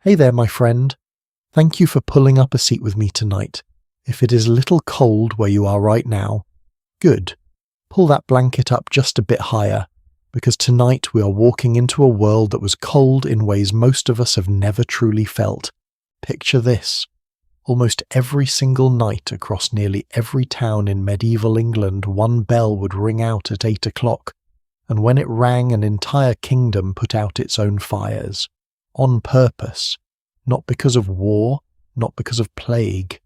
Hey there, my friend. Thank you for pulling up a seat with me tonight. If it is a little cold where you are right now, good. Pull that blanket up just a bit higher, because tonight we are walking into a world that was cold in ways most of us have never truly felt. Picture this. Almost every single night across nearly every town in medieval England, one bell would ring out at 8 o'clock, and when it rang, an entire kingdom put out its own fires. On purpose, not because of war, not because of plague,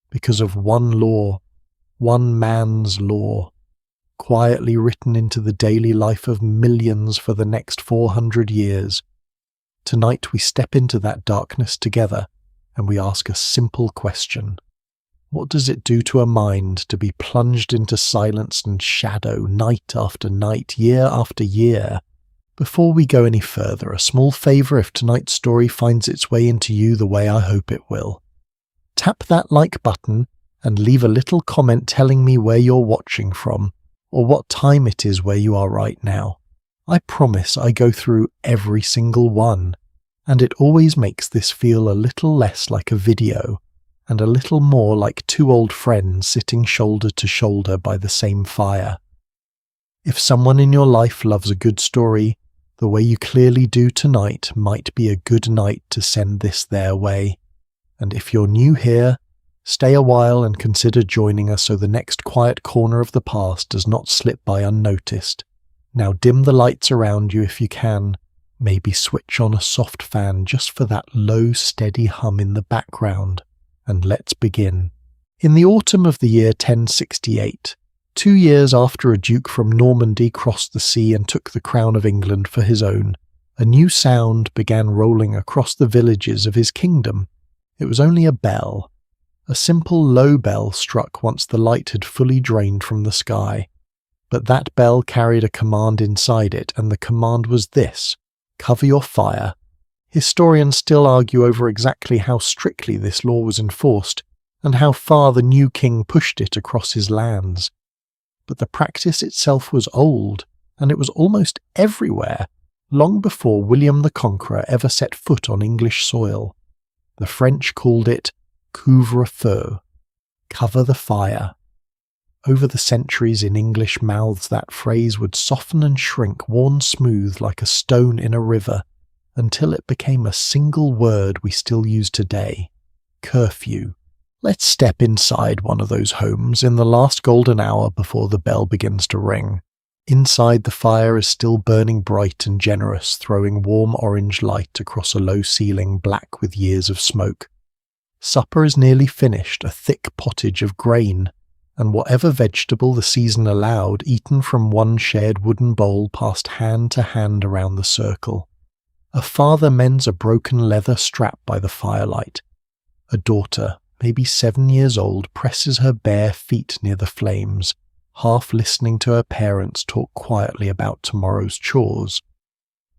because of one law, one man's law, quietly written into the daily life of millions for the next 400 years. Tonight we step into that darkness together and we ask a simple question. What does it do to a mind to be plunged into silence and shadow night after night, year after year? Before we go any further, a small favour if tonight's story finds its way into you the way I hope it will. Tap that like button and leave a little comment telling me where you're watching from, or what time it is where you are right now. I promise I go through every single one, and it always makes this feel a little less like a video, and a little more like two old friends sitting shoulder to shoulder by the same fire. If someone in your life loves a good story, the way you clearly do tonight might be a good night to send this their way. And if you're new here, stay a while and consider joining us so the next quiet corner of the past does not slip by unnoticed. Now dim the lights around you if you can. Maybe switch on a soft fan just for that low, steady hum in the background. And let's begin. In the autumn of the year 1068, 2 years after a duke from Normandy crossed the sea and took the crown of England for his own, a new sound began rolling across the villages of his kingdom. It was only a bell. A simple low bell struck once the light had fully drained from the sky. But that bell carried a command inside it, and the command was this: cover your fire. Historians still argue over exactly how strictly this law was enforced, and how far the new king pushed it across his lands. But the practice itself was old, and it was almost everywhere, long before William the Conqueror ever set foot on English soil. The French called it couvre-feu, cover the fire. Over the centuries in English mouths that phrase would soften and shrink, worn smooth like a stone in a river, until it became a single word we still use today: curfew. Let's step inside one of those homes in the last golden hour before the bell begins to ring. Inside, the fire is still burning bright and generous, throwing warm orange light across a low ceiling black with years of smoke. Supper is nearly finished, a thick pottage of grain, and whatever vegetable the season allowed, eaten from one shared wooden bowl passed hand to hand around the circle. A father mends a broken leather strap by the firelight. A daughter, maybe 7 years old, presses her bare feet near the flames, half listening to her parents talk quietly about tomorrow's chores.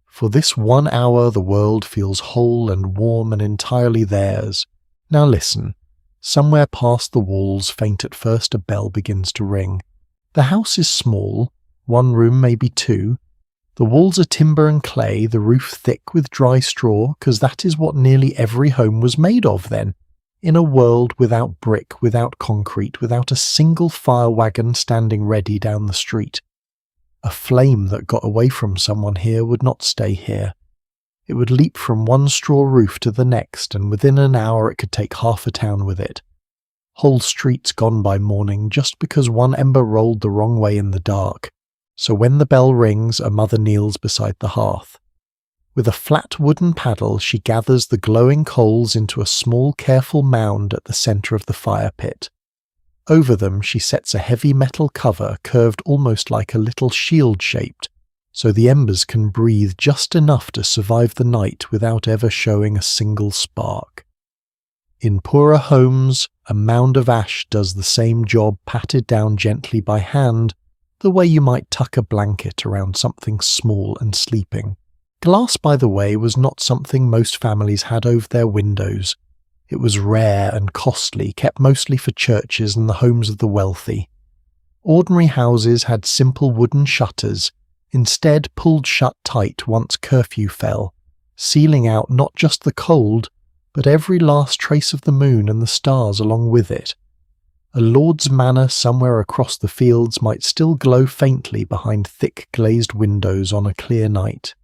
For this 1 hour the world feels whole and warm and entirely theirs. Now listen. Somewhere past the walls, faint at first, a bell begins to ring. The house is small, 1 room, maybe 2. The walls are timber and clay, the roof thick with dry straw, 'cause that is what nearly every home was made of then. In a world without brick, without concrete, without a single fire wagon standing ready down the street. A flame that got away from someone here would not stay here. It would leap from one straw roof to the next, and within an hour it could take half a town with it. Whole streets gone by morning just because one ember rolled the wrong way in the dark. So when the bell rings, a mother kneels beside the hearth. With a flat wooden paddle, she gathers the glowing coals into a small, careful mound at the centre of the fire pit. Over them she sets a heavy metal cover curved almost like a little shield-shaped, so the embers can breathe just enough to survive the night without ever showing a single spark. In poorer homes, a mound of ash does the same job, patted down gently by hand, the way you might tuck a blanket around something small and sleeping. Glass, by the way, was not something most families had over their windows. It was rare and costly, kept mostly for churches and the homes of the wealthy. Ordinary houses had simple wooden shutters, instead pulled shut tight once curfew fell, sealing out not just the cold, but every last trace of the moon and the stars along with it. A lord's manor somewhere across the fields might still glow faintly behind thick glazed windows on a clear night.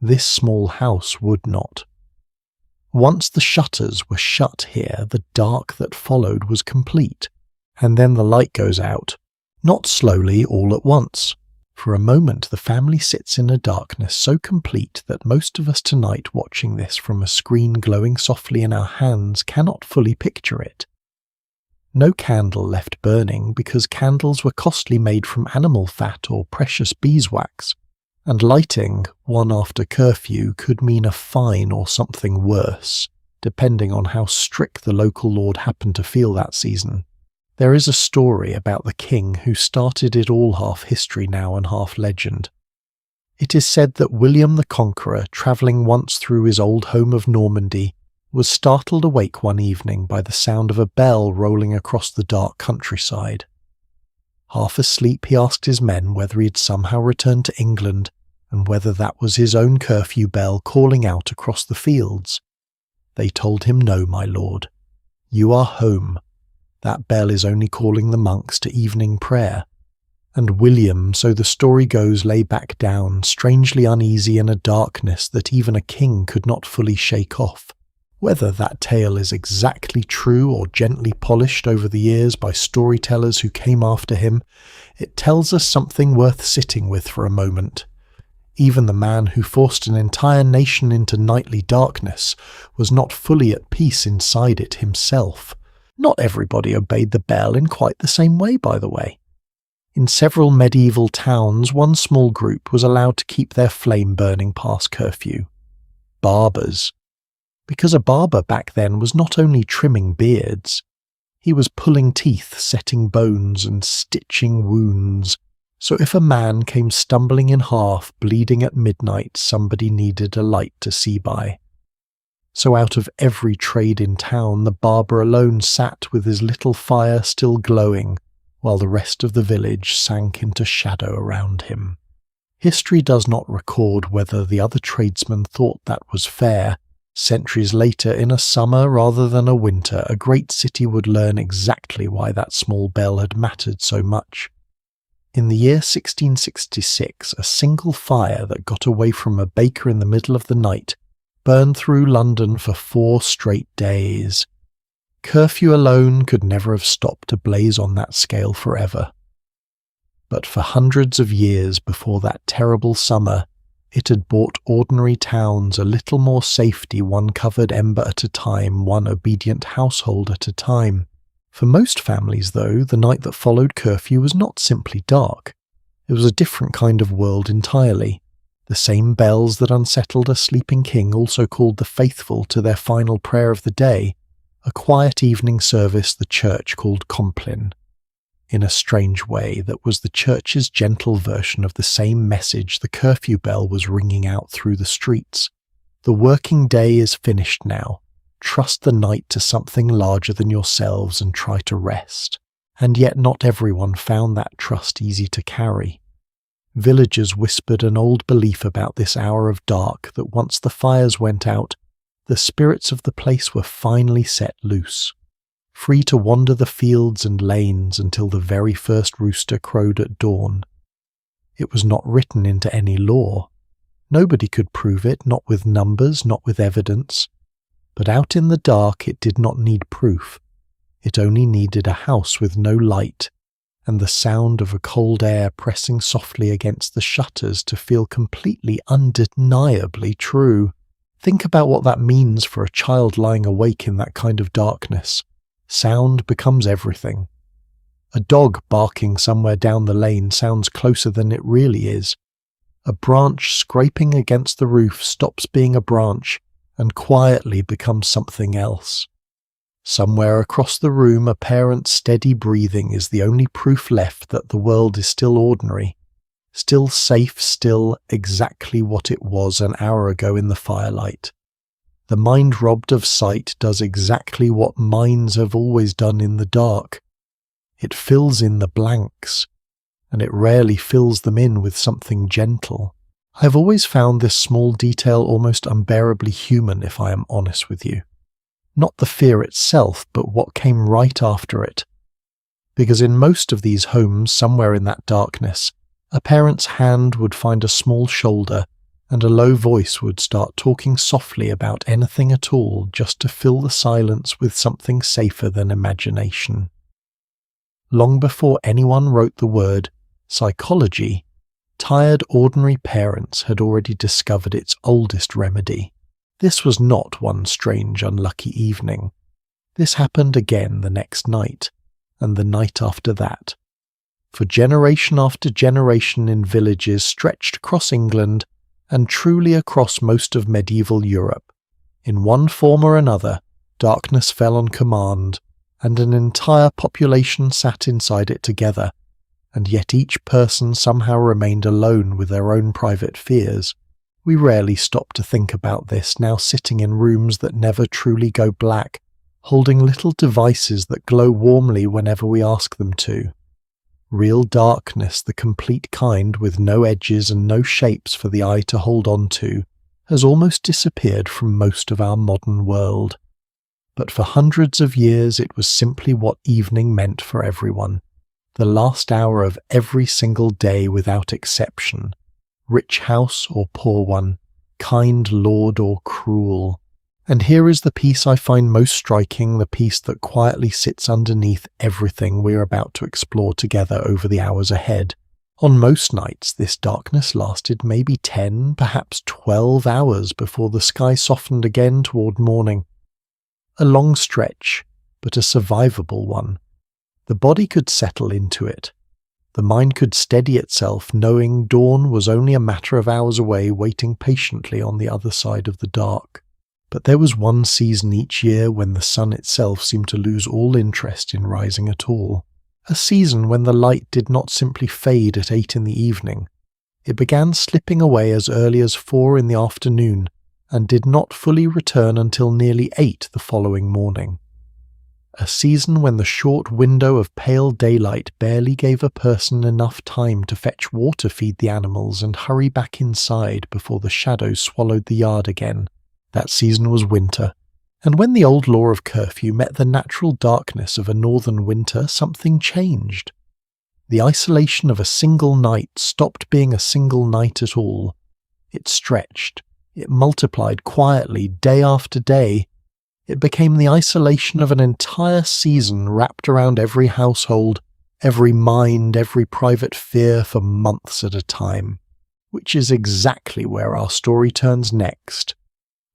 This small house would not. Once the shutters were shut here, the dark that followed was complete, and then the light goes out, not slowly all at once. For a moment the family sits in a darkness so complete that most of us tonight watching this from a screen glowing softly in our hands cannot fully picture it. No candle left burning because candles were costly made from animal fat or precious beeswax, and lighting one after curfew could mean a fine or something worse, depending on how strict the local lord happened to feel that season. There is a story about the king who started it all, half history now and half legend. It is said that William the Conqueror, travelling once through his old home of Normandy, was startled awake one evening by the sound of a bell rolling across the dark countryside. Half asleep, he asked his men whether he had somehow returned to England, and whether that was his own curfew bell calling out across the fields. They told him, "No, my lord. You are home. That bell is only calling the monks to evening prayer." And William, so the story goes, lay back down, strangely uneasy in a darkness that even a king could not fully shake off. Whether that tale is exactly true or gently polished over the years by storytellers who came after him, it tells us something worth sitting with for a moment. Even the man who forced an entire nation into nightly darkness was not fully at peace inside it himself. Not everybody obeyed the bell in quite the same way, by the way. In several medieval towns, one small group was allowed to keep their flame burning past curfew. Barbers. Because a barber back then was not only trimming beards, he was pulling teeth, setting bones, and stitching wounds. So if a man came stumbling in half, bleeding at midnight, somebody needed a light to see by. So out of every trade in town, the barber alone sat with his little fire still glowing, while the rest of the village sank into shadow around him. History does not record whether the other tradesmen thought that was fair. Centuries later, in a summer rather than a winter, a great city would learn exactly why that small bell had mattered so much. In the year 1666, a single fire that got away from a baker in the middle of the night burned through London for 4 straight days. Curfew alone could never have stopped a blaze on that scale forever. But for hundreds of years before that terrible summer, it had bought ordinary towns a little more safety, one covered ember at a time, one obedient household at a time. For most families, though, the night that followed curfew was not simply dark. It was a different kind of world entirely. The same bells that unsettled a sleeping king also called the faithful to their final prayer of the day, a quiet evening service the church called Compline. In a strange way, that was the church's gentle version of the same message the curfew bell was ringing out through the streets. The working day is finished now. Trust the night to something larger than yourselves and try to rest. And yet not everyone found that trust easy to carry. Villagers whispered an old belief about this hour of dark, that once the fires went out, the spirits of the place were finally set loose, free to wander the fields and lanes until the very first rooster crowed at dawn. It was not written into any law. Nobody could prove it, not with numbers, not with evidence. But out in the dark it did not need proof. It only needed a house with no light, and the sound of a cold air pressing softly against the shutters to feel completely undeniably true. Think about what that means for a child lying awake in that kind of darkness. Sound becomes everything. A dog barking somewhere down the lane sounds closer than it really is. A branch scraping against the roof stops being a branch and quietly becomes something else. Somewhere across the room, a parent's steady breathing is the only proof left that the world is still ordinary, still safe, still exactly what it was an hour ago in the firelight. The mind robbed of sight does exactly what minds have always done in the dark. It fills in the blanks, and it rarely fills them in with something gentle. I have always found this small detail almost unbearably human, if I am honest with you. Not the fear itself, but what came right after it. Because in most of these homes, somewhere in that darkness, a parent's hand would find a small shoulder, and a low voice would start talking softly about anything at all, just to fill the silence with something safer than imagination. Long before anyone wrote the word psychology, tired ordinary parents had already discovered its oldest remedy. This was not one strange unlucky evening. This happened again the next night, and the night after that. For generation after generation in villages stretched across England and truly across most of medieval Europe, in one form or another, darkness fell on command, and an entire population sat inside it together, and yet each person somehow remained alone with their own private fears. We rarely stop to think about this, now sitting in rooms that never truly go black, holding little devices that glow warmly whenever we ask them to. Real darkness, the complete kind with no edges and no shapes for the eye to hold on to, has almost disappeared from most of our modern world. But for hundreds of years it was simply what evening meant for everyone. The last hour of every single day without exception, rich house or poor one, kind lord or cruel. And here is the piece I find most striking, the piece that quietly sits underneath everything we are about to explore together over the hours ahead. On most nights, this darkness lasted maybe 10, perhaps 12 hours before the sky softened again toward morning. A long stretch, but a survivable one. The body could settle into it. The mind could steady itself, knowing dawn was only a matter of hours away, waiting patiently on the other side of the dark. But there was one season each year when the sun itself seemed to lose all interest in rising at all. A season when the light did not simply fade at 8 in the evening. It began slipping away as early as 4 in the afternoon, and did not fully return until nearly 8 the following morning. A season when the short window of pale daylight barely gave a person enough time to fetch water, feed the animals, and hurry back inside before the shadows swallowed the yard again. That season was winter, and when the old law of curfew met the natural darkness of a northern winter, something changed. The isolation of a single night stopped being a single night at all. It stretched, it multiplied quietly day after day. It became the isolation of an entire season wrapped around every household, every mind, every private fear for months at a time. Which is exactly where our story turns next.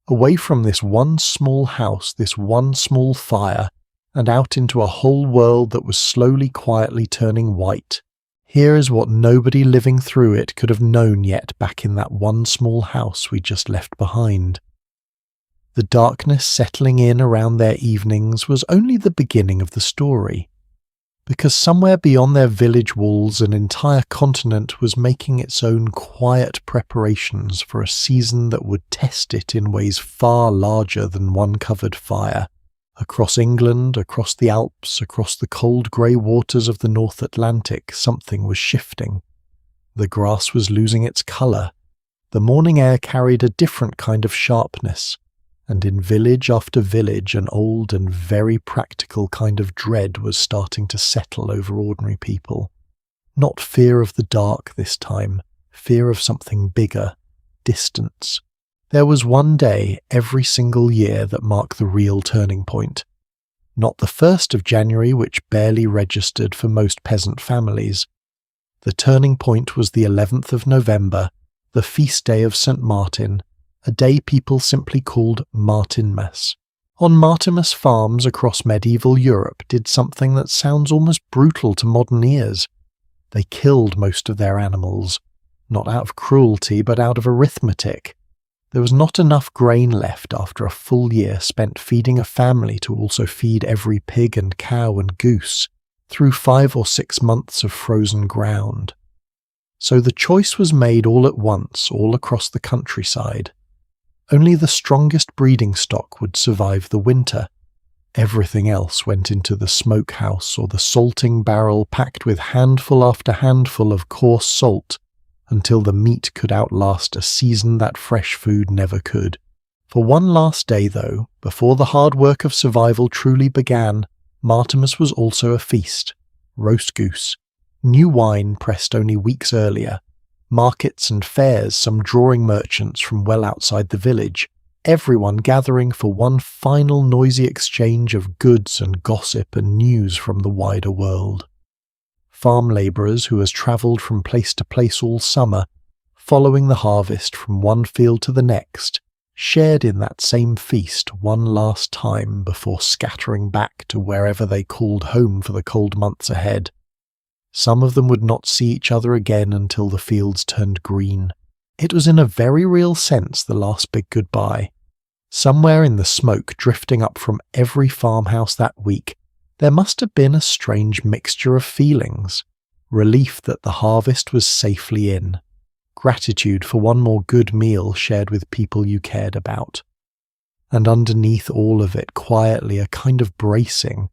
Away from this one small house, this one small fire, and out into a whole world that was slowly, quietly turning white. Here is what nobody living through it could have known yet back in that one small house we just left behind. The darkness settling in around their evenings was only the beginning of the story, because somewhere beyond their village walls an entire continent was making its own quiet preparations for a season that would test it in ways far larger than one covered fire. Across England, across the Alps, across the cold grey waters of the North Atlantic, something was shifting. The grass was losing its colour. The morning air carried a different kind of sharpness. And in village after village an old and very practical kind of dread was starting to settle over ordinary people. Not fear of the dark this time, fear of something bigger, distance. There was one day every single year that marked the real turning point. Not the 1st of January, which barely registered for most peasant families. The turning point was the 11th of November, the feast day of St. Martin, a day people simply called Martinmas. On Martinmas farms across medieval Europe did something that sounds almost brutal to modern ears. They killed most of their animals, not out of cruelty but out of arithmetic. There was not enough grain left after a full year spent feeding a family to also feed every pig and cow and goose, through 5 or 6 months of frozen ground. So the choice was made all at once, all across the countryside. Only the strongest breeding stock would survive the winter. Everything else went into the smokehouse or the salting barrel packed with handful after handful of coarse salt, until the meat could outlast a season that fresh food never could. For one last day, though, before the hard work of survival truly began, Martimas was also a feast. Roast goose, new wine pressed only weeks earlier, markets and fairs, some drawing merchants from well outside the village, everyone gathering for one final noisy exchange of goods and gossip and news from the wider world. Farm labourers who has travelled from place to place all summer, following the harvest from one field to the next, shared in that same feast one last time before scattering back to wherever they called home for the cold months ahead. Some of them would not see each other again until the fields turned green. It was in a very real sense the last big goodbye. Somewhere in the smoke drifting up from every farmhouse that week, there must have been a strange mixture of feelings. Relief that the harvest was safely in. Gratitude for one more good meal shared with people you cared about. And underneath all of it, quietly, a kind of bracing.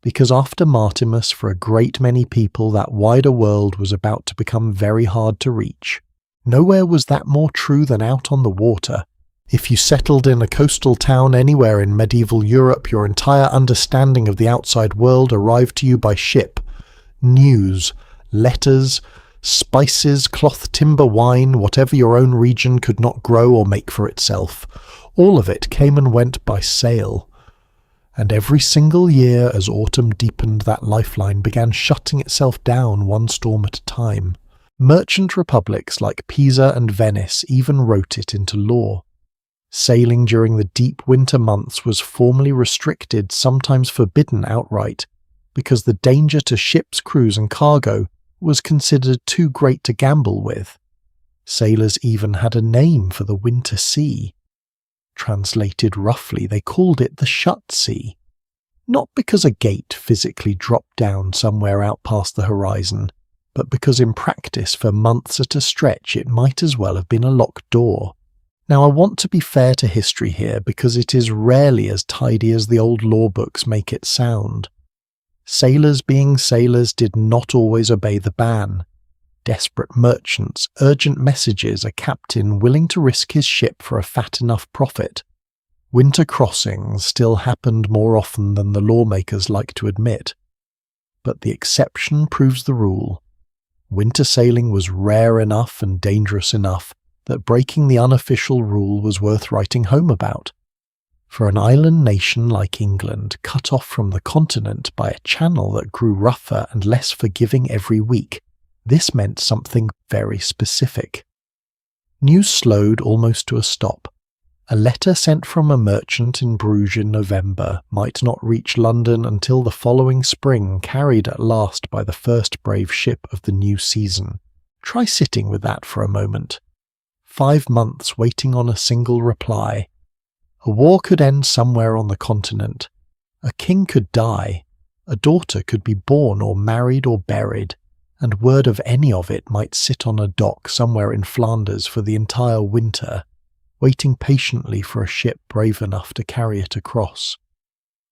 Because after Martimas, for a great many people, that wider world was about to become very hard to reach. Nowhere was that more true than out on the water. If you settled in a coastal town anywhere in medieval Europe, your entire understanding of the outside world arrived to you by ship. News, letters, spices, cloth, timber, wine, whatever your own region could not grow or make for itself. All of it came and went by sail. And every single year, as autumn deepened, that lifeline began shutting itself down one storm at a time. Merchant republics like Pisa and Venice even wrote it into law. Sailing during the deep winter months was formally restricted, sometimes forbidden outright, because the danger to ships, crews and cargo was considered too great to gamble with. Sailors even had a name for the winter sea. Translated roughly, they called it the Shut Sea. Not because a gate physically dropped down somewhere out past the horizon, but because in practice for months at a stretch it might as well have been a locked door. Now I want to be fair to history here because it is rarely as tidy as the old law books make it sound. Sailors being sailors did not always obey the ban. Desperate merchants, urgent messages, a captain willing to risk his ship for a fat enough profit. Winter crossings still happened more often than the lawmakers like to admit. But the exception proves the rule. Winter sailing was rare enough and dangerous enough that breaking the unofficial rule was worth writing home about. For an island nation like England, cut off from the continent by a channel that grew rougher and less forgiving every week, this meant something very specific. News slowed almost to a stop. A letter sent from a merchant in Bruges in November might not reach London until the following spring, carried at last by the first brave ship of the new season. Try sitting with that for a moment. 5 months waiting on a single reply. A war could end somewhere on the continent. A king could die. A daughter could be born or married or buried, and word of any of it might sit on a dock somewhere in Flanders for the entire winter, waiting patiently for a ship brave enough to carry it across.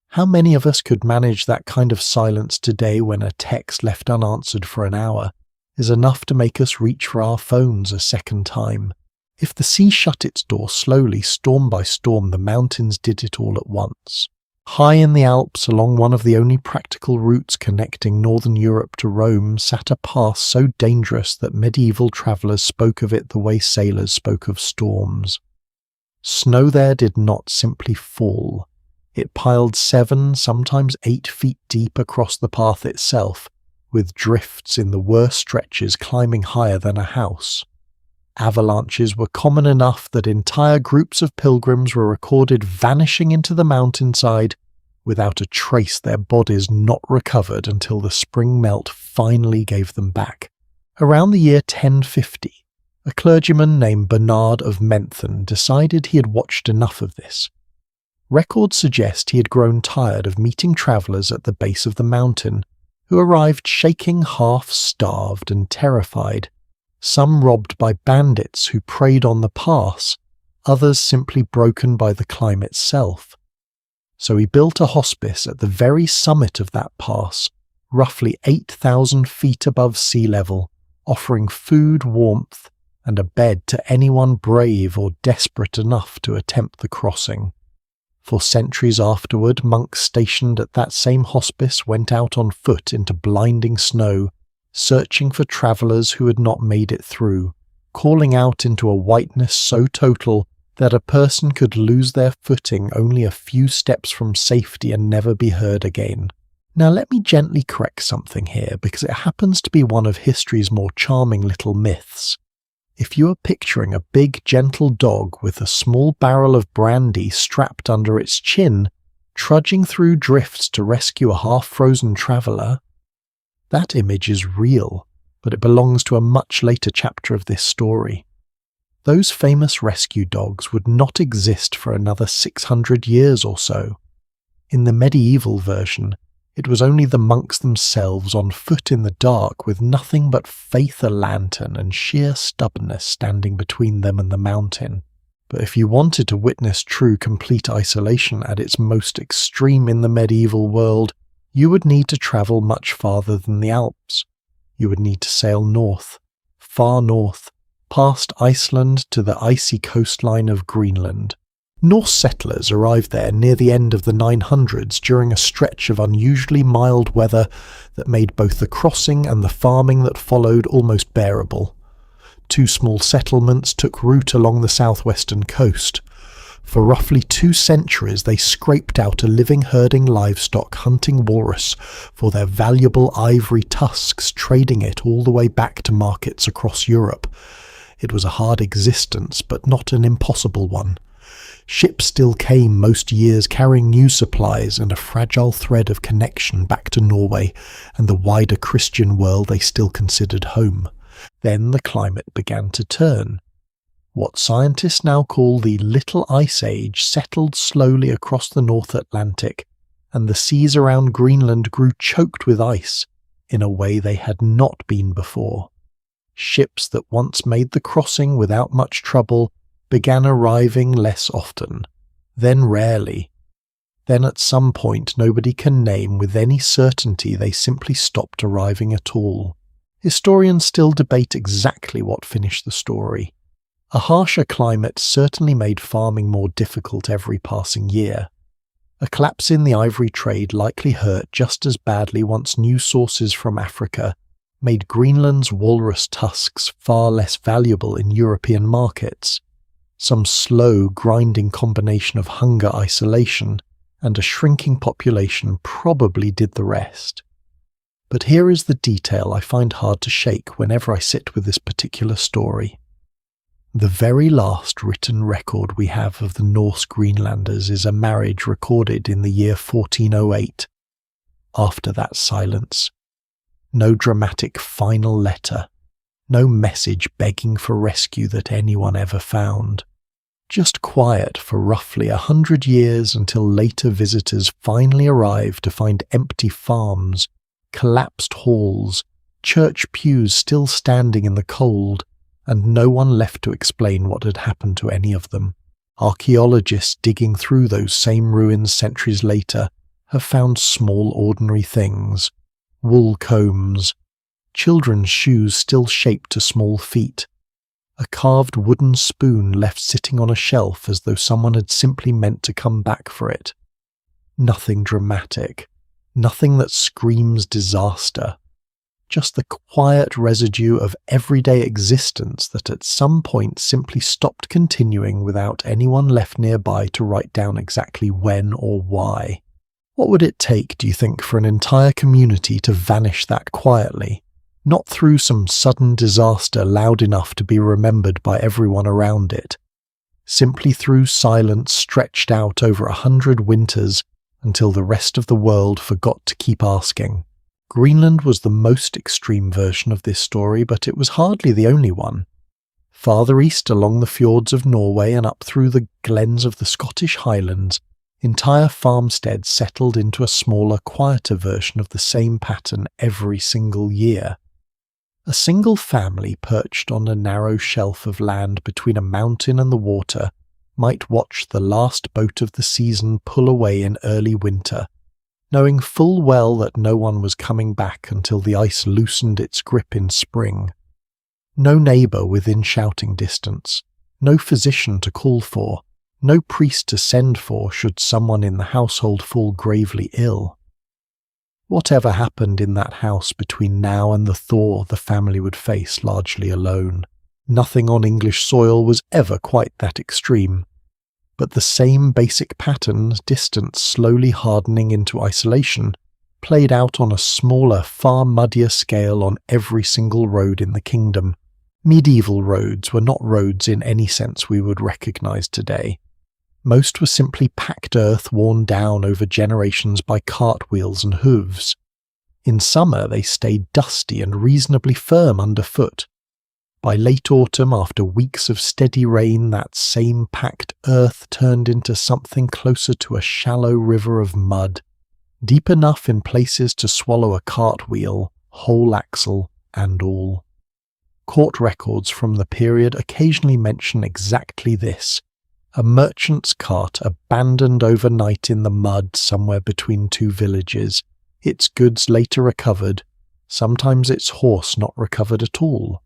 How many of us could manage that kind of silence today when a text left unanswered for an hour is enough to make us reach for our phones a second time? If the sea shut its door slowly, storm by storm, the mountains did it all at once. High in the Alps, along one of the only practical routes connecting northern Europe to Rome, sat a pass so dangerous that medieval travellers spoke of it the way sailors spoke of storms. Snow there did not simply fall. It piled 7, sometimes 8 feet deep across the path itself, with drifts in the worst stretches climbing higher than a house. Avalanches were common enough that entire groups of pilgrims were recorded vanishing into the mountainside without a trace, their bodies not recovered until the spring melt finally gave them back. Around the year 1050, a clergyman named Bernard of Menthon decided he had watched enough of this. Records suggest he had grown tired of meeting travellers at the base of the mountain, who arrived shaking, half-starved and terrified. Some robbed by bandits who preyed on the pass, others simply broken by the climb itself. So he built a hospice at the very summit of that pass, roughly 8,000 feet above sea level, offering food, warmth, and a bed to anyone brave or desperate enough to attempt the crossing. For centuries afterward, monks stationed at that same hospice went out on foot into blinding snow, searching for travellers who had not made it through, calling out into a whiteness so total that a person could lose their footing only a few steps from safety and never be heard again. Now let me gently correct something here, because it happens to be one of history's more charming little myths. If you are picturing a big, gentle dog with a small barrel of brandy strapped under its chin, trudging through drifts to rescue a half-frozen traveller, that image is real, but it belongs to a much later chapter of this story. Those famous rescue dogs would not exist for another 600 years or so. In the medieval version, it was only the monks themselves on foot in the dark with nothing but faith, a lantern, and sheer stubbornness standing between them and the mountain. But if you wanted to witness true complete isolation at its most extreme in the medieval world, you would need to travel much farther than the Alps. You would need to sail north, far north, past Iceland to the icy coastline of Greenland. Norse settlers arrived there near the end of the 900s during a stretch of unusually mild weather that made both the crossing and the farming that followed almost bearable. 2 small settlements took root along the southwestern coast. For roughly 2 centuries they scraped out a living herding livestock hunting walrus for their valuable ivory tusks, trading it all the way back to markets across Europe. It was a hard existence, but not an impossible one. Ships still came most years carrying new supplies and a fragile thread of connection back to Norway and the wider Christian world they still considered home. Then the climate began to turn. What scientists now call the Little Ice Age settled slowly across the North Atlantic, and the seas around Greenland grew choked with ice in a way they had not been before. Ships that once made the crossing without much trouble began arriving less often, then rarely. Then at some point nobody can name with any certainty they simply stopped arriving at all. Historians still debate exactly what finished the story. A harsher climate certainly made farming more difficult every passing year. A collapse in the ivory trade likely hurt just as badly once new sources from Africa made Greenland's walrus tusks far less valuable in European markets. Some slow, grinding combination of hunger, isolation, and a shrinking population probably did the rest. But here is the detail I find hard to shake whenever I sit with this particular story. The very last written record we have of the Norse Greenlanders is a marriage recorded in the year 1408. After that silence, no dramatic final letter, no message begging for rescue that anyone ever found. Just quiet for roughly 100 years until later visitors finally arrived to find empty farms, collapsed halls, church pews still standing in the cold, and no one left to explain what had happened to any of them. Archaeologists digging through those same ruins centuries later have found small ordinary things: wool combs, children's shoes still shaped to small feet, a carved wooden spoon left sitting on a shelf as though someone had simply meant to come back for it. Nothing dramatic, nothing that screams disaster, just the quiet residue of everyday existence that at some point simply stopped continuing without anyone left nearby to write down exactly when or why. What would it take, do you think, for an entire community to vanish that quietly? Not through some sudden disaster loud enough to be remembered by everyone around it. Simply through silence stretched out over 100 winters until the rest of the world forgot to keep asking. Greenland was the most extreme version of this story, but it was hardly the only one. Farther east along the fjords of Norway and up through the glens of the Scottish Highlands, entire farmsteads settled into a smaller, quieter version of the same pattern every single year. A single family perched on a narrow shelf of land between a mountain and the water might watch the last boat of the season pull away in early winter, knowing full well that no one was coming back until the ice loosened its grip in spring. No neighbour within shouting distance, no physician to call for, no priest to send for should someone in the household fall gravely ill. Whatever happened in that house between now and the thaw the family would face largely alone. Nothing on English soil was ever quite that extreme, but the same basic pattern, distance slowly hardening into isolation, played out on a smaller, far muddier scale on every single road in the kingdom. Medieval roads were not roads in any sense we would recognise today. Most were simply packed earth worn down over generations by cartwheels and hooves. In summer they stayed dusty and reasonably firm underfoot. By late autumn, after weeks of steady rain, that same packed earth turned into something closer to a shallow river of mud, deep enough in places to swallow a cartwheel, whole axle and all. Court records from the period occasionally mention exactly this: a merchant's cart abandoned overnight in the mud somewhere between two villages, its goods later recovered, sometimes its horse not recovered at all.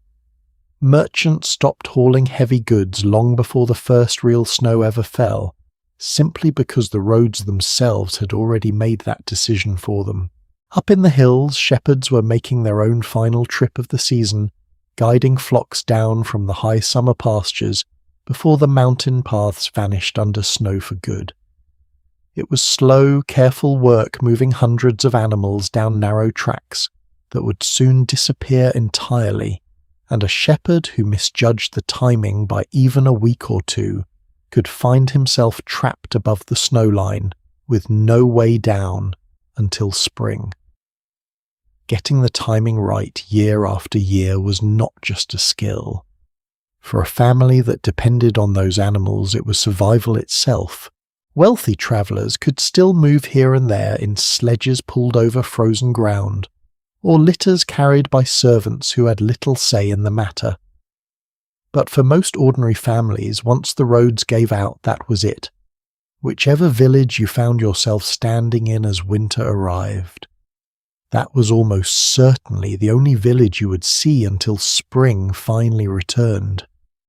Merchants stopped hauling heavy goods long before the first real snow ever fell, simply because the roads themselves had already made that decision for them. Up in the hills, shepherds were making their own final trip of the season, guiding flocks down from the high summer pastures before the mountain paths vanished under snow for good. It was slow, careful work moving hundreds of animals down narrow tracks that would soon disappear entirely, and a shepherd who misjudged the timing by even a week or two could find himself trapped above the snow line with no way down until spring. Getting the timing right year after year was not just a skill. For a family that depended on those animals, it was survival itself. Wealthy travellers could still move here and there in sledges pulled over frozen ground, or litters carried by servants who had little say in the matter. But for most ordinary families, once the roads gave out, that was it. Whichever village you found yourself standing in as winter arrived, that was almost certainly the only village you would see until spring finally returned.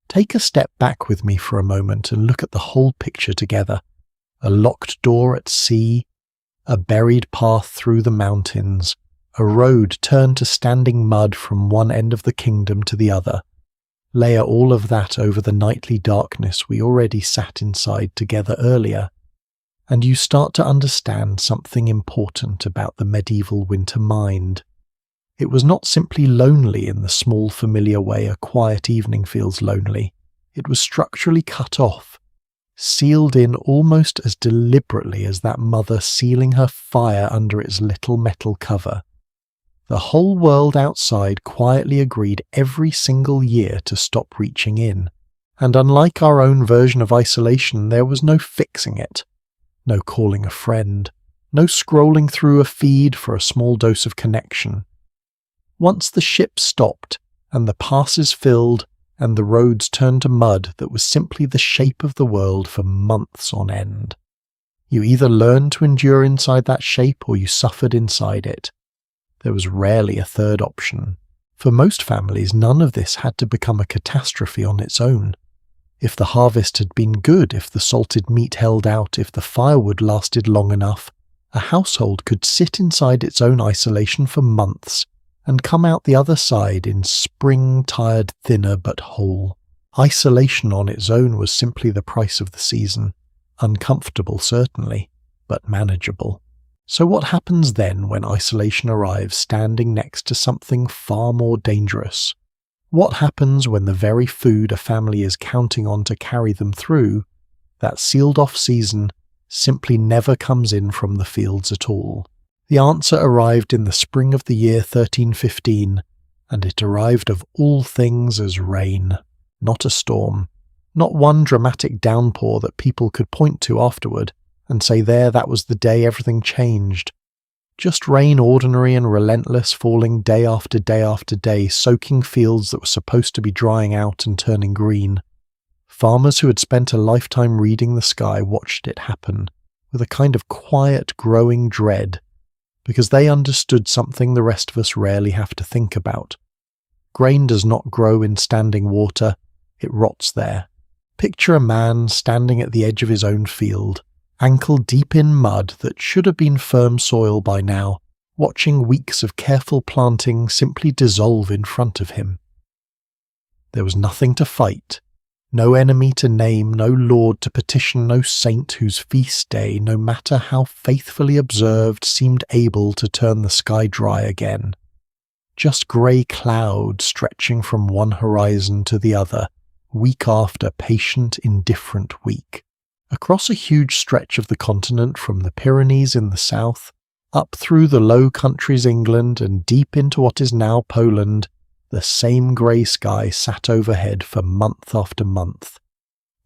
Take a step back with me for a moment and look at the whole picture together. A locked door at sea, a buried path through the mountains, a road turned to standing mud from one end of the kingdom to the other. Layer all of that over the nightly darkness we already sat inside together earlier, and you start to understand something important about the medieval winter mind. It was not simply lonely in the small familiar way a quiet evening feels lonely. It was structurally cut off, sealed in almost as deliberately as that mother sealing her fire under its little metal cover. The whole world outside quietly agreed every single year to stop reaching in, and unlike our own version of isolation, there was no fixing it, no calling a friend, no scrolling through a feed for a small dose of connection. Once the ship stopped, and the passes filled, and the roads turned to mud that was simply the shape of the world for months on end. You either learned to endure inside that shape or you suffered inside it. There was rarely a third option. For most families, none of this had to become a catastrophe on its own. If the harvest had been good, if the salted meat held out, if the firewood lasted long enough, a household could sit inside its own isolation for months and come out the other side in spring, tired, thinner but whole. Isolation on its own was simply the price of the season. Uncomfortable, certainly, but manageable. So what happens then when isolation arrives standing next to something far more dangerous? What happens when the very food a family is counting on to carry them through, that sealed-off season, simply never comes in from the fields at all? The answer arrived in the spring of the year 1315, and it arrived of all things as rain, not a storm, not one dramatic downpour that people could point to afterward and say that was the day everything changed. Just rain, ordinary and relentless, falling day after day after day, soaking fields that were supposed to be drying out and turning green. Farmers who had spent a lifetime reading the sky watched it happen, with a kind of quiet, growing dread, because they understood something the rest of us rarely have to think about. Grain does not grow in standing water, it rots there. Picture a man standing at the edge of his own field, ankle deep in mud that should have been firm soil by now, watching weeks of careful planting simply dissolve in front of him. There was nothing to fight, no enemy to name, no lord to petition, no saint whose feast day, no matter how faithfully observed, seemed able to turn the sky dry again. Just grey cloud stretching from one horizon to the other, week after patient, indifferent week. Across a huge stretch of the continent from the Pyrenees in the south, up through the Low Countries England and deep into what is now Poland, the same grey sky sat overhead for month after month.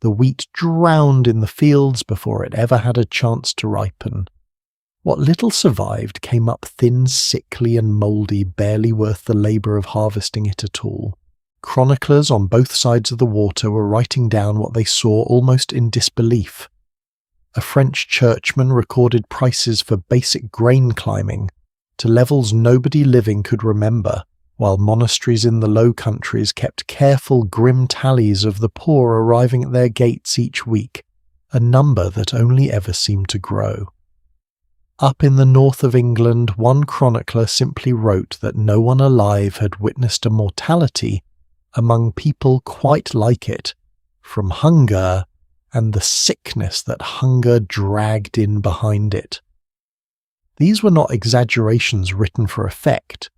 The wheat drowned in the fields before it ever had a chance to ripen. What little survived came up thin, sickly and mouldy, barely worth the labour of harvesting it at all. Chroniclers on both sides of the water were writing down what they saw almost in disbelief. A French churchman recorded prices for basic grain climbing to levels nobody living could remember, while monasteries in the Low Countries kept careful, grim tallies of the poor arriving at their gates each week, a number that only ever seemed to grow. Up in the north of England, one chronicler simply wrote that no one alive had witnessed a mortality among people quite like it, from hunger and the sickness that hunger dragged in behind it. These were not exaggerations written for effect.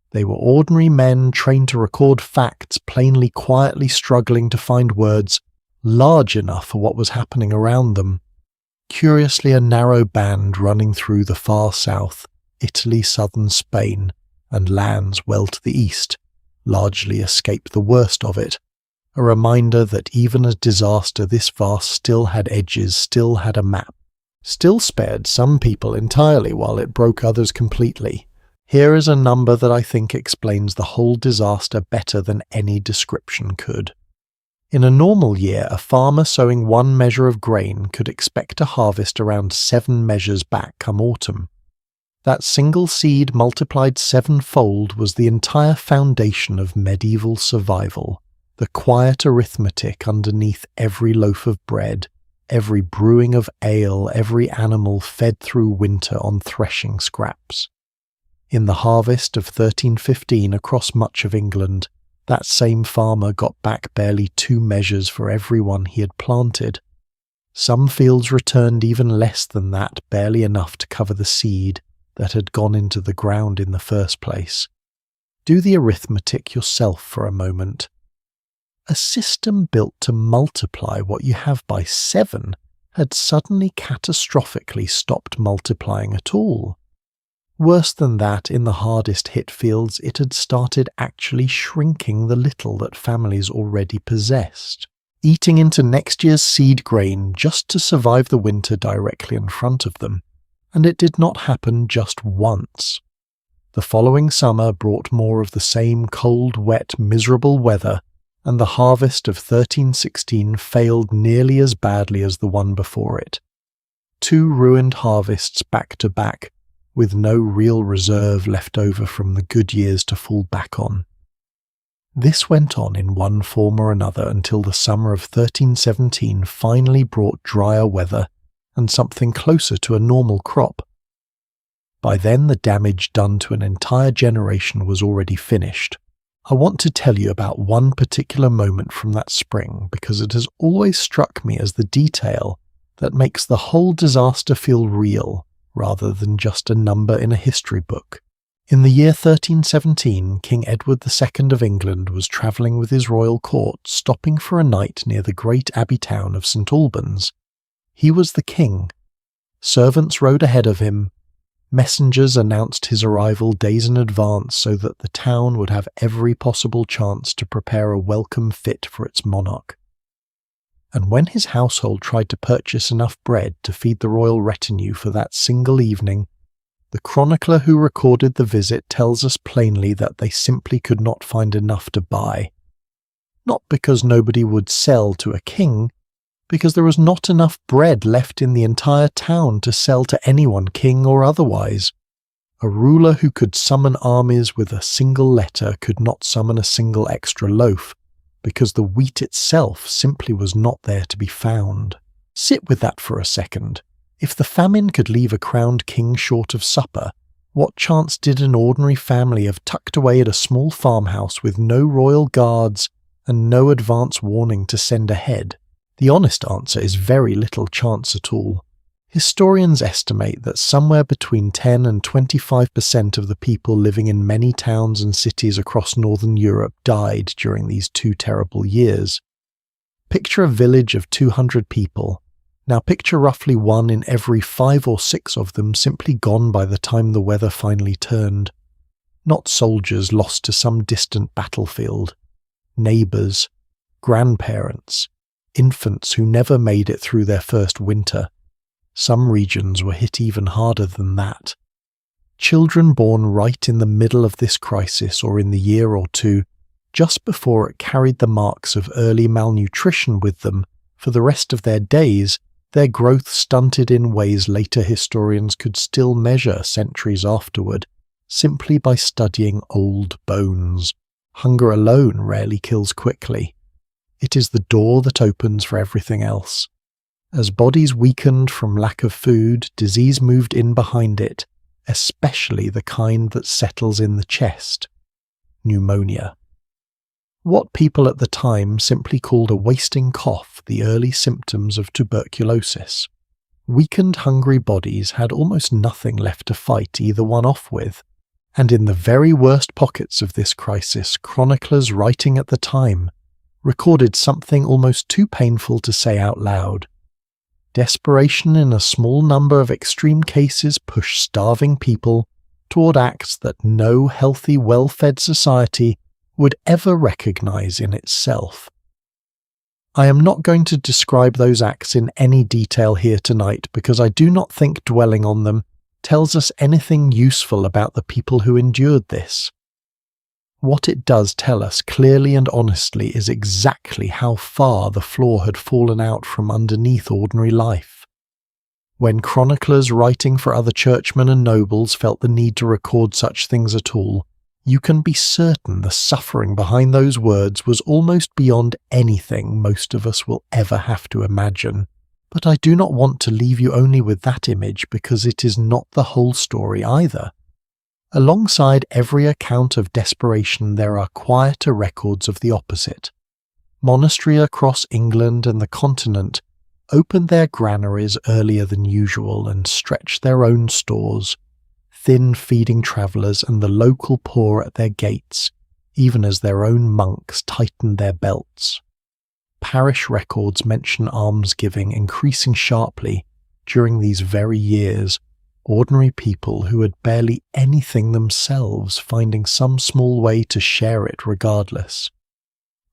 They were ordinary men trained to record facts, plainly quietly struggling to find words large enough for what was happening around them. Curiously, a narrow band running through the far south, Italy, southern Spain, and lands well to the east, largely escaped the worst of it, a reminder that even a disaster this vast still had edges, still had a map, still spared some people entirely while it broke others completely. Here is a number that I think explains the whole disaster better than any description could. In a normal year, a farmer sowing 1 measure of grain could expect to harvest around 7 measures back come autumn. That single seed multiplied 7-fold was the entire foundation of medieval survival, the quiet arithmetic underneath every loaf of bread, every brewing of ale, every animal fed through winter on threshing scraps. In the harvest of 1315 across much of England, that same farmer got back barely 2 measures for every one he had planted. Some fields returned even less than that, barely enough to cover the seed that had gone into the ground in the first place. Do the arithmetic yourself for a moment. A system built to multiply what you have by 7 had suddenly catastrophically stopped multiplying at all. Worse than that, in the hardest hit fields, it had started actually shrinking the little that families already possessed, eating into next year's seed grain just to survive the winter directly in front of them. And it did not happen just once. The following summer brought more of the same cold, wet, miserable weather, and the harvest of 1316 failed nearly as badly as the one before it. 2 ruined harvests back to back, with no real reserve left over from the good years to fall back on. This went on in one form or another until the summer of 1317 finally brought drier weather and something closer to a normal crop. By then the damage done to an entire generation was already finished. I want to tell you about one particular moment from that spring because it has always struck me as the detail that makes the whole disaster feel real, rather than just a number in a history book. In the year 1317, King Edward II of England was travelling with his royal court, stopping for a night near the great abbey town of St Albans. He was the king. Servants rode ahead of him. Messengers announced his arrival days in advance so that the town would have every possible chance to prepare a welcome fit for its monarch. And when his household tried to purchase enough bread to feed the royal retinue for that single evening, the chronicler who recorded the visit tells us plainly that they simply could not find enough to buy. Not because nobody would sell to a king, because there was not enough bread left in the entire town to sell to anyone, king or otherwise. A ruler who could summon armies with a single letter could not summon a single extra loaf, because the wheat itself simply was not there to be found. Sit with that for a second. If the famine could leave a crowned king short of supper, what chance did an ordinary family have tucked away at a small farmhouse with no royal guards and no advance warning to send ahead? The honest answer is very little chance at all. Historians estimate that somewhere between 10 and 25% of the people living in many towns and cities across northern Europe died during these 2 terrible years. Picture a village of 200 people. Now picture roughly 1 in every 5 or 6 of them simply gone by the time the weather finally turned. Not soldiers lost to some distant battlefield. Neighbours, grandparents, infants who never made it through their first winter. Some regions were hit even harder than that. Children born right in the middle of this crisis or in the year or two, just before it carried the marks of early malnutrition with them for the rest of their days, their growth stunted in ways later historians could still measure centuries afterward, simply by studying old bones. Hunger alone rarely kills quickly. It is the door that opens for everything else. As bodies weakened from lack of food, disease moved in behind it, especially the kind that settles in the chest. Pneumonia. What people at the time simply called a wasting cough, the early symptoms of tuberculosis. Weakened, hungry bodies had almost nothing left to fight either one off with, and in the very worst pockets of this crisis, chroniclers writing at the time recorded something almost too painful to say out loud. Desperation in a small number of extreme cases pushed starving people toward acts that no healthy, well-fed society would ever recognize in itself. I am not going to describe those acts in any detail here tonight because I do not think dwelling on them tells us anything useful about the people who endured this. What it does tell us clearly and honestly is exactly how far the floor had fallen out from underneath ordinary life. When chroniclers writing for other churchmen and nobles felt the need to record such things at all, you can be certain the suffering behind those words was almost beyond anything most of us will ever have to imagine. But I do not want to leave you only with that image because it is not the whole story either. Alongside every account of desperation, there are quieter records of the opposite. Monasteries across England and the continent opened their granaries earlier than usual and stretched their own stores, thin feeding travellers and the local poor at their gates, even as their own monks tightened their belts. Parish records mention almsgiving increasing sharply during these very years, ordinary people who had barely anything themselves finding some small way to share it regardless.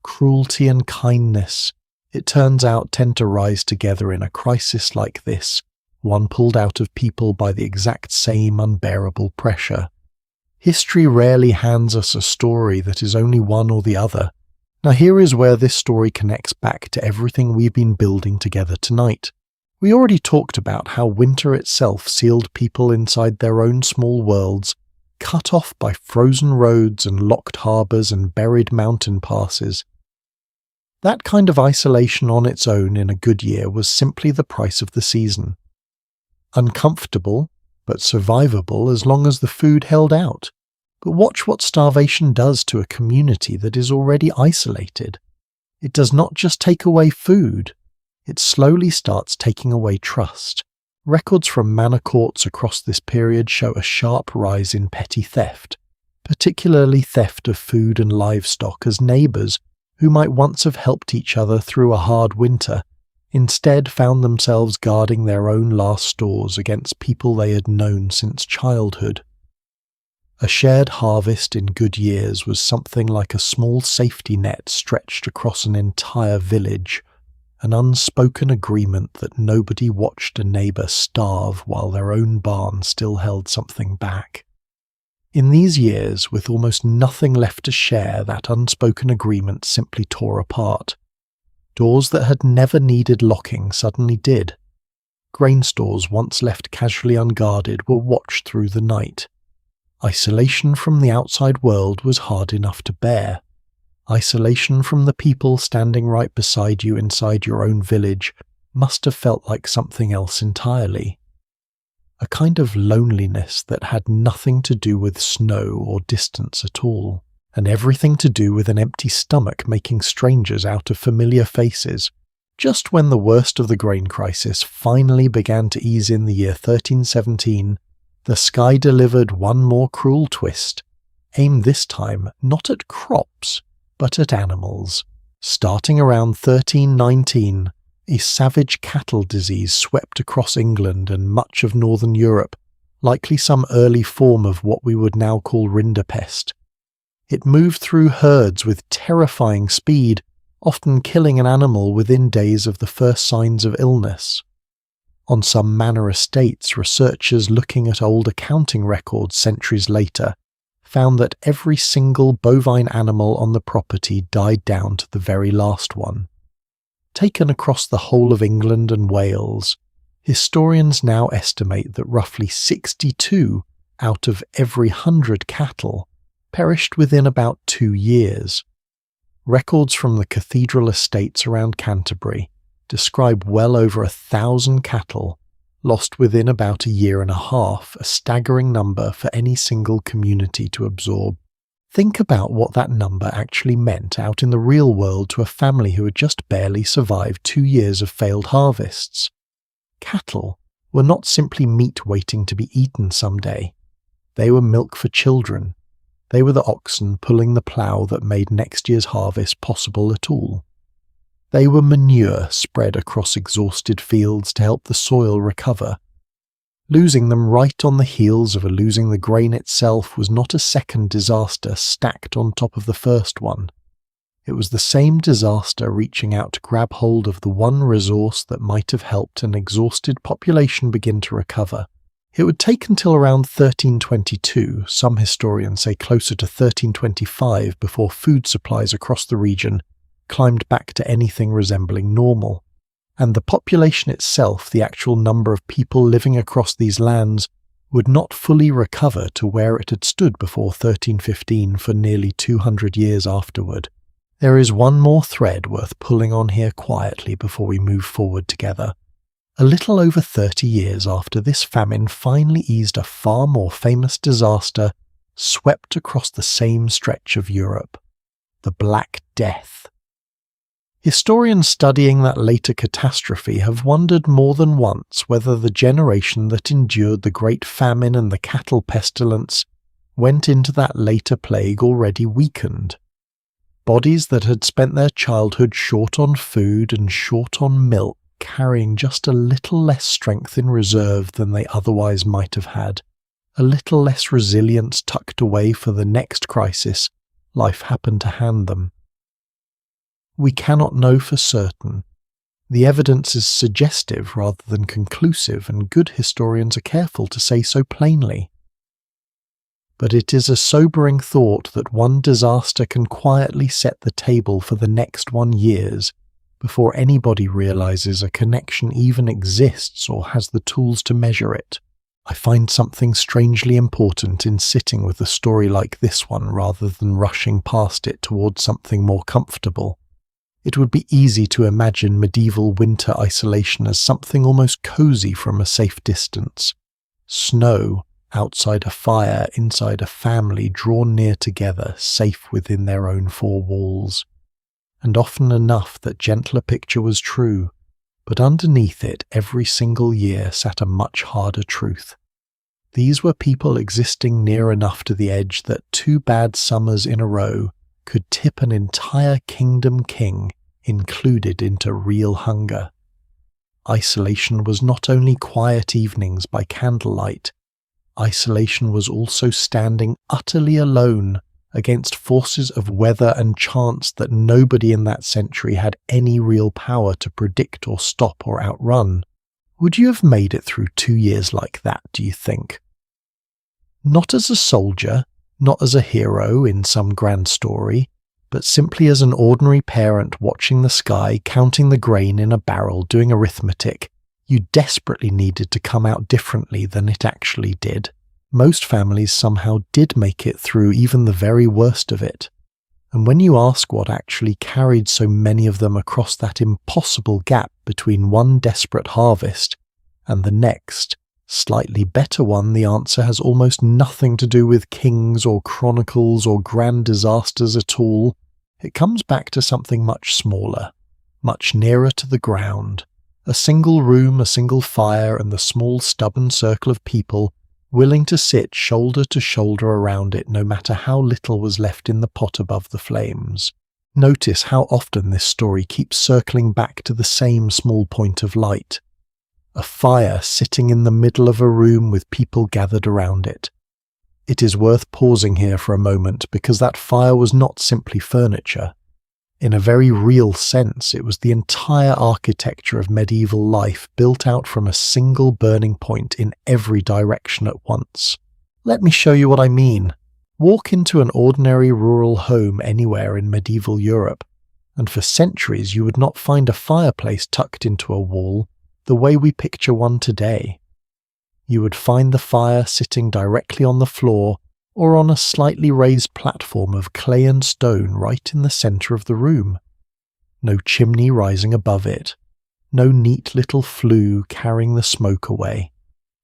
Cruelty and kindness, it turns out, tend to rise together in a crisis like this, one pulled out of people by the exact same unbearable pressure. History rarely hands us a story that is only one or the other. Now here is where this story connects back to everything we've been building together tonight. We already talked about how winter itself sealed people inside their own small worlds, cut off by frozen roads and locked harbours and buried mountain passes. That kind of isolation on its own in a good year was simply the price of the season. Uncomfortable, but survivable as long as the food held out. But watch what starvation does to a community that is already isolated. It does not just take away food. It slowly starts taking away trust. Records from manor courts across this period show a sharp rise in petty theft, particularly theft of food and livestock, as neighbours, who might once have helped each other through a hard winter, instead found themselves guarding their own last stores against people they had known since childhood. A shared harvest in good years was something like a small safety net stretched across an entire village, an unspoken agreement that nobody watched a neighbour starve while their own barn still held something back. In these years, with almost nothing left to share, that unspoken agreement simply tore apart. Doors that had never needed locking suddenly did. Grain stores once left casually unguarded were watched through the night. Isolation from the outside world was hard enough to bear. Isolation from the people standing right beside you inside your own village must have felt like something else entirely. A kind of loneliness that had nothing to do with snow or distance at all, and everything to do with an empty stomach making strangers out of familiar faces. Just when the worst of the grain crisis finally began to ease in the year 1317, the sky delivered one more cruel twist, aimed this time not at crops, but at animals. Starting around 1319, a savage cattle disease swept across England and much of northern Europe, likely some early form of what we would now call rinderpest. It moved through herds with terrifying speed, often killing an animal within days of the first signs of illness. On some manor estates, researchers looking at old accounting records centuries later found that every single bovine animal on the property died down to the very last one. Taken across the whole of England and Wales, historians now estimate that roughly 62 out of every 100 cattle perished within about 2 years. Records from the cathedral estates around Canterbury describe well over 1,000 cattle lost within about a year and a half, a staggering number for any single community to absorb. Think about what that number actually meant out in the real world to a family who had just barely survived 2 years of failed harvests. Cattle were not simply meat waiting to be eaten someday. They were milk for children. They were the oxen pulling the plough that made next year's harvest possible at all. They were manure spread across exhausted fields to help the soil recover. Losing them right on the heels of losing the grain itself was not a second disaster stacked on top of the first one. It was the same disaster reaching out to grab hold of the one resource that might have helped an exhausted population begin to recover. It would take until around 1322, some historians say closer to 1325, before food supplies across the region climbed back to anything resembling normal. And the population itself, the actual number of people living across these lands, would not fully recover to where it had stood before 1315 for nearly 200 years afterward. There is one more thread worth pulling on here quietly before we move forward together. A little over 30 years after this famine finally eased, a far more famous disaster swept across the same stretch of Europe: the Black Death. Historians studying that later catastrophe have wondered more than once whether the generation that endured the Great Famine and the cattle pestilence went into that later plague already weakened. Bodies that had spent their childhood short on food and short on milk, carrying just a little less strength in reserve than they otherwise might have had, a little less resilience tucked away for the next crisis life happened to hand them. We cannot know for certain. The evidence is suggestive rather than conclusive, and good historians are careful to say so plainly. But it is a sobering thought that one disaster can quietly set the table for the next 1 years before anybody realizes a connection even exists or has the tools to measure it. I find something strangely important in sitting with a story like this one rather than rushing past it towards something more comfortable. It would be easy to imagine medieval winter isolation as something almost cozy from a safe distance. Snow, outside a fire, inside a family drawn near together, safe within their own four walls. And often enough that gentler picture was true, but underneath it every single year sat a much harder truth. These were people existing near enough to the edge that 2 bad summers in a row could tip an entire kingdom king included into real hunger. Isolation was not only quiet evenings by candlelight, isolation was also standing utterly alone against forces of weather and chance that nobody in that century had any real power to predict or stop or outrun. Would you have made it through 2 years like that, do you think? Not as a soldier, not as a hero in some grand story, but simply as an ordinary parent watching the sky, counting the grain in a barrel, doing arithmetic. You desperately needed to come out differently than it actually did. Most families somehow did make it through even the very worst of it. And when you ask what actually carried so many of them across that impossible gap between one desperate harvest and the next, slightly better one, the answer has almost nothing to do with kings or chronicles or grand disasters at all. It comes back to something much smaller, much nearer to the ground. A single room, a single fire, and the small stubborn circle of people willing to sit shoulder to shoulder around it no matter how little was left in the pot above the flames. Notice how often this story keeps circling back to the same small point of light. A fire sitting in the middle of a room with people gathered around it. It is worth pausing here for a moment because that fire was not simply furniture. In a very real sense, it was the entire architecture of medieval life built out from a single burning point in every direction at once. Let me show you what I mean. Walk into an ordinary rural home anywhere in medieval Europe, and for centuries you would not find a fireplace tucked into a wall the way we picture one today. You would find the fire sitting directly on the floor or on a slightly raised platform of clay and stone right in the centre of the room. No chimney rising above it, no neat little flue carrying the smoke away,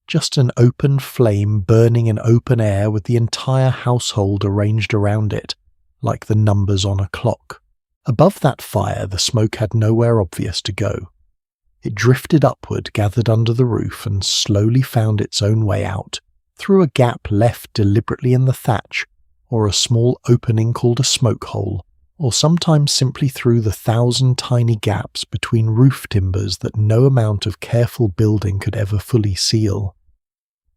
just an open flame burning in open air with the entire household arranged around it, like the numbers on a clock. Above that fire the smoke had nowhere obvious to go. It drifted upward, gathered under the roof, and slowly found its own way out, through a gap left deliberately in the thatch, or a small opening called a smoke hole, or sometimes simply through the 1,000 tiny gaps between roof timbers that no amount of careful building could ever fully seal.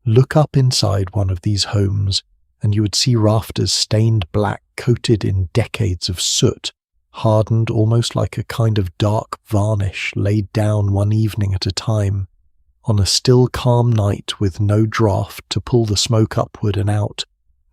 Look up inside one of these homes, and you would see rafters stained black, coated in decades of soot, hardened almost like a kind of dark varnish laid down one evening at a time. On a still calm night with no draught to pull the smoke upward and out,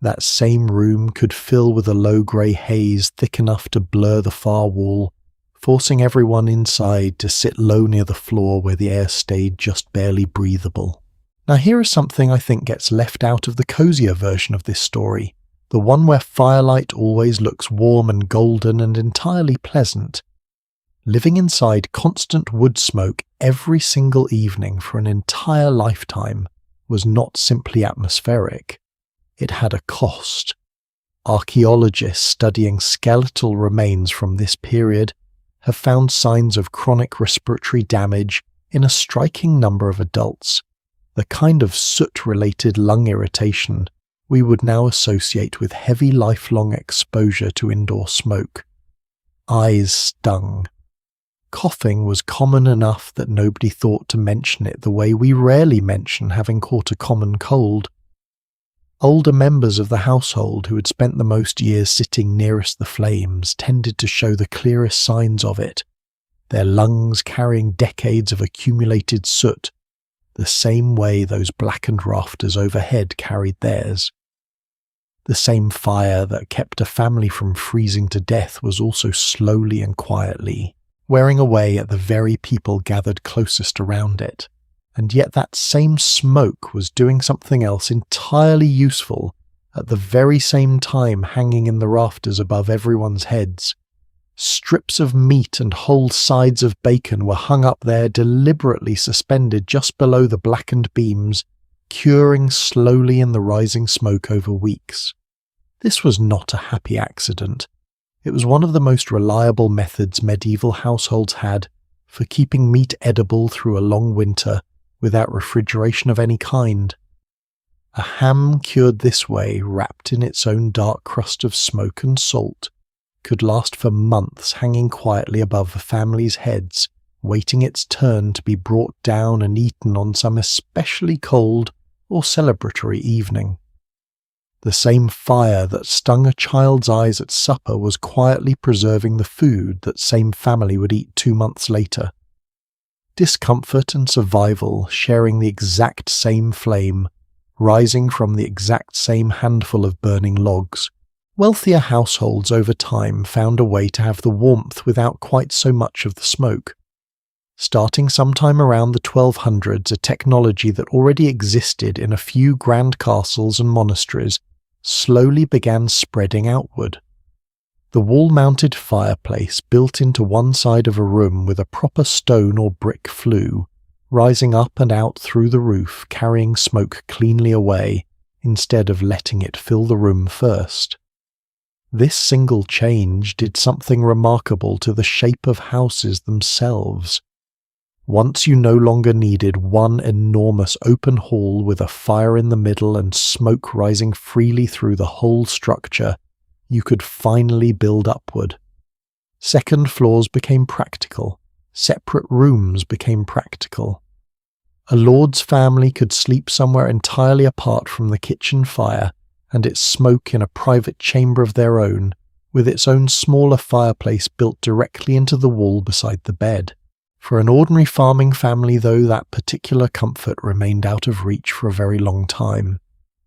that same room could fill with a low grey haze thick enough to blur the far wall, forcing everyone inside to sit low near the floor where the air stayed just barely breathable. Now here is something I think gets left out of the cozier version of this story, the one where firelight always looks warm and golden and entirely pleasant. Living inside constant wood smoke every single evening for an entire lifetime was not simply atmospheric. It had a cost. Archaeologists studying skeletal remains from this period have found signs of chronic respiratory damage in a striking number of adults, the kind of soot-related lung irritation we would now associate with heavy lifelong exposure to indoor smoke. Eyes stung. Coughing was common enough that nobody thought to mention it the way we rarely mention having caught a common cold. Older members of the household who had spent the most years sitting nearest the flames tended to show the clearest signs of it, their lungs carrying decades of accumulated soot, the same way those blackened rafters overhead carried theirs. The same fire that kept a family from freezing to death was also slowly and quietly wearing away at the very people gathered closest around it, and yet that same smoke was doing something else entirely useful at the very same time hanging in the rafters above everyone's heads. Strips of meat and whole sides of bacon were hung up there, deliberately suspended just below the blackened beams, curing slowly in the rising smoke over weeks. This was not a happy accident. It was one of the most reliable methods medieval households had for keeping meat edible through a long winter without refrigeration of any kind. A ham cured this way, wrapped in its own dark crust of smoke and salt, could last for months hanging quietly above a family's heads, waiting its turn to be brought down and eaten on some especially cold or celebratory evening. The same fire that stung a child's eyes at supper was quietly preserving the food that same family would eat 2 months later. Discomfort and survival sharing the exact same flame, rising from the exact same handful of burning logs. Wealthier households over time found a way to have the warmth without quite so much of the smoke. Starting sometime around the 1200s, a technology that already existed in a few grand castles and monasteries slowly began spreading outward. The wall-mounted fireplace built into one side of a room with a proper stone or brick flue, rising up and out through the roof, carrying smoke cleanly away, instead of letting it fill the room first. This single change did something remarkable to the shape of houses themselves. Once you no longer needed one enormous open hall with a fire in the middle and smoke rising freely through the whole structure, you could finally build upward. Second floors became practical. Separate rooms became practical. A lord's family could sleep somewhere entirely apart from the kitchen fire and its smoke in a private chamber of their own, with its own smaller fireplace built directly into the wall beside the bed. For an ordinary farming family, though, that particular comfort remained out of reach for a very long time.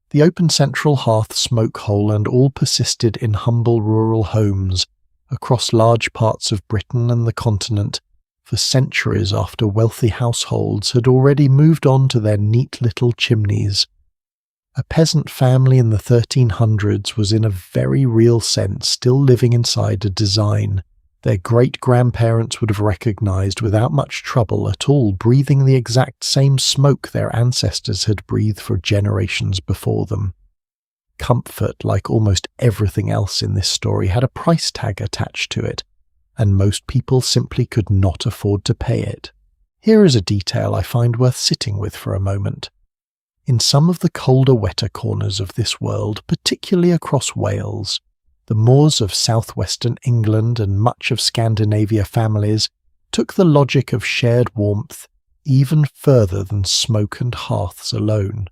The open central hearth smoke hole and all persisted in humble rural homes across large parts of Britain and the continent for centuries after wealthy households had already moved on to their neat little chimneys. A peasant family in the 1300s was in a very real sense still living inside a design their great-grandparents would have recognized without much trouble at all, breathing the exact same smoke their ancestors had breathed for generations before them. Comfort, like almost everything else in this story, had a price tag attached to it, and most people simply could not afford to pay it. Here is a detail I find worth sitting with for a moment. In some of the colder, wetter corners of this world, particularly across Wales, the moors of southwestern England and much of Scandinavia families took the logic of shared warmth even further than smoke and hearths alone.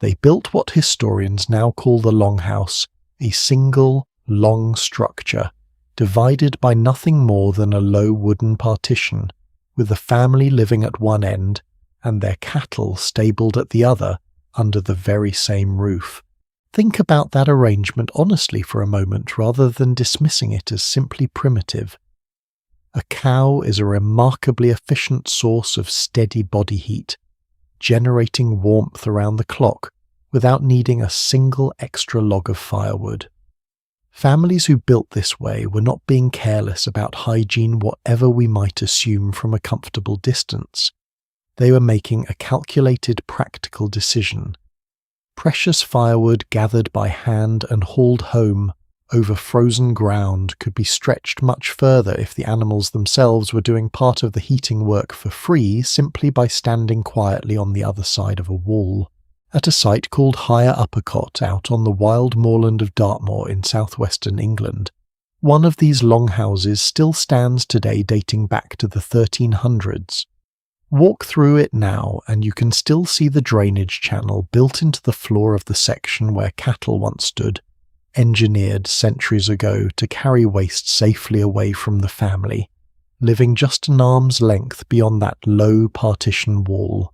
They built what historians now call the longhouse, a single, long structure, divided by nothing more than a low wooden partition, with the family living at one end and their cattle stabled at the other under the very same roof. Think about that arrangement honestly for a moment rather than dismissing it as simply primitive. A cow is a remarkably efficient source of steady body heat, generating warmth around the clock without needing a single extra log of firewood. Families who built this way were not being careless about hygiene whatever we might assume from a comfortable distance. They were making a calculated, practical decision. Precious firewood gathered by hand and hauled home over frozen ground could be stretched much further if the animals themselves were doing part of the heating work for free simply by standing quietly on the other side of a wall. At a site called Higher Uppercot out on the wild moorland of Dartmoor in southwestern England, one of these longhouses still stands today dating back to the 1300s. Walk through it now and you can still see the drainage channel built into the floor of the section where cattle once stood, engineered centuries ago to carry waste safely away from the family, living just an arm's length beyond that low partition wall.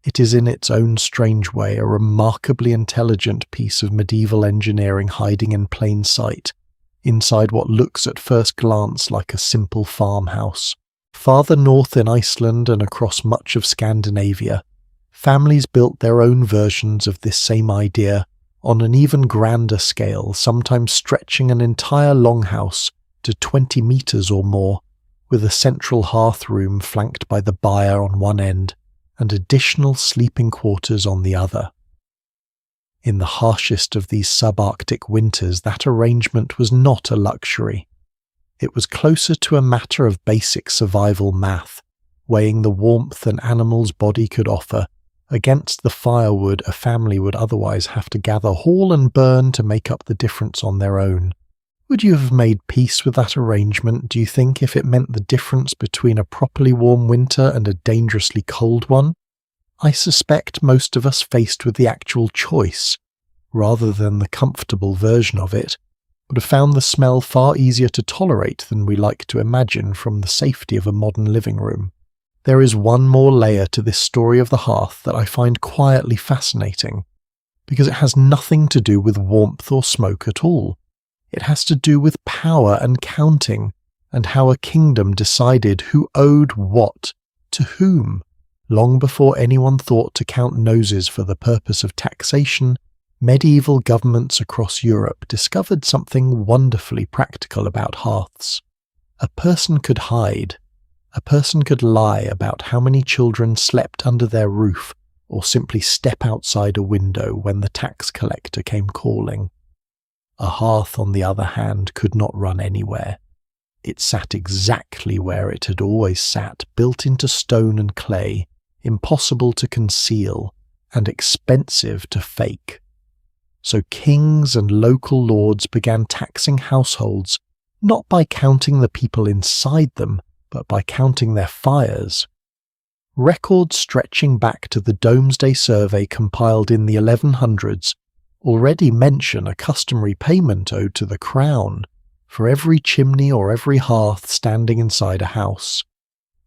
It is in its own strange way a remarkably intelligent piece of medieval engineering hiding in plain sight, inside what looks at first glance like a simple farmhouse. Farther north in Iceland and across much of Scandinavia, families built their own versions of this same idea on an even grander scale, sometimes stretching an entire longhouse to 20 meters or more, with a central hearth room flanked by the byre on one end and additional sleeping quarters on the other. In the harshest of these subarctic winters, that arrangement was not a luxury. It was closer to a matter of basic survival math, weighing the warmth an animal's body could offer against the firewood a family would otherwise have to gather, haul and burn to make up the difference on their own. Would you have made peace with that arrangement, do you think, if it meant the difference between a properly warm winter and a dangerously cold one? I suspect most of us faced with the actual choice, rather than the comfortable version of it, would have found the smell far easier to tolerate than we like to imagine from the safety of a modern living room. There is one more layer to this story of the hearth that I find quietly fascinating, because it has nothing to do with warmth or smoke at all. It has to do with power and counting, and how a kingdom decided who owed what to whom. Long before anyone thought to count noses for the purpose of taxation, medieval governments across Europe discovered something wonderfully practical about hearths. A person could hide. A person could lie about how many children slept under their roof, or simply step outside a window when the tax collector came calling. A hearth, on the other hand, could not run anywhere. It sat exactly where it had always sat, built into stone and clay, impossible to conceal, and expensive to fake. So kings and local lords began taxing households, not by counting the people inside them, but by counting their fires. Records stretching back to the Domesday Survey compiled in the 1100s already mention a customary payment owed to the crown for every chimney or every hearth standing inside a house.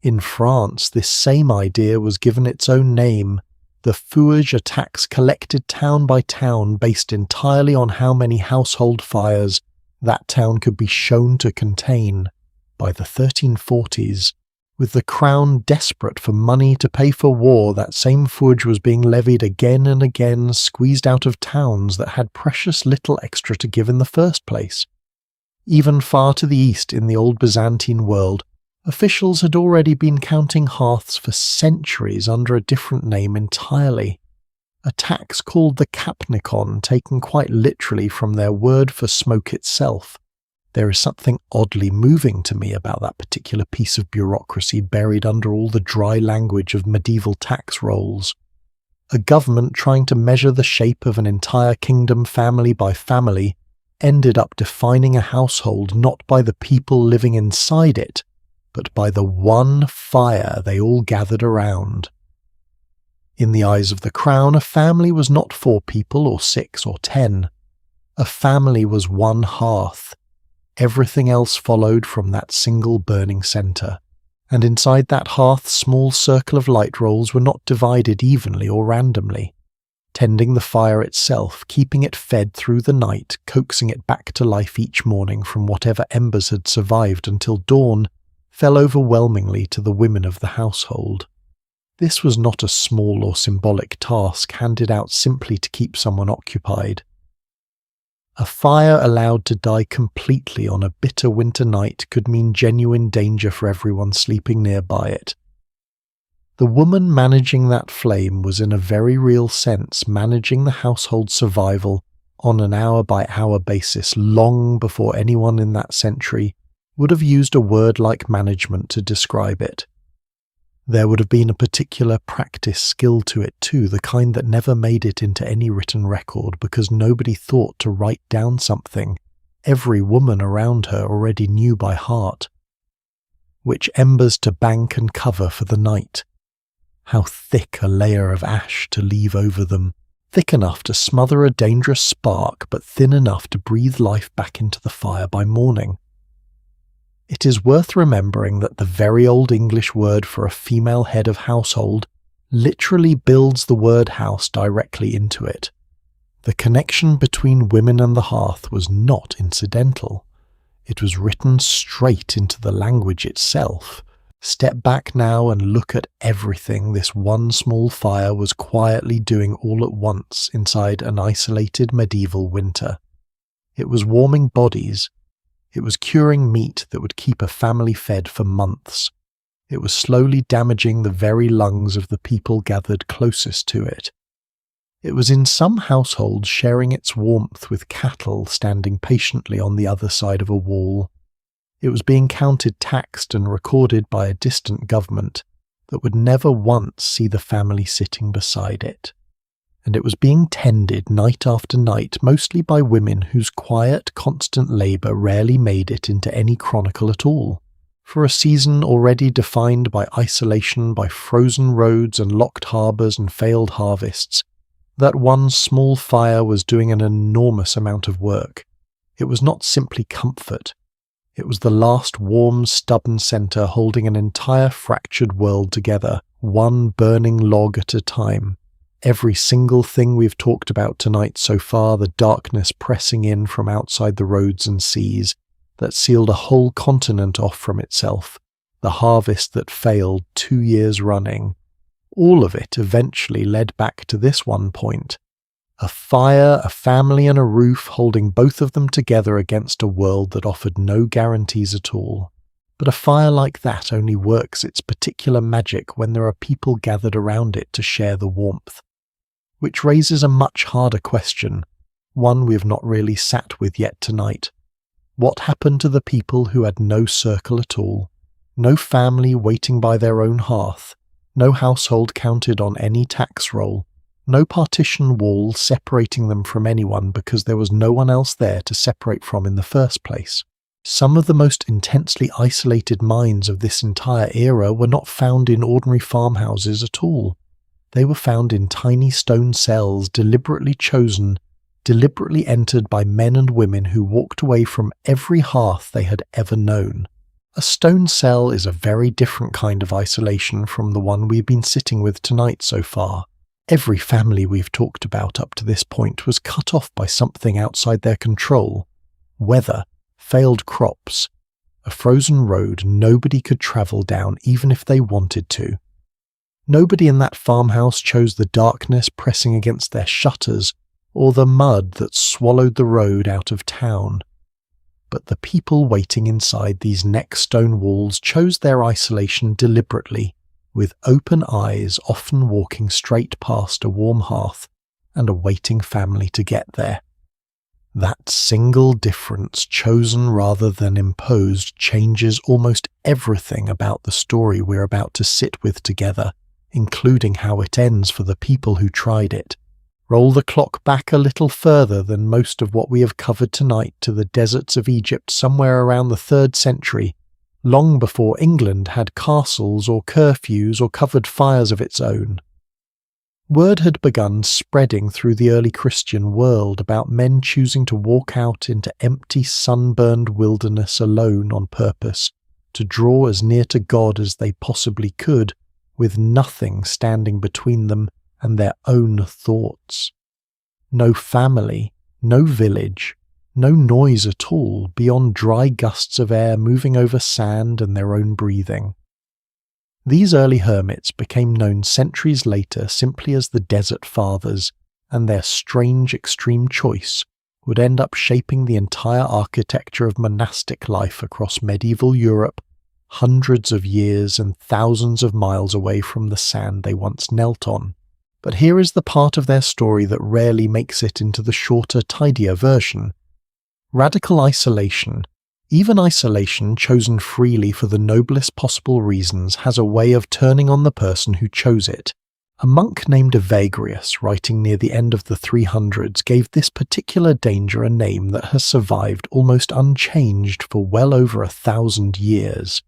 In France, this same idea was given its own name, the feuillage, a tax collected town by town based entirely on how many household fires that town could be shown to contain. By the 1340s, with the crown desperate for money to pay for war, that same feuillage was being levied again and again, squeezed out of towns that had precious little extra to give in the first place. Even far to the east in the old Byzantine world, officials had already been counting hearths for centuries under a different name entirely. A tax called the kapnikon, taken quite literally from their word for smoke itself. There is something oddly moving to me about that particular piece of bureaucracy buried under all the dry language of medieval tax rolls. A government trying to measure the shape of an entire kingdom family by family ended up defining a household not by the people living inside it, but by the one fire they all gathered around. In the eyes of the crown, a family was not 4 people or 6 or 10. A family was one hearth. Everything else followed from that single burning centre, and inside that hearth small circle of light rolls were not divided evenly or randomly. Tending the fire itself, keeping it fed through the night, coaxing it back to life each morning from whatever embers had survived until dawn, fell overwhelmingly to the women of the household. This was not a small or symbolic task handed out simply to keep someone occupied. A fire allowed to die completely on a bitter winter night could mean genuine danger for everyone sleeping nearby it. The woman managing that flame was in a very real sense managing the household's survival on an hour-by-hour basis long before anyone in that century would have used a word like management to describe it. There would have been a particular practice skill to it too, the kind that never made it into any written record because nobody thought to write down something every woman around her already knew by heart. Which embers to bank and cover for the night. How thick a layer of ash to leave over them, thick enough to smother a dangerous spark but thin enough to breathe life back into the fire by morning. It is worth remembering that the very old English word for a female head of household literally builds the word house directly into it. The connection between women and the hearth was not incidental. It was written straight into the language itself. Step back now and look at everything this one small fire was quietly doing all at once inside an isolated medieval winter. It was warming bodies. It was curing meat that would keep a family fed for months. It was slowly damaging the very lungs of the people gathered closest to it. It was in some households sharing its warmth with cattle standing patiently on the other side of a wall. It was being counted, taxed and recorded by a distant government that would never once see the family sitting beside it. And it was being tended night after night, mostly by women whose quiet, constant labour rarely made it into any chronicle at all. For a season already defined by isolation, by frozen roads and locked harbours and failed harvests, that one small fire was doing an enormous amount of work. It was not simply comfort. It was the last warm, stubborn centre holding an entire fractured world together, one burning log at a time. Every single thing we've talked about tonight so far, the darkness pressing in from outside the roads and seas, that sealed a whole continent off from itself, the harvest that failed 2 years running. All of it eventually led back to this one point. A fire, a family and a roof holding both of them together against a world that offered no guarantees at all. But a fire like that only works its particular magic when there are people gathered around it to share the warmth. Which raises a much harder question, one we've not really sat with yet tonight. What happened to the people who had no circle at all? No family waiting by their own hearth, no household counted on any tax roll, no partition wall separating them from anyone because there was no one else there to separate from in the first place. Some of the most intensely isolated minds of this entire era were not found in ordinary farmhouses at all. They were found in tiny stone cells deliberately chosen, deliberately entered by men and women who walked away from every hearth they had ever known. A stone cell is a very different kind of isolation from the one we've been sitting with tonight so far. Every family we've talked about up to this point was cut off by something outside their control. Weather, failed crops, a frozen road nobody could travel down even if they wanted to. Nobody in that farmhouse chose the darkness pressing against their shutters or the mud that swallowed the road out of town. But the people waiting inside these next stone walls chose their isolation deliberately, with open eyes often walking straight past a warm hearth and a waiting family to get there. That single difference, chosen rather than imposed, changes almost everything about the story we're about to sit with together, including how it ends for the people who tried it. Roll the clock back a little further than most of what we have covered tonight to the deserts of Egypt somewhere around the 3rd century, long before England had castles or curfews or covered fires of its own. Word had begun spreading through the early Christian world about men choosing to walk out into empty, sunburned wilderness alone on purpose, to draw as near to God as they possibly could, with nothing standing between them and their own thoughts. No family, no village, no noise at all beyond dry gusts of air moving over sand and their own breathing. These early hermits became known centuries later simply as the Desert Fathers, and their strange extreme choice would end up shaping the entire architecture of monastic life across medieval Europe, hundreds of years and thousands of miles away from the sand they once knelt on. But here is the part of their story that rarely makes it into the shorter, tidier version. Radical isolation, even isolation chosen freely for the noblest possible reasons, has a way of turning on the person who chose it. A monk named Evagrius, writing near the end of the 300s, gave this particular danger a name that has survived almost unchanged for well over 1,000 years.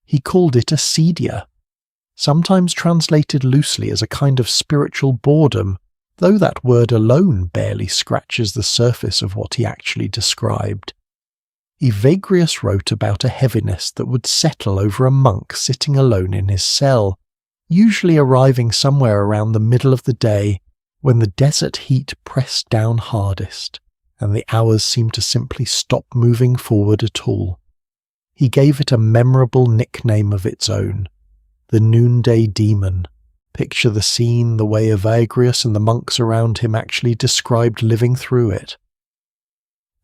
He called it acedia, sometimes translated loosely as a kind of spiritual boredom, though that word alone barely scratches the surface of what he actually described. Evagrius wrote about a heaviness that would settle over a monk sitting alone in his cell, usually arriving somewhere around the middle of the day, when the desert heat pressed down hardest, and the hours seemed to simply stop moving forward at all. He gave it a memorable nickname of its own, the Noonday Demon. Picture the scene the way Evagrius and the monks around him actually described living through it.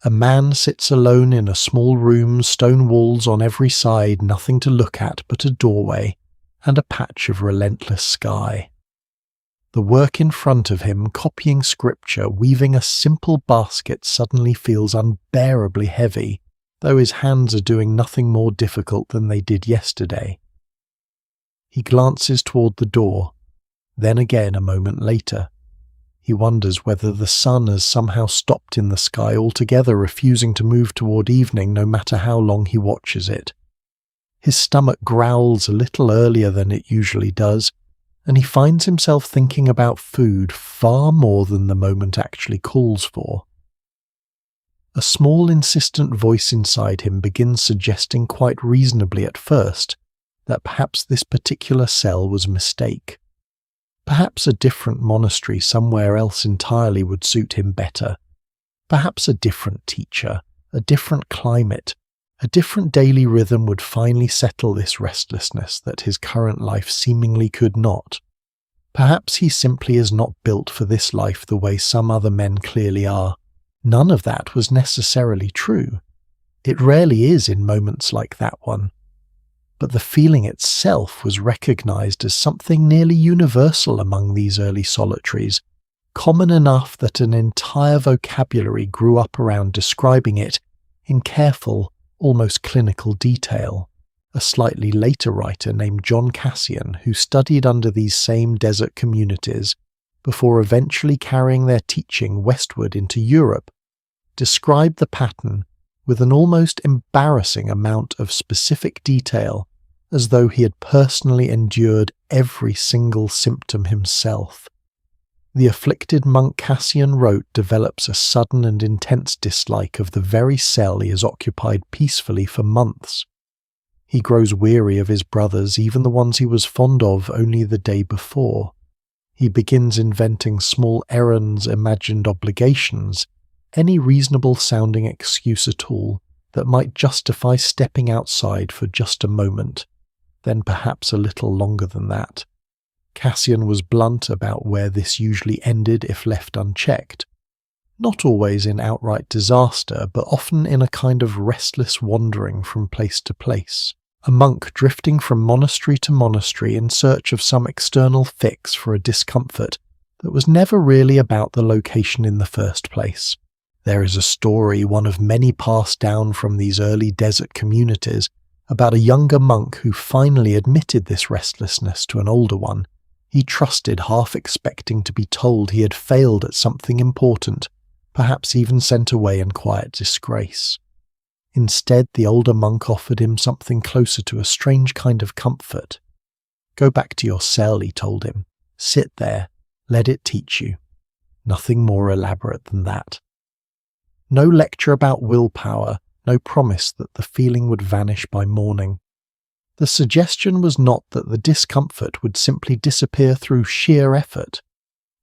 A man sits alone in a small room, stone walls on every side, nothing to look at but a doorway and a patch of relentless sky. The work in front of him, copying scripture, weaving a simple basket, suddenly feels unbearably heavy, though his hands are doing nothing more difficult than they did yesterday. He glances toward the door, then again a moment later. He wonders whether the sun has somehow stopped in the sky altogether, refusing to move toward evening no matter how long he watches it. His stomach growls a little earlier than it usually does, and he finds himself thinking about food far more than the moment actually calls for. A small insistent voice inside him begins suggesting quite reasonably at first that perhaps this particular cell was a mistake. Perhaps a different monastery somewhere else entirely would suit him better. Perhaps a different teacher, a different climate, A different daily rhythm would finally settle this restlessness that his current life seemingly could not. Perhaps he simply is not built for this life the way some other men clearly are. None of that was necessarily true. It rarely is in moments like that one. But the feeling itself was recognized as something nearly universal among these early solitaries, common enough that an entire vocabulary grew up around describing it in careful, almost clinical detail. A slightly later writer named John Cassian, who studied under these same desert communities before eventually carrying their teaching westward into Europe, described the pattern with an almost embarrassing amount of specific detail, as though he had personally endured every single symptom himself. The afflicted monk Cassian wrote develops a sudden and intense dislike of the very cell he has occupied peacefully for months. He grows weary of his brothers, even the ones he was fond of only the day before. He begins inventing small errands, imagined obligations, any reasonable-sounding excuse at all that might justify stepping outside for just a moment, then perhaps a little longer than that. Cassian was blunt about where this usually ended if left unchecked. Not always in outright disaster, but often in a kind of restless wandering from place to place. A monk drifting from monastery to monastery in search of some external fix for a discomfort that was never really about the location in the first place. There is a story, one of many passed down from these early desert communities, about a younger monk who finally admitted this restlessness to an older one. He trusted, half expecting to be told he had failed at something important, perhaps even sent away in quiet disgrace. Instead, the older monk offered him something closer to a strange kind of comfort. "Go back to your cell," he told him. "Sit there. Let it teach you." Nothing more elaborate than that. No lecture about willpower, no promise that the feeling would vanish by morning. The suggestion was not that the discomfort would simply disappear through sheer effort.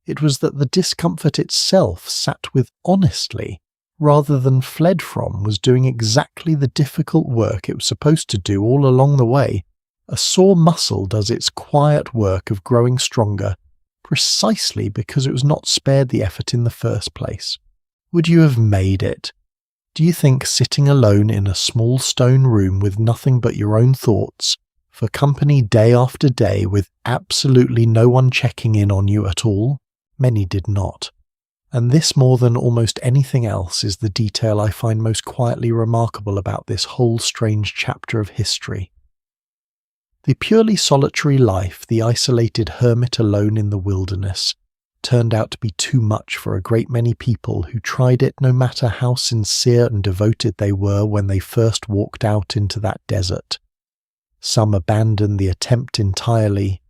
It was that the discomfort itself sat with honestly, rather than fled from, was doing exactly the difficult work it was supposed to do all along the way. A sore muscle does its quiet work of growing stronger, precisely because it was not spared the effort in the first place. Would you have made it? Do you think sitting alone in a small stone room with nothing but your own thoughts, for company day after day with absolutely no one checking in on you at all? Many did not. And this, more than almost anything else, is the detail I find most quietly remarkable about this whole strange chapter of history. The purely solitary life, the isolated hermit alone in the wilderness, turned out to be too much for a great many people who tried it, no matter how sincere and devoted they were when they first walked out into that desert. Some abandoned the attempt entirely.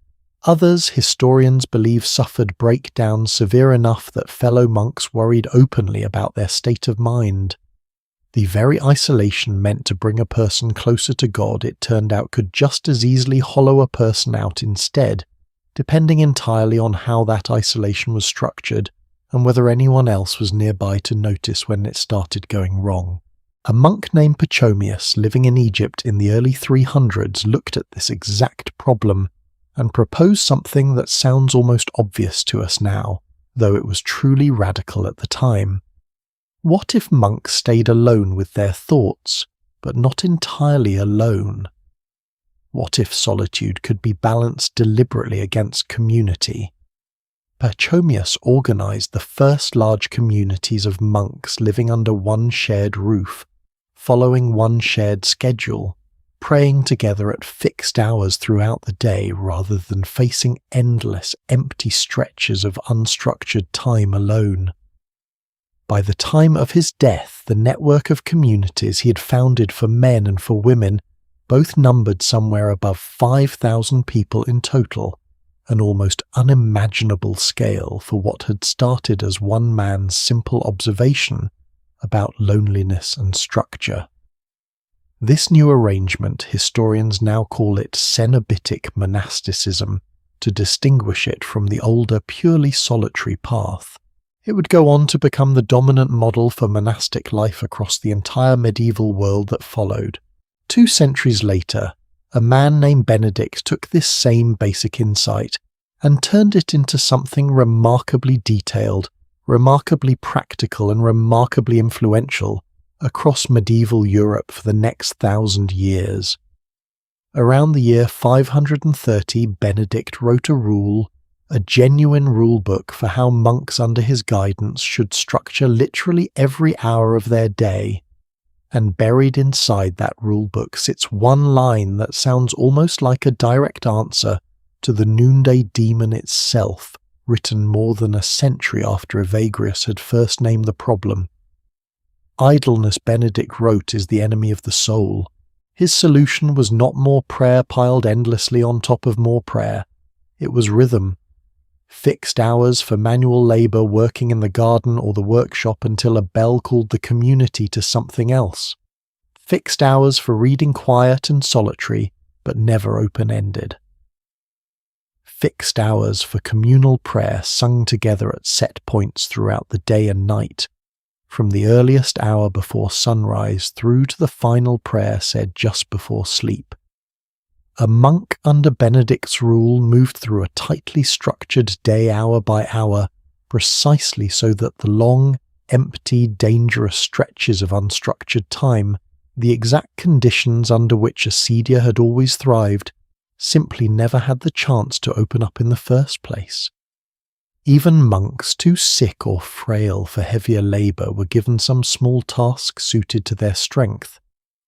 Others, historians believe, suffered breakdowns severe enough that fellow monks worried openly about their state of mind. The very isolation meant to bring a person closer to God, it turned out, could just as easily hollow a person out instead, depending entirely on how that isolation was structured and whether anyone else was nearby to notice when it started going wrong. A monk named Pachomius, living in Egypt in the early 300s, looked at this exact problem and proposed something that sounds almost obvious to us now, though it was truly radical at the time. What if monks stayed alone with their thoughts, but not entirely alone? What if solitude could be balanced deliberately against community? Pachomius organized the first large communities of monks living under one shared roof, following one shared schedule, praying together at fixed hours throughout the day rather than facing endless, empty stretches of unstructured time alone. By the time of his death, the network of communities he had founded for men and for women both numbered somewhere above 5,000 people in total, an almost unimaginable scale for what had started as one man's simple observation about loneliness and structure. This new arrangement, historians now call it Cenobitic monasticism, to distinguish it from the older purely solitary path. It would go on to become the dominant model for monastic life across the entire medieval world that followed. 2 centuries later, a man named Benedict took this same basic insight and turned it into something remarkably detailed, remarkably practical, and remarkably influential across medieval Europe for the next 1,000 years. Around the year 530, Benedict wrote a genuine rule book for how monks under his guidance should structure literally every hour of their day. And buried inside that rule book sits one line that sounds almost like a direct answer to the noonday demon itself, written more than a century after Evagrius had first named the problem. Idleness, Benedict wrote, is the enemy of the soul. His solution was not more prayer piled endlessly on top of more prayer. It was rhythm. Fixed hours for manual labour working in the garden or the workshop until a bell called the community to something else. Fixed hours for reading quiet and solitary, but never open-ended. Fixed hours for communal prayer sung together at set points throughout the day and night, from the earliest hour before sunrise through to the final prayer said just before sleep. A monk under Benedict's rule moved through a tightly structured day hour by hour, precisely so that the long, empty, dangerous stretches of unstructured time, the exact conditions under which acedia had always thrived, simply never had the chance to open up in the first place. Even monks too sick or frail for heavier labour were given some small task suited to their strength,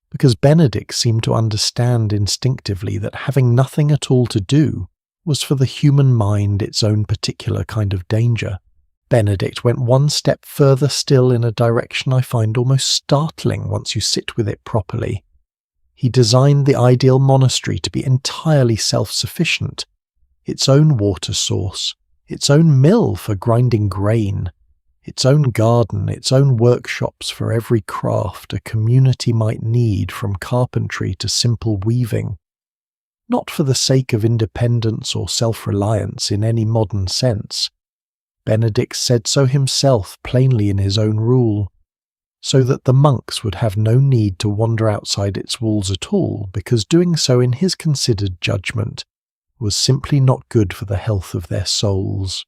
because Benedict seemed to understand instinctively that having nothing at all to do was for the human mind its own particular kind of danger. Benedict went one step further still in a direction I find almost startling once you sit with it properly. He designed the ideal monastery to be entirely self-sufficient, its own water source, its own mill for grinding grain, its own garden, its own workshops for every craft a community might need, from carpentry to simple weaving. Not for the sake of independence or self-reliance in any modern sense. Benedict said so himself plainly in his own rule, so that the monks would have no need to wander outside its walls at all, because doing so in his considered judgment was simply not good for the health of their souls.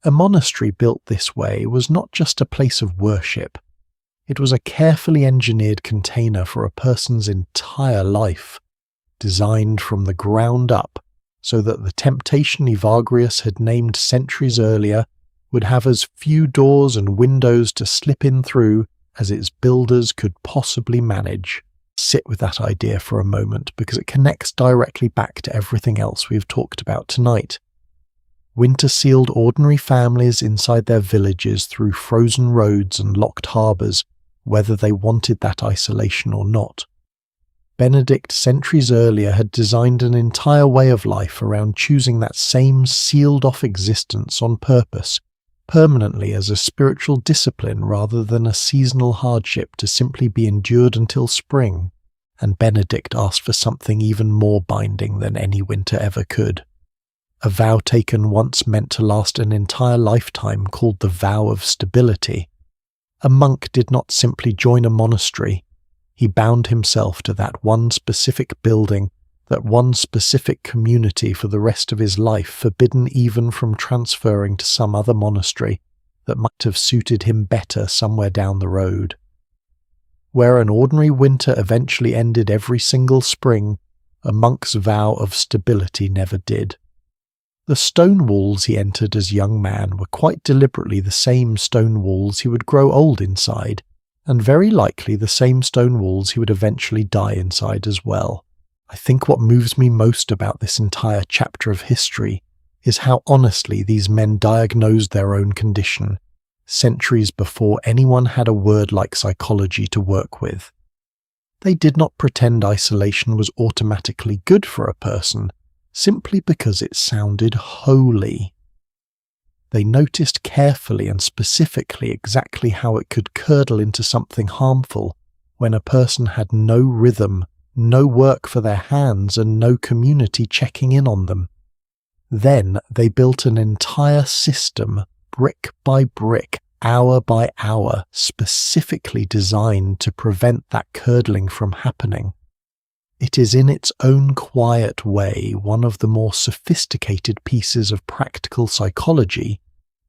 A monastery built this way was not just a place of worship. It was a carefully engineered container for a person's entire life, designed from the ground up so that the temptation Evagrius had named centuries earlier would have as few doors and windows to slip in through as its builders could possibly manage. Sit with that idea for a moment, because it connects directly back to everything else we've talked about tonight. Winter-sealed ordinary families inside their villages through frozen roads and locked harbours, whether they wanted that isolation or not. Benedict, centuries earlier, had designed an entire way of life around choosing that same sealed-off existence on purpose, permanently as a spiritual discipline rather than a seasonal hardship to simply be endured until spring, and Benedict asked for something even more binding than any winter ever could. A vow taken once meant to last an entire lifetime, called the vow of stability. A monk did not simply join a monastery. He bound himself to that one specific building, that one specific community for the rest of his life, forbidden even from transferring to some other monastery that might have suited him better somewhere down the road. Where an ordinary winter eventually ended every single spring, a monk's vow of stability never did. The stone walls he entered as young man were quite deliberately the same stone walls he would grow old inside, and very likely the same stone walls he would eventually die inside as well. I think what moves me most about this entire chapter of history is how honestly these men diagnosed their own condition, centuries before anyone had a word like psychology to work with. They did not pretend isolation was automatically good for a person, simply because it sounded holy. They noticed carefully and specifically exactly how it could curdle into something harmful when a person had no rhythm, no work for their hands, and no community checking in on them. Then they built an entire system, brick by brick, hour by hour, specifically designed to prevent that curdling from happening. It is in its own quiet way one of the more sophisticated pieces of practical psychology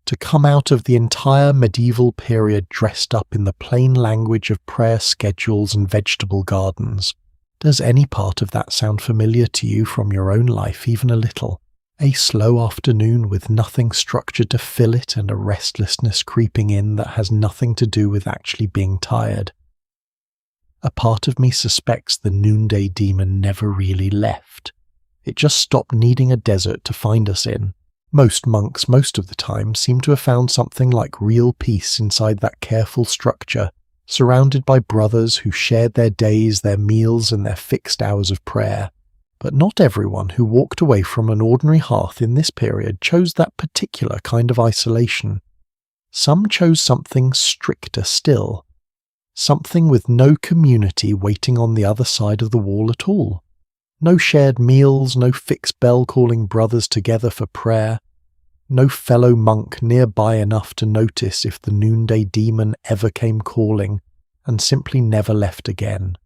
to come out of the entire medieval period dressed up in the plain language of prayer schedules and vegetable gardens. Does any part of that sound familiar to you from your own life, even a little? A slow afternoon with nothing structured to fill it and a restlessness creeping in that has nothing to do with actually being tired. A part of me suspects the noonday demon never really left. It just stopped needing a desert to find us in. Most monks, most of the time, seem to have found something like real peace inside that careful structure, surrounded by brothers who shared their days, their meals, and their fixed hours of prayer. But not everyone who walked away from an ordinary hearth in this period chose that particular kind of isolation. Some chose something stricter still. Something with no community waiting on the other side of the wall at all. No shared meals, no fixed bell calling brothers together for prayer. No fellow monk nearby enough to notice if the noonday demon ever came calling and simply never left again.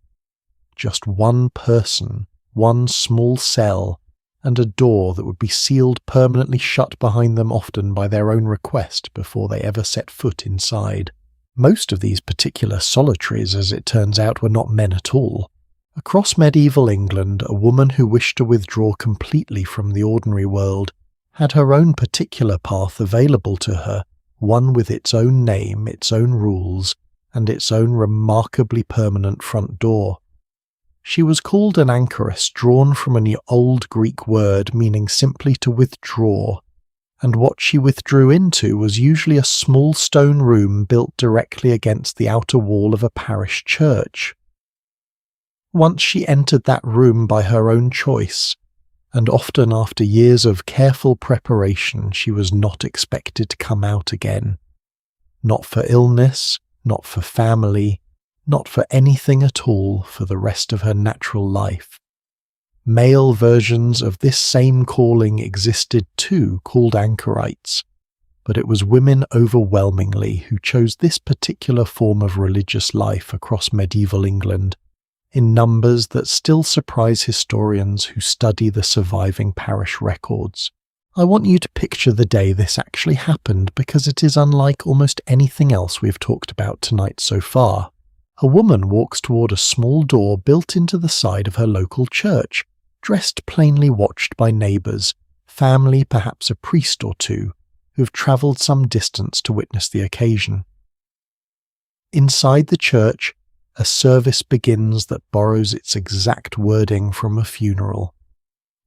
Just one person, one small cell, and a door that would be sealed permanently shut behind them often by their own request before they ever set foot inside. Most of these particular solitaries, as it turns out, were not men at all. Across medieval England, a woman who wished to withdraw completely from the ordinary world had her own particular path available to her, one with its own name, its own rules, and its own remarkably permanent front door. She was called an anchoress, drawn from an old Greek word meaning simply to withdraw, and what she withdrew into was usually a small stone room built directly against the outer wall of a parish church. Once she entered that room by her own choice, and often after years of careful preparation, she was not expected to come out again. Not for illness, not for family, not for anything at all for the rest of her natural life. Male versions of this same calling existed too, called anchorites, but it was women overwhelmingly who chose this particular form of religious life across medieval England, in numbers that still surprise historians who study the surviving parish records. I want you to picture the day this actually happened because it is unlike almost anything else we've talked about tonight so far. A woman walks toward a small door built into the side of her local church, dressed plainly, watched by neighbours, family, perhaps a priest or two, who've travelled some distance to witness the occasion. Inside the church, a service begins that borrows its exact wording from a funeral.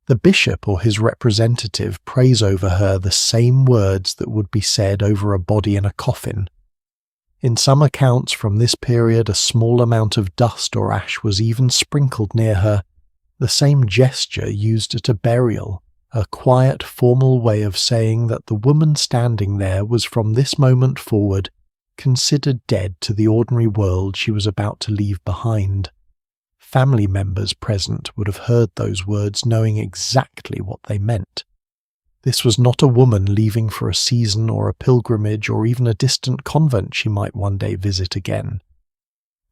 The bishop or his representative prays over her the same words that would be said over a body in a coffin. In some accounts from this period, a small amount of dust or ash was even sprinkled near her, the same gesture used at a burial, a quiet, formal way of saying that the woman standing there was from this moment forward considered dead to the ordinary world she was about to leave behind. Family members present would have heard those words knowing exactly what they meant. This was not a woman leaving for a season or a pilgrimage or even a distant convent she might one day visit again.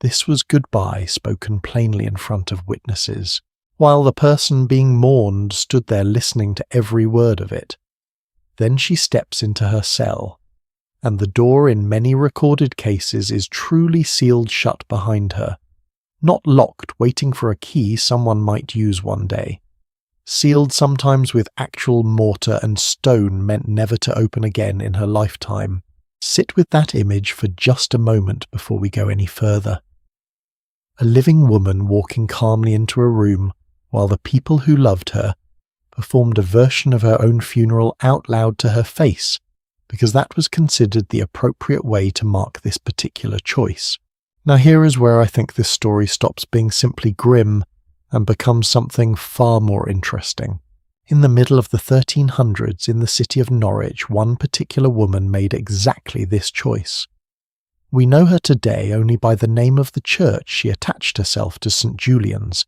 This was goodbye spoken plainly in front of witnesses, while the person being mourned stood there listening to every word of it. Then she steps into her cell, and the door in many recorded cases is truly sealed shut behind her, not locked waiting for a key someone might use one day. Sealed sometimes with actual mortar and stone meant never to open again in her lifetime. Sit with that image for just a moment before we go any further. A living woman walking calmly into a room while the people who loved her performed a version of her own funeral out loud to her face, because that was considered the appropriate way to mark this particular choice. Now here is where I think this story stops being simply grim and becomes something far more interesting. In the middle of the 1300s in the city of Norwich, one particular woman made exactly this choice. We know her today only by the name of the church she attached herself to St. Julian's,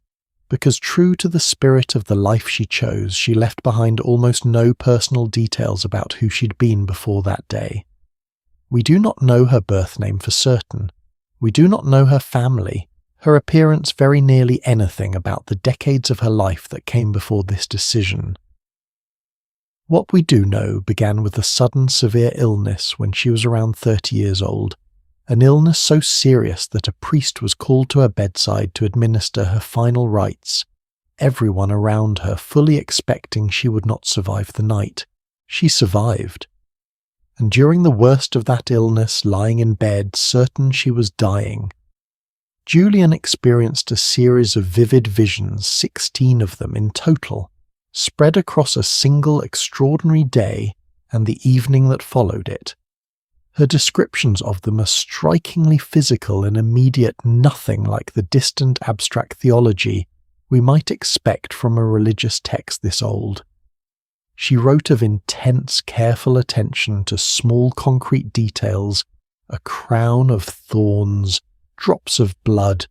because true to the spirit of the life she chose, she left behind almost no personal details about who she'd been before that day. We do not know her birth name for certain. We do not know her family, her appearance, very nearly anything about the decades of her life that came before this decision. What we do know began with a sudden severe illness when she was around 30 years old, an illness so serious that a priest was called to her bedside to administer her final rites, everyone around her fully expecting she would not survive the night. She survived. And during the worst of that illness, lying in bed, certain she was dying, Julian experienced a series of vivid visions, 16 of them in total, spread across a single extraordinary day and the evening that followed it. Her descriptions of them are strikingly physical and immediate, nothing like the distant abstract theology we might expect from a religious text this old. She wrote of intense, careful attention to small concrete details, a crown of thorns, drops of blood,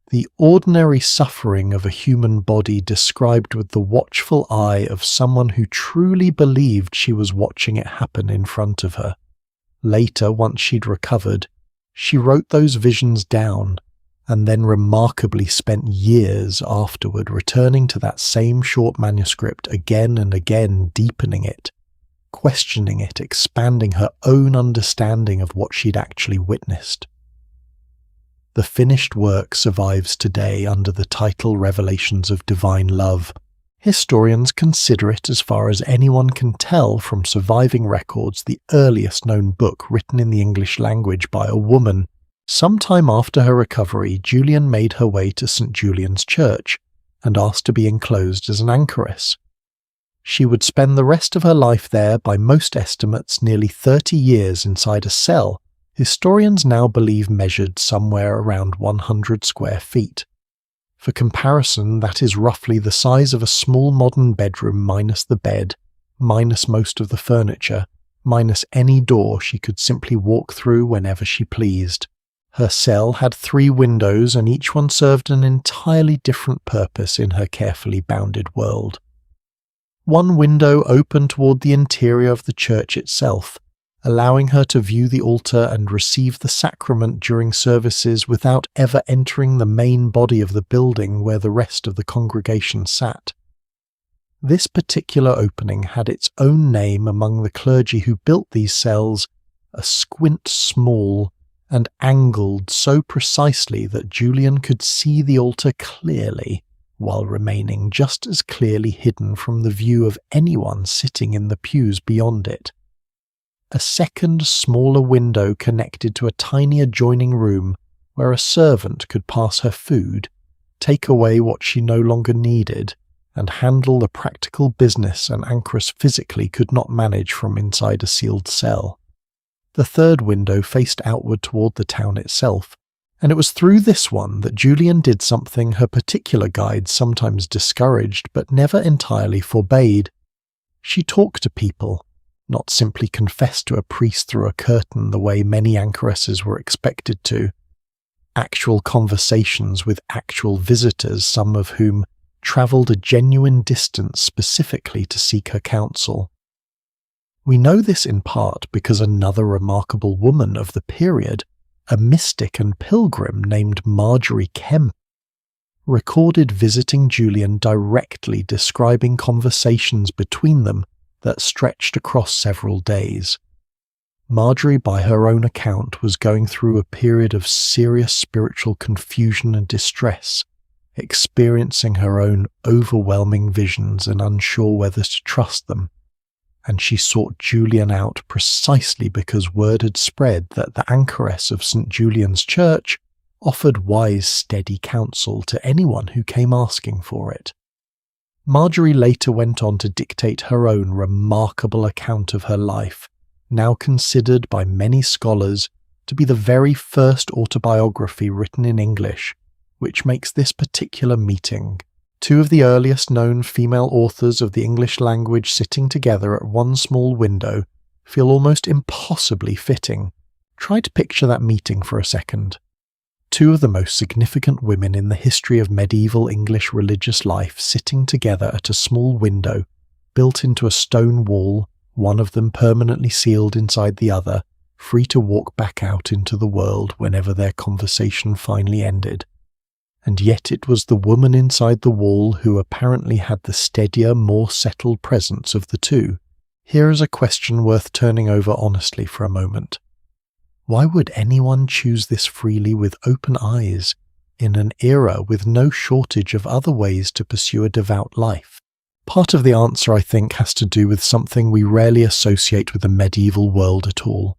the ordinary suffering of a human body described with the watchful eye of someone who truly believed she was watching it happen in front of her. Later, once she'd recovered, she wrote those visions down, and then remarkably spent years afterward returning to that same short manuscript again and again, deepening it, questioning it, expanding her own understanding of what she'd actually witnessed. The finished work survives today under the title Revelations of Divine Love. Historians consider it, as far as anyone can tell from surviving records, the earliest known book written in the English language by a woman. Sometime after her recovery, Julian made her way to St. Julian's Church and asked to be enclosed as an anchoress. She would spend the rest of her life there, by most estimates nearly 30 years inside a cell historians now believe measured somewhere around 100 square feet. For comparison, that is roughly the size of a small modern bedroom minus the bed, minus most of the furniture, minus any door she could simply walk through whenever she pleased. Her cell had 3 windows, and each one served an entirely different purpose in her carefully bounded world. One window opened toward the interior of the church itself, allowing her to view the altar and receive the sacrament during services without ever entering the main body of the building where the rest of the congregation sat. This particular opening had its own name among the clergy who built these cells, a squint small, and angled so precisely that Julian could see the altar clearly, while remaining just as clearly hidden from the view of anyone sitting in the pews beyond it. A second, smaller window connected to a tiny adjoining room where a servant could pass her food, take away what she no longer needed, and handle the practical business an anchoress physically could not manage from inside a sealed cell. The third window faced outward toward the town itself, and it was through this one that Julian did something her particular guides sometimes discouraged but never entirely forbade. She talked to people, not simply confessed to a priest through a curtain the way many anchoresses were expected to. Actual conversations with actual visitors, some of whom travelled a genuine distance specifically to seek her counsel. We know this in part because another remarkable woman of the period, a mystic and pilgrim named Marjorie Kemp, recorded visiting Julian, directly describing conversations between them that stretched across several days. Marjorie, by her own account, was going through a period of serious spiritual confusion and distress, experiencing her own overwhelming visions and unsure whether to trust them, and she sought Julian out precisely because word had spread that the anchoress of St. Julian's Church offered wise, steady counsel to anyone who came asking for it. Marjorie later went on to dictate her own remarkable account of her life, now considered by many scholars to be the very first autobiography written in English, which makes this particular meeting, 2 of the earliest known female authors of the English language sitting together at one small window, feel almost impossibly fitting. Try to picture that meeting for a second. two of the most significant women in the history of medieval English religious life sitting together at a small window built into a stone wall, one of them permanently sealed inside the other, free to walk back out into the world whenever their conversation finally ended. And yet it was the woman inside the wall who apparently had the steadier, more settled presence of the two. Here is a question worth turning over honestly for a moment. Why would anyone choose this freely with open eyes, in an era with no shortage of other ways to pursue a devout life? Part of the answer, I think, has to do with something we rarely associate with the medieval world at all.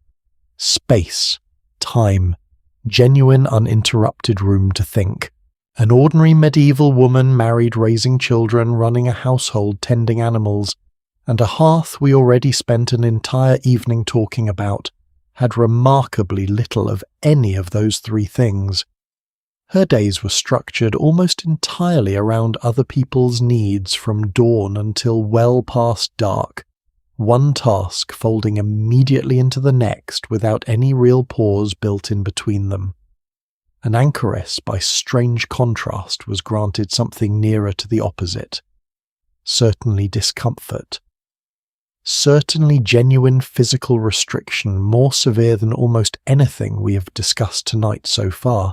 Space, time, genuine uninterrupted room to think. An ordinary medieval woman married, raising children, running a household, tending animals, and a hearth we already spent an entire evening talking about, had remarkably little of any of those three things. Her days were structured almost entirely around other people's needs from dawn until well past dark, one task folding immediately into the next without any real pause built in between them. An anchoress, by strange contrast, was granted something nearer to the opposite. Certainly discomfort. Certainly genuine physical restriction, more severe than almost anything we have discussed tonight so far.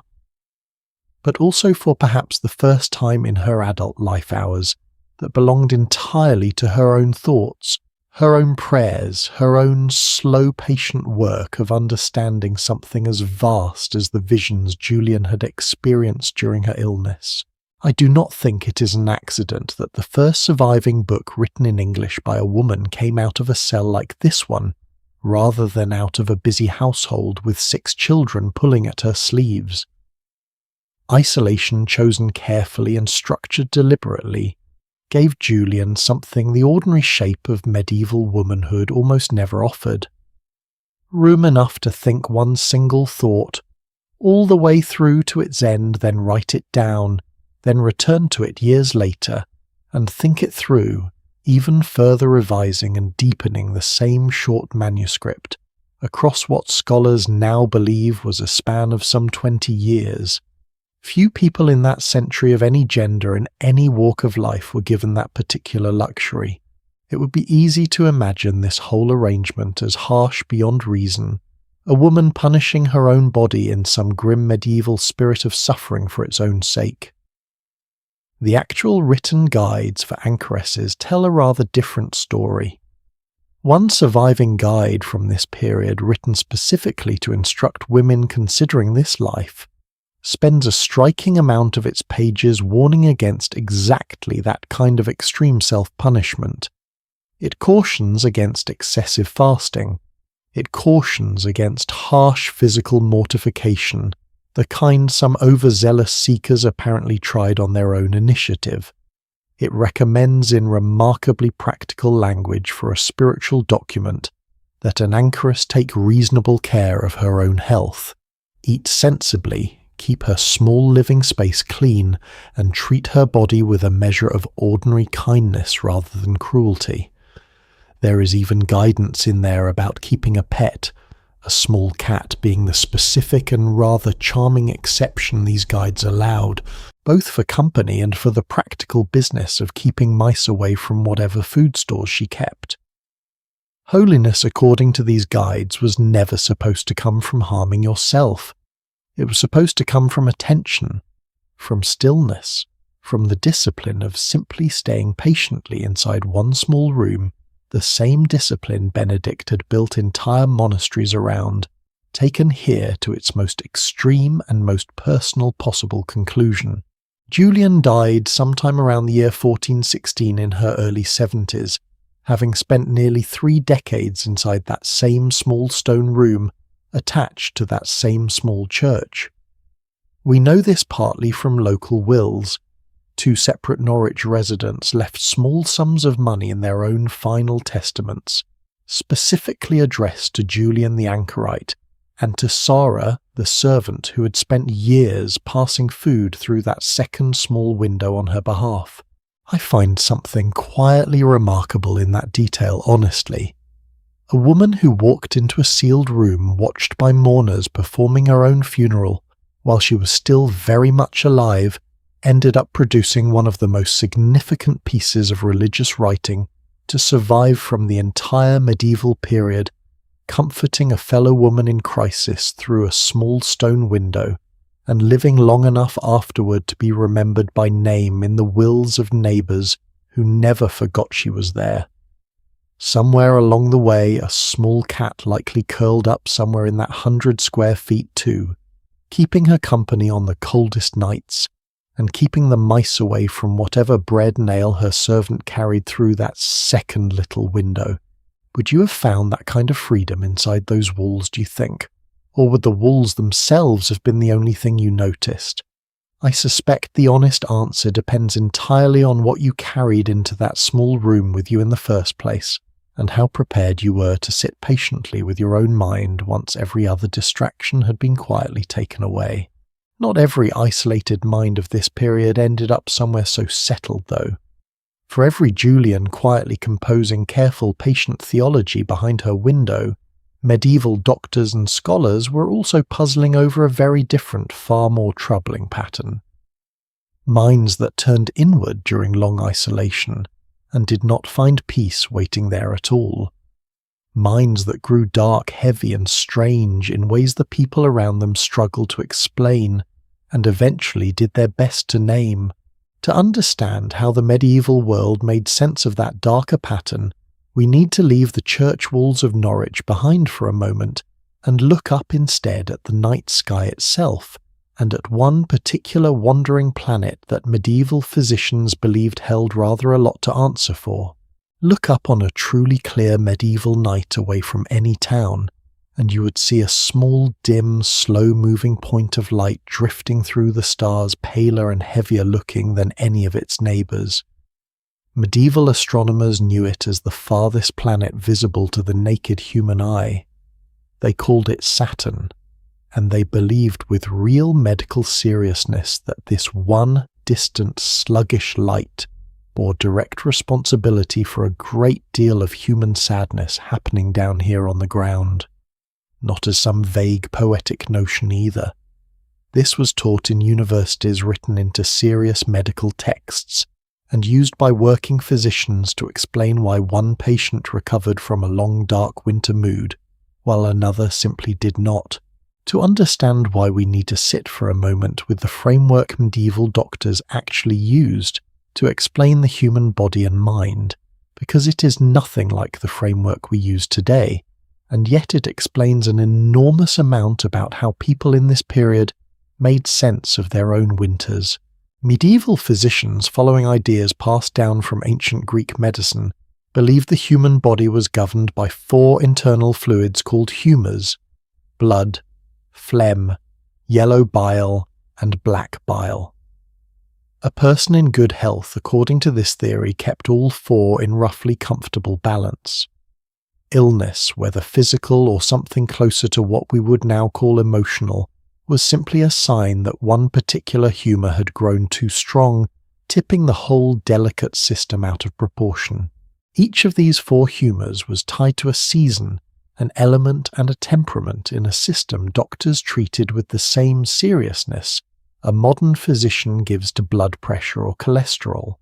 But also for perhaps the first time in her adult life hours that belonged entirely to her own thoughts, her own prayers, her own slow, patient work of understanding something as vast as the visions Julian had experienced during her illness. I do not think it is an accident that the first surviving book written in English by a woman came out of a cell like this one, rather than out of a busy household with 6 children pulling at her sleeves. Isolation chosen carefully and structured deliberately gave Julian something the ordinary shape of medieval womanhood almost never offered. Room enough to think one single thought, all the way through to its end, then write it down, then return to it years later, and think it through, even further revising and deepening the same short manuscript, across what scholars now believe was a span of some 20 years. Few people in that century of any gender in any walk of life were given that particular luxury. It would be easy to imagine this whole arrangement as harsh beyond reason, a woman punishing her own body in some grim medieval spirit of suffering for its own sake. The actual written guides for anchoresses tell a rather different story. One surviving guide from this period, written specifically to instruct women considering this life, spends a striking amount of its pages warning against exactly that kind of extreme self-punishment. It cautions against excessive fasting. It cautions against harsh physical mortification, the kind some overzealous seekers apparently tried on their own initiative. It recommends in remarkably practical language for a spiritual document that an anchoress take reasonable care of her own health, eat sensibly, keep her small living space clean, and treat her body with a measure of ordinary kindness rather than cruelty. There is even guidance in there about keeping a pet, a small cat being the specific and rather charming exception these guides allowed, both for company and for the practical business of keeping mice away from whatever food stores she kept. Holiness, according to these guides, was never supposed to come from harming yourself. It was supposed to come from attention, from stillness, from the discipline of simply staying patiently inside one small room, the same discipline Benedict had built entire monasteries around, taken here to its most extreme and most personal possible conclusion. Julian died sometime around the year 1416 in her early 70s, having spent nearly 3 decades inside that same small stone room, attached to that same small church. We know this partly from local wills. 2 separate Norwich residents left small sums of money in their own final testaments, specifically addressed to Julian the anchorite, and to Sarah, the servant who had spent years passing food through that second small window on her behalf. I find something quietly remarkable in that detail, honestly. A woman who walked into a sealed room watched by mourners performing her own funeral, while she was still very much alive, ended up producing one of the most significant pieces of religious writing to survive from the entire medieval period, comforting a fellow woman in crisis through a small stone window and living long enough afterward to be remembered by name in the wills of neighbours who never forgot she was there. Somewhere along the way, a small cat likely curled up somewhere in that 100 square feet too, keeping her company on the coldest nights, and keeping the mice away from whatever bread and ale her servant carried through that second little window. Would you have found that kind of freedom inside those walls, do you think? Or would the walls themselves have been the only thing you noticed? I suspect the honest answer depends entirely on what you carried into that small room with you in the first place, and how prepared you were to sit patiently with your own mind once every other distraction had been quietly taken away. Not every isolated mind of this period ended up somewhere so settled, though. For every Julian quietly composing careful, patient theology behind her window, medieval doctors and scholars were also puzzling over a very different, far more troubling pattern. Minds that turned inward during long isolation and did not find peace waiting there at all. Minds that grew dark, heavy, and strange in ways the people around them struggled to explain, and eventually did their best to name. To understand how the medieval world made sense of that darker pattern, we need to leave the church walls of Norwich behind for a moment and look up instead at the night sky itself, and at one particular wandering planet that medieval physicians believed held rather a lot to answer for. Look up on a truly clear medieval night away from any town, and you would see a small, dim, slow-moving point of light drifting through the stars, paler and heavier looking than any of its neighbours. Medieval astronomers knew it as the farthest planet visible to the naked human eye. They called it Saturn, and they believed with real medical seriousness that this one distant, sluggish light bore direct responsibility for a great deal of human sadness happening down here on the ground. Not as some vague poetic notion either. This was taught in universities, written into serious medical texts, and used by working physicians to explain why one patient recovered from a long dark winter mood, while another simply did not. To understand why we need to sit for a moment with the framework medieval doctors actually used to explain the human body and mind, because it is nothing like the framework we use today, and yet it explains an enormous amount about how people in this period made sense of their own winters. Medieval physicians, following ideas passed down from ancient Greek medicine, believed the human body was governed by 4 internal fluids called humours: blood, phlegm, yellow bile, and black bile. A person in good health, according to this theory, kept all 4 in roughly comfortable balance. Illness, whether physical or something closer to what we would now call emotional, was simply a sign that one particular humour had grown too strong, tipping the whole delicate system out of proportion. Each of these 4 humours was tied to a season, an element and a temperament in a system doctors treated with the same seriousness a modern physician gives to blood pressure or cholesterol.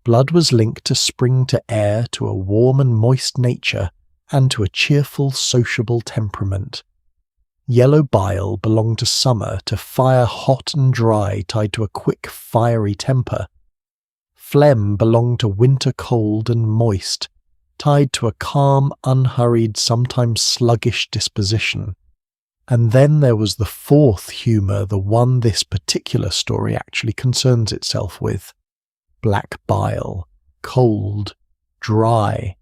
Blood was linked to spring to air, to a warm and moist nature, and to a cheerful, sociable temperament. Yellow bile belonged to summer, to fire hot and dry, tied to a quick, fiery temper. Phlegm belonged to winter cold and moist, tied to a calm, unhurried, sometimes sluggish disposition. And then there was the 4th humour, the one this particular story actually concerns itself with. Black bile, cold, dry,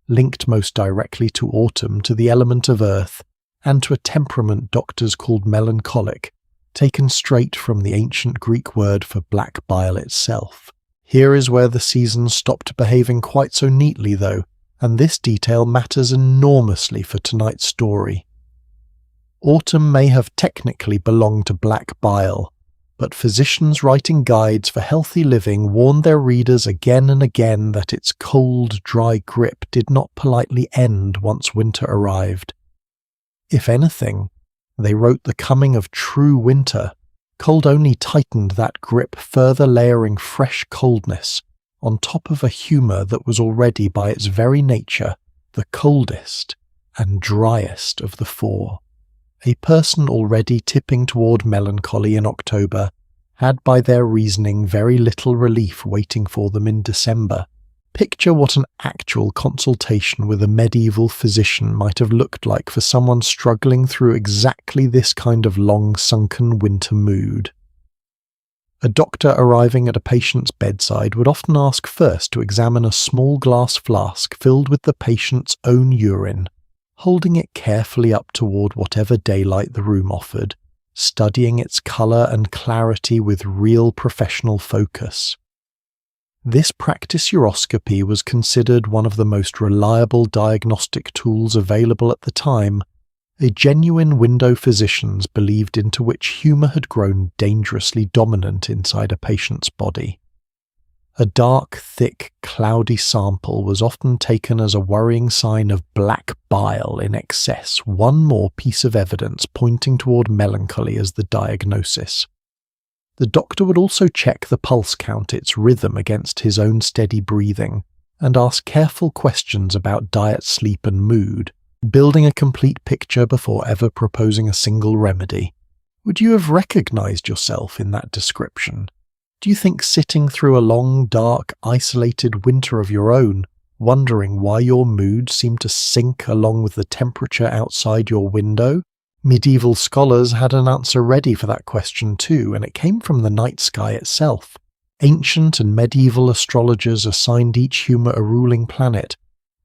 linked most directly to autumn, to the element of earth, and to a temperament doctors called melancholic, taken straight from the ancient Greek word for black bile itself. Here is where the seasons stopped behaving quite so neatly, though, and this detail matters enormously for tonight's story. Autumn may have technically belonged to black bile, but physicians writing guides for healthy living warned their readers again and again that its cold, dry grip did not politely end once winter arrived. If anything, They wrote the coming of true winter. Cold only tightened that grip, further layering fresh coldness on top of a humour that was already by its very nature the coldest and driest of the four. A person already tipping toward melancholy in October had by their reasoning very little relief waiting for them in December. Picture what an actual consultation with a medieval physician might have looked like for someone struggling through exactly this kind of long-sunken winter mood. A doctor arriving at a patient's bedside would often ask first to examine a small glass flask filled with the patient's own urine, holding it carefully up toward whatever daylight the room offered, studying its colour and clarity with real professional focus. This practice uroscopy was considered one of the most reliable diagnostic tools available at the time, a genuine window physicians believed into which humour had grown dangerously dominant inside a patient's body. A dark, thick, cloudy sample was often taken as a worrying sign of black bile in excess, one more piece of evidence pointing toward melancholy as the diagnosis. The doctor would also check the pulse count, its rhythm against his own steady breathing, and ask careful questions about diet, sleep and mood, building a complete picture before ever proposing a single remedy. Would you have recognized yourself in that description? Do you think sitting through a long, dark, isolated winter of your own, wondering why your mood seemed to sink along with the temperature outside your window? Medieval scholars had an answer ready for that question too, and it came from the night sky itself. Ancient and medieval astrologers assigned each humour a ruling planet,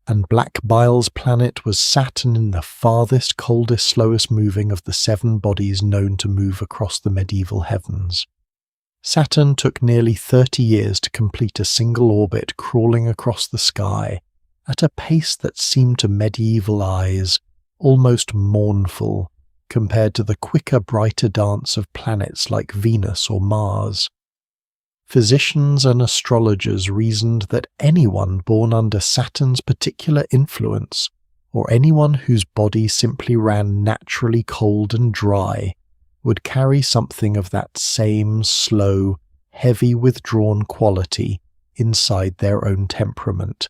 and Black Bile's planet was Saturn in the farthest, coldest, slowest moving of the 7 bodies known to move across the medieval heavens. Saturn took nearly 30 years to complete a single orbit, crawling across the sky at a pace that seemed to medieval eyes almost mournful compared to the quicker, brighter dance of planets like Venus or Mars. Physicians and astrologers reasoned that anyone born under Saturn's particular influence, or anyone whose body simply ran naturally cold and dry, would carry something of that same slow, heavy withdrawn quality inside their own temperament.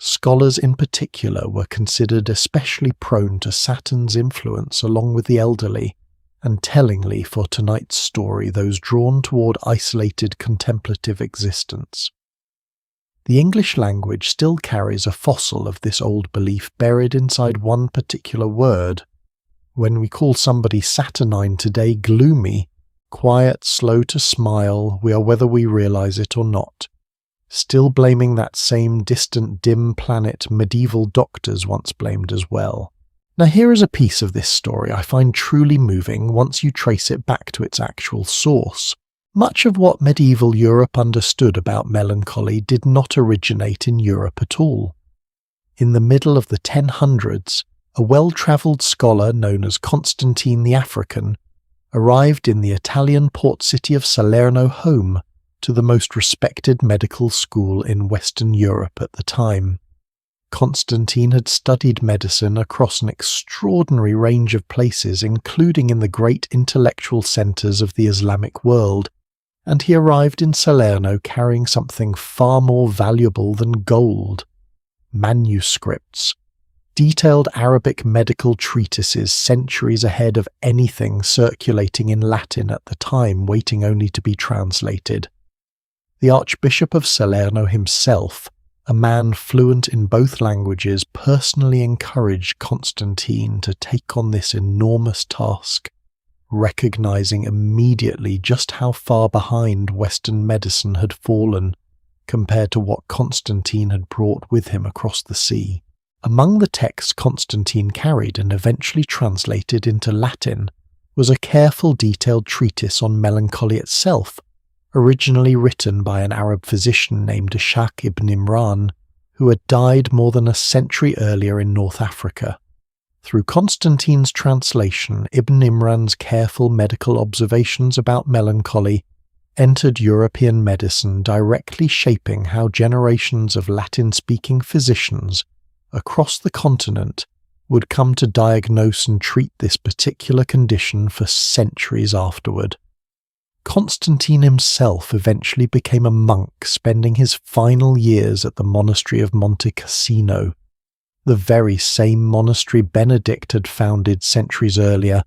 Scholars in particular were considered especially prone to Saturn's influence along with the elderly, and tellingly for tonight's story those drawn toward isolated contemplative existence. The English language still carries a fossil of this old belief buried inside one particular word. When we call somebody saturnine today gloomy, quiet, slow to smile, we are whether we realize it or not, still blaming that same distant dim planet medieval doctors once blamed as well. Now here is a piece of this story I find truly moving once you trace it back to its actual source. Much of what medieval Europe understood about melancholy did not originate in Europe at all. In the middle of the 1000s, a well-travelled scholar known as Constantine the African arrived in the Italian port city of Salerno home to the most respected medical school in Western Europe at the time. Constantine had studied medicine across an extraordinary range of places, including in the great intellectual centres of the Islamic world, and he arrived in Salerno carrying something far more valuable than gold: manuscripts, detailed Arabic medical treatises centuries ahead of anything circulating in Latin at the time, waiting only to be translated. The Archbishop of Salerno himself, a man fluent in both languages, personally encouraged Constantine to take on this enormous task, recognizing immediately just how far behind Western medicine had fallen compared to what Constantine had brought with him across the sea. Among the texts Constantine carried and eventually translated into Latin was a careful, detailed treatise on melancholy itself, originally written by an Arab physician named Ishaq ibn Imran, who had died more than a century earlier in North Africa. Through Constantine's translation, Ibn Imran's careful medical observations about melancholy entered European medicine, directly shaping how generations of Latin-speaking physicians across the continent would come to diagnose and treat this particular condition for centuries afterward. Constantine himself eventually became a monk, spending his final years at the monastery of Monte Cassino, the very same monastery Benedict had founded centuries earlier,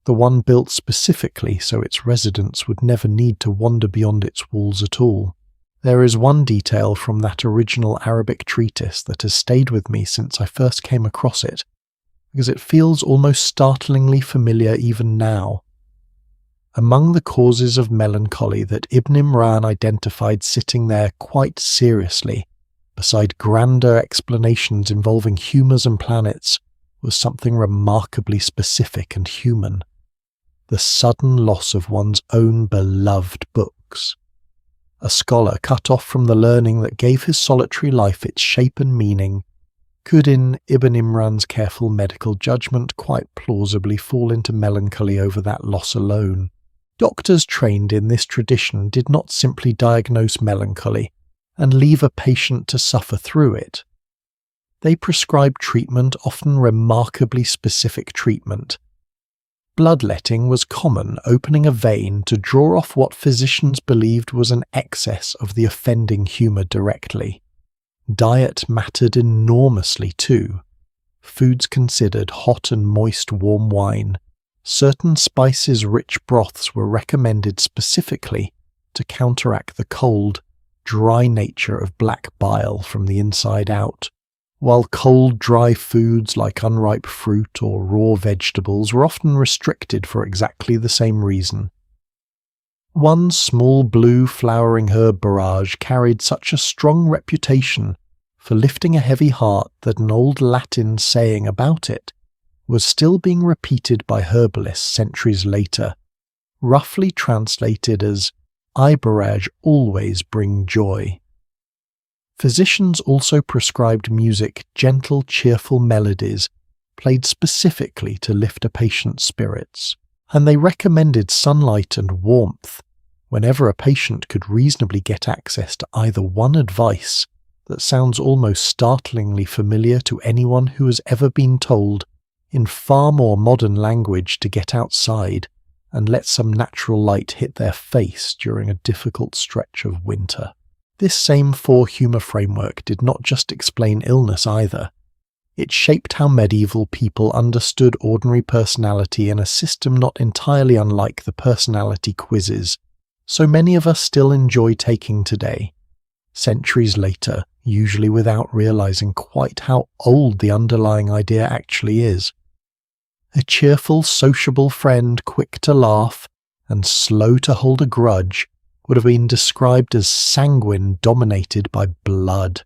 the one built specifically so its residents would never need to wander beyond its walls at all. There is one detail from that original Arabic treatise that has stayed with me since I first came across it, because it feels almost startlingly familiar even now. Among the causes of melancholy that Ibn Imran identified sitting there quite seriously, beside grander explanations involving humours and planets, was something remarkably specific and human: the sudden loss of one's own beloved books. A scholar cut off from the learning that gave his solitary life its shape and meaning could, in Ibn Imran's careful medical judgment, quite plausibly fall into melancholy over that loss alone. Doctors trained in this tradition did not simply diagnose melancholy and leave a patient to suffer through it. They prescribed treatment, often remarkably specific treatment. Bloodletting was common, opening a vein to draw off what physicians believed was an excess of the offending humour directly. Diet mattered enormously too. Foods considered hot and moist warm wine. Certain spices-rich broths were recommended specifically to counteract the cold, dry nature of black bile from the inside out, while cold, dry foods like unripe fruit or raw vegetables were often restricted for exactly the same reason. One small blue flowering herb barrage carried such a strong reputation for lifting a heavy heart that an old Latin saying about it was still being repeated by herbalists centuries later, roughly translated as "I barrage always bring joy." Physicians also prescribed music, gentle, cheerful melodies, played specifically to lift a patient's spirits, and they recommended sunlight and warmth whenever a patient could reasonably get access to either one advice that sounds almost startlingly familiar to anyone who has ever been told in far more modern language to get outside and let some natural light hit their face during a difficult stretch of winter. This same four-humour framework did not just explain illness either. It shaped how medieval people understood ordinary personality in a system not entirely unlike the personality quizzes so many of us still enjoy taking today, centuries later, usually without realising quite how old the underlying idea actually is. A cheerful, sociable friend, quick to laugh and slow to hold a grudge, would have been described as sanguine, dominated by blood.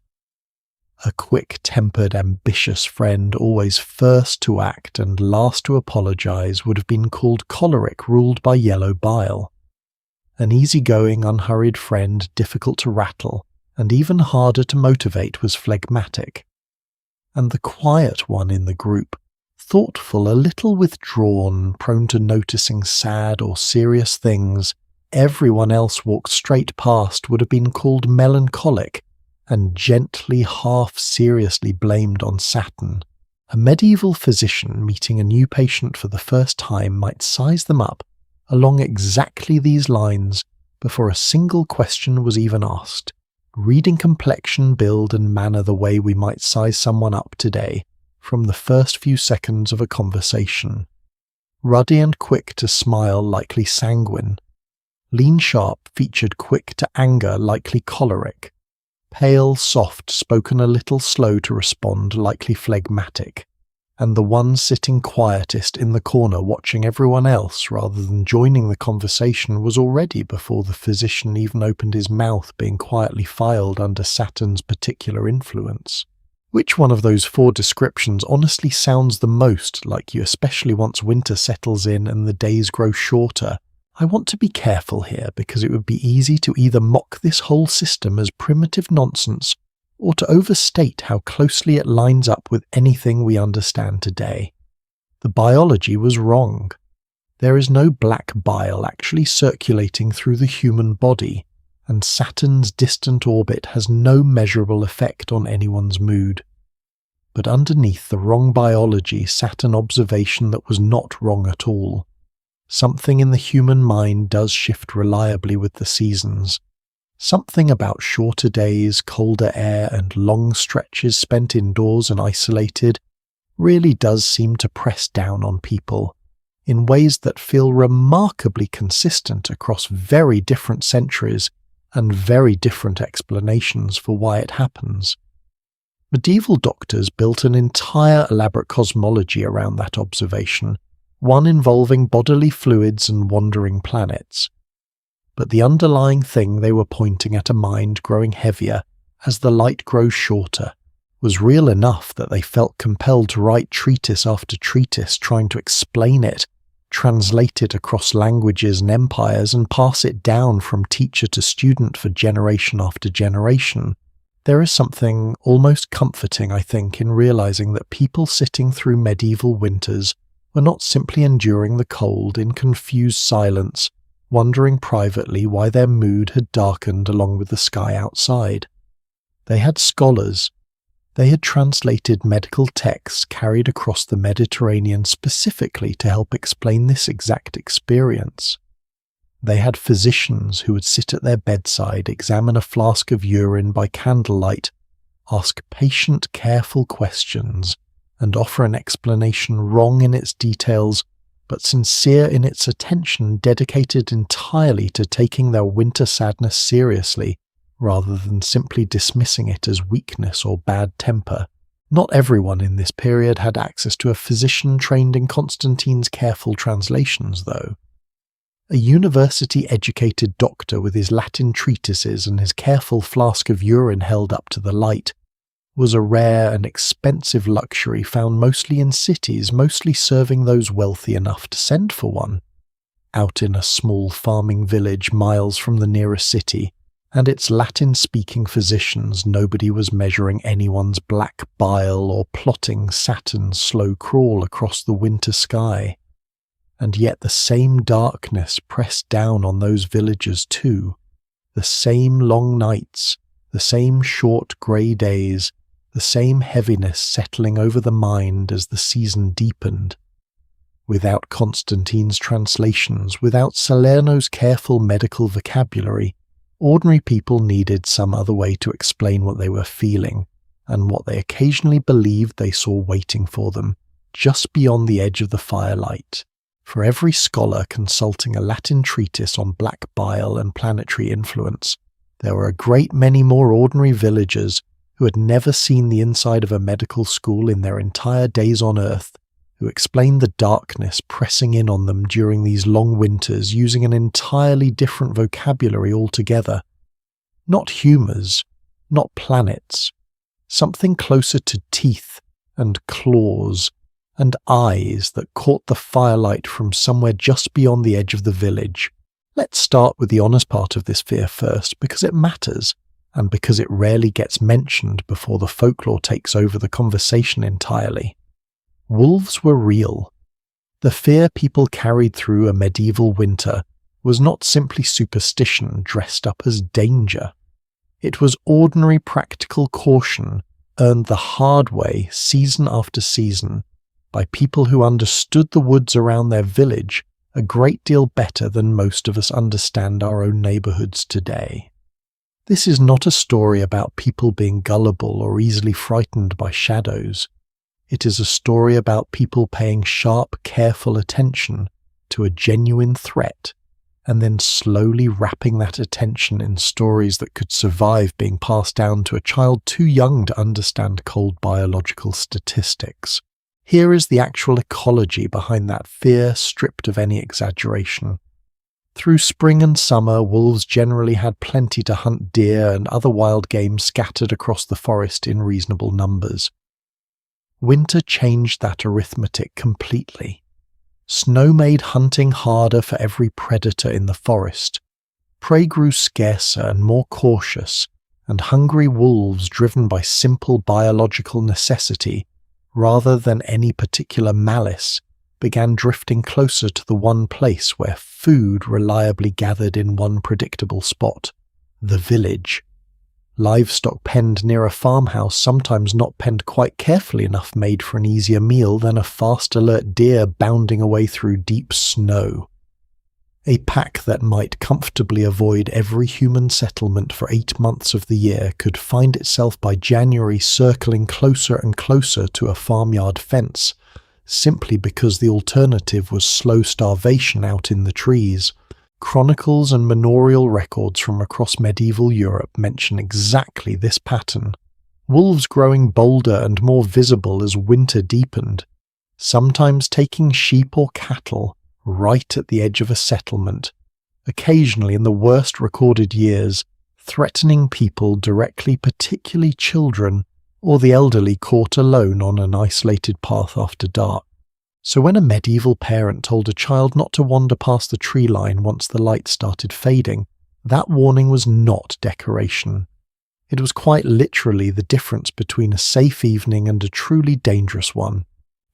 A quick-tempered, ambitious friend, always first to act and last to apologise, would have been called choleric, ruled by yellow bile. An easygoing, unhurried friend, difficult to rattle, and even harder to motivate, was phlegmatic. And the quiet one in the group, thoughtful, a little withdrawn, prone to noticing sad or serious things everyone else walked straight past, would have been called melancholic and gently, half-seriously blamed on Saturn. A medieval physician meeting a new patient for the first time might size them up along exactly these lines before a single question was even asked, reading complexion, build and manner the way we might size someone up today from the first few seconds of a conversation. Ruddy and quick to smile, likely sanguine. Lean sharp, featured quick to anger, likely choleric. Pale, soft, spoken a little slow to respond, likely phlegmatic. And the one sitting quietest in the corner watching everyone else rather than joining the conversation was already, before the physician even opened his mouth, being quietly filed under Saturn's particular influence. Which one of those four descriptions honestly sounds the most like you, especially once winter settles in and the days grow shorter? I want to be careful here, because it would be easy to either mock this whole system as primitive nonsense or to overstate how closely it lines up with anything we understand today. The biology was wrong. There is no black bile actually circulating through the human body, and Saturn's distant orbit has no measurable effect on anyone's mood. But underneath the wrong biology sat an observation that was not wrong at all. Something in the human mind does shift reliably with the seasons. Something about shorter days, colder air, and long stretches spent indoors and isolated really does seem to press down on people in ways that feel remarkably consistent across very different centuries and very different explanations for why it happens. Medieval doctors built an entire elaborate cosmology around that observation, one involving bodily fluids and wandering planets. But the underlying thing they were pointing at, a mind growing heavier as the light grows shorter, was real enough that they felt compelled to write treatise after treatise trying to explain it, translate it across languages and empires, and pass it down from teacher to student for generation after generation. There is something almost comforting, I think, in realizing that people sitting through medieval winters were not simply enduring the cold in confused silence, wondering privately why their mood had darkened along with the sky outside. They had scholars. They had translated medical texts carried across the Mediterranean specifically to help explain this exact experience. They had physicians who would sit at their bedside, examine a flask of urine by candlelight, ask patient, careful questions, and offer an explanation wrong in its details, but sincere in its attention, dedicated entirely to taking their winter sadness seriously, rather than simply dismissing it as weakness or bad temper. Not everyone in this period had access to a physician trained in Constantine's careful translations, though. A university-educated doctor with his Latin treatises and his careful flask of urine held up to the light was a rare and expensive luxury found mostly in cities, mostly serving those wealthy enough to send for one. Out in a small farming village miles from the nearest city, and its Latin-speaking physicians, nobody was measuring anyone's black bile or plotting Saturn's slow crawl across the winter sky. And yet the same darkness pressed down on those villagers too, the same long nights, the same short grey days, the same heaviness settling over the mind as the season deepened. Without Constantine's translations, without Salerno's careful medical vocabulary, ordinary people needed some other way to explain what they were feeling, and what they occasionally believed they saw waiting for them, just beyond the edge of the firelight. For every scholar consulting a Latin treatise on black bile and planetary influence, there were a great many more ordinary villagers who had never seen the inside of a medical school in their entire days on Earth, who explained the darkness pressing in on them during these long winters using an entirely different vocabulary altogether. Not humours, not planets, something closer to teeth and claws and eyes that caught the firelight from somewhere just beyond the edge of the village. Let's start with the honest part of this fear first, because it matters, and because it rarely gets mentioned before the folklore takes over the conversation entirely. Wolves were real. The fear people carried through a medieval winter was not simply superstition dressed up as danger. It was ordinary practical caution earned the hard way season after season by people who understood the woods around their village a great deal better than most of us understand our own neighbourhoods today. This is not a story about people being gullible or easily frightened by shadows. It is a story about people paying sharp, careful attention to a genuine threat, and then slowly wrapping that attention in stories that could survive being passed down to a child too young to understand cold biological statistics. Here is the actual ecology behind that fear, stripped of any exaggeration. Through spring and summer, wolves generally had plenty to hunt deer and other wild game scattered across the forest in reasonable numbers. Winter changed that arithmetic completely. Snow made hunting harder for every predator in the forest. Prey grew scarcer and more cautious, and hungry wolves, driven by simple biological necessity rather than any particular malice, began drifting closer to the one place where food reliably gathered in one predictable spot, the village. livestock penned near a farmhouse, sometimes not penned quite carefully enough, made for an easier meal than a fast alert deer bounding away through deep snow. A pack that might comfortably avoid every human settlement for 8 months of the year could find itself by January circling closer and closer to a farmyard fence, simply because the alternative was slow starvation out in the trees. Chronicles and manorial records from across medieval Europe mention exactly this pattern. Wolves growing bolder and more visible as winter deepened, sometimes taking sheep or cattle right at the edge of a settlement, occasionally in the worst recorded years, threatening people directly, particularly children or the elderly caught alone on an isolated path after dark. So when a medieval parent told a child not to wander past the tree line once the light started fading, that warning was not decoration. It was quite literally the difference between a safe evening and a truly dangerous one.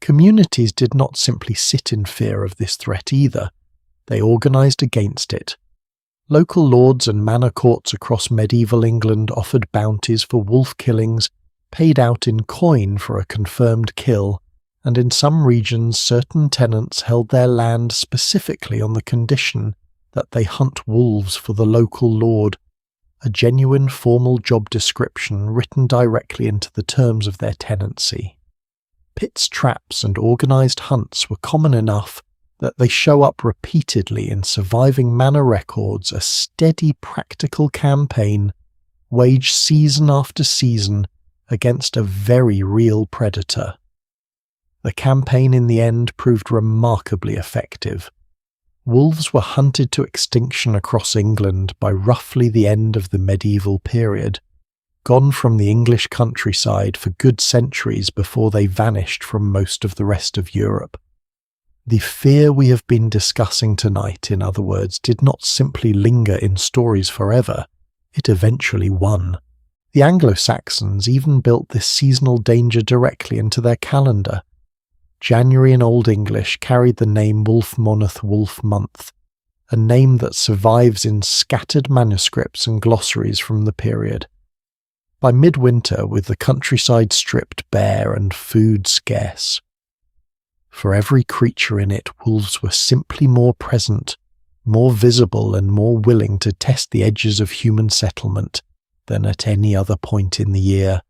Communities did not simply sit in fear of this threat either. They organised against it. Local lords and manor courts across medieval England offered bounties for wolf killings, paid out in coin for a confirmed kill, and in some regions certain tenants held their land specifically on the condition that they hunt wolves for the local lord, a genuine formal job description written directly into the terms of their tenancy. Pits, traps, and organised hunts were common enough that they show up repeatedly in surviving manor records, a steady practical campaign waged season after season against a very real predator. The campaign in the end proved remarkably effective. Wolves were hunted to extinction across England by roughly the end of the medieval period, gone from the English countryside for good centuries before they vanished from most of the rest of Europe. The fear we have been discussing tonight, in other words, did not simply linger in stories forever, it eventually won. The Anglo-Saxons even built this seasonal danger directly into their calendar. January in Old English carried the name Wolf Moneth Wolf Month, a name that survives in scattered manuscripts and glossaries from the period. By midwinter, with the countryside stripped bare and food scarce, for every creature in it, wolves were simply more present, more visible and more willing to test the edges of human settlement than at any other point in the year.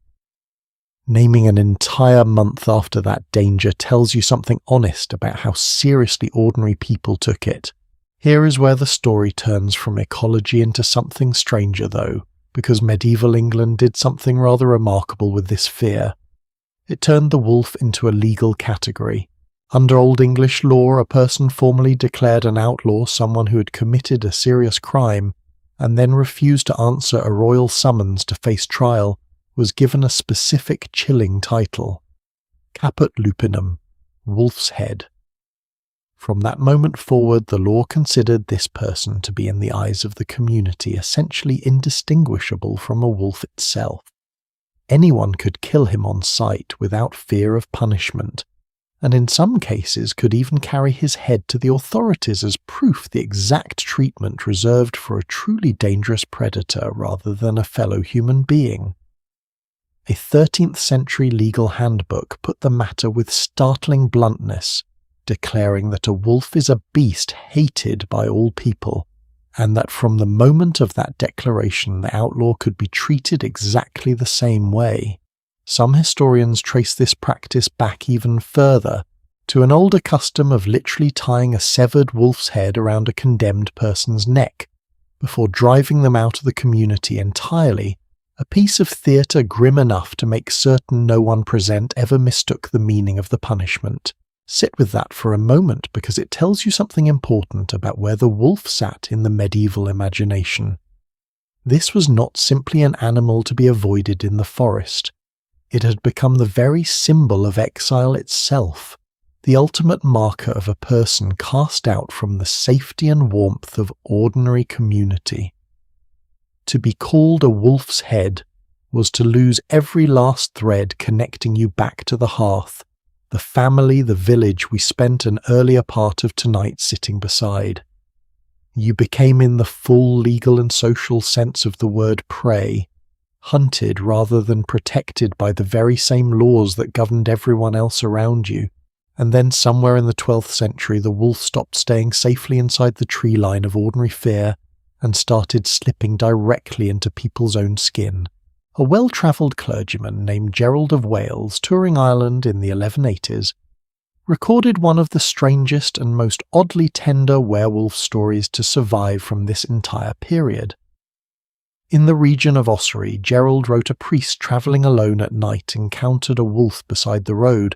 Naming an entire month after that danger tells you something honest about how seriously ordinary people took it. Here is where the story turns from ecology into something stranger, though, because medieval England did something rather remarkable with this fear. It turned the wolf into a legal category. Under Old English law, a person formally declared an outlaw someone who had committed a serious crime and then refused to answer a royal summons to face trial was given a specific chilling title: caput lupinum, wolf's head. From that moment forward, the law considered this person to be, in the eyes of the community, essentially indistinguishable from a wolf itself. Anyone could kill him on sight without fear of punishment, and in some cases could even carry his head to the authorities as proof the exact treatment reserved for a truly dangerous predator rather than a fellow human being. A 13th century legal handbook put the matter with startling bluntness, declaring that a wolf is a beast hated by all people, and that from the moment of that declaration the outlaw could be treated exactly the same way. Some historians trace this practice back even further, to an older custom of literally tying a severed wolf's head around a condemned person's neck, before driving them out of the community entirely, a piece of theatre grim enough to make certain no one present ever mistook the meaning of the punishment. Sit with that for a moment, because it tells you something important about where the wolf sat in the medieval imagination. This was not simply an animal to be avoided in the forest. It had become the very symbol of exile itself, the ultimate marker of a person cast out from the safety and warmth of ordinary community. To be called a wolf's head was to lose every last thread connecting you back to the hearth, the family, the village we spent an earlier part of tonight sitting beside. You became, in the full legal and social sense of the word, prey, hunted rather than protected by the very same laws that governed everyone else around you. And then somewhere in the 12th century the wolf stopped staying safely inside the tree line of ordinary fear and started slipping directly into people's own skin. A well-travelled clergyman named Gerald of Wales, touring Ireland in the 1180s, recorded one of the strangest and most oddly tender werewolf stories to survive from this entire period. In the region of Ossory, Gerald wrote a priest travelling alone at night encountered a wolf beside the road,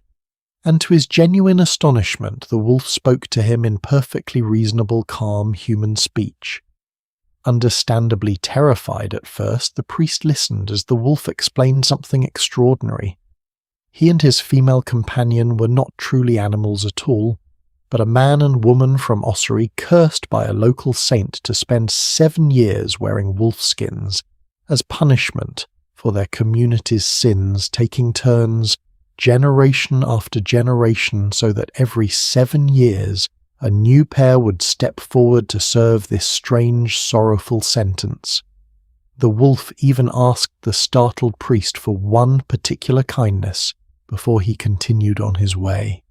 and to his genuine astonishment the wolf spoke to him in perfectly reasonable, calm human speech. Understandably terrified at first, the priest listened as the wolf explained something extraordinary. He and his female companion were not truly animals at all, but a man and woman from Ossory cursed by a local saint to spend 7 years wearing wolf skins as punishment for their community's sins, taking turns generation after generation so that every 7 years a new pair would step forward to serve this strange, sorrowful sentence. The wolf even asked the startled priest for one particular kindness before he continued on his way.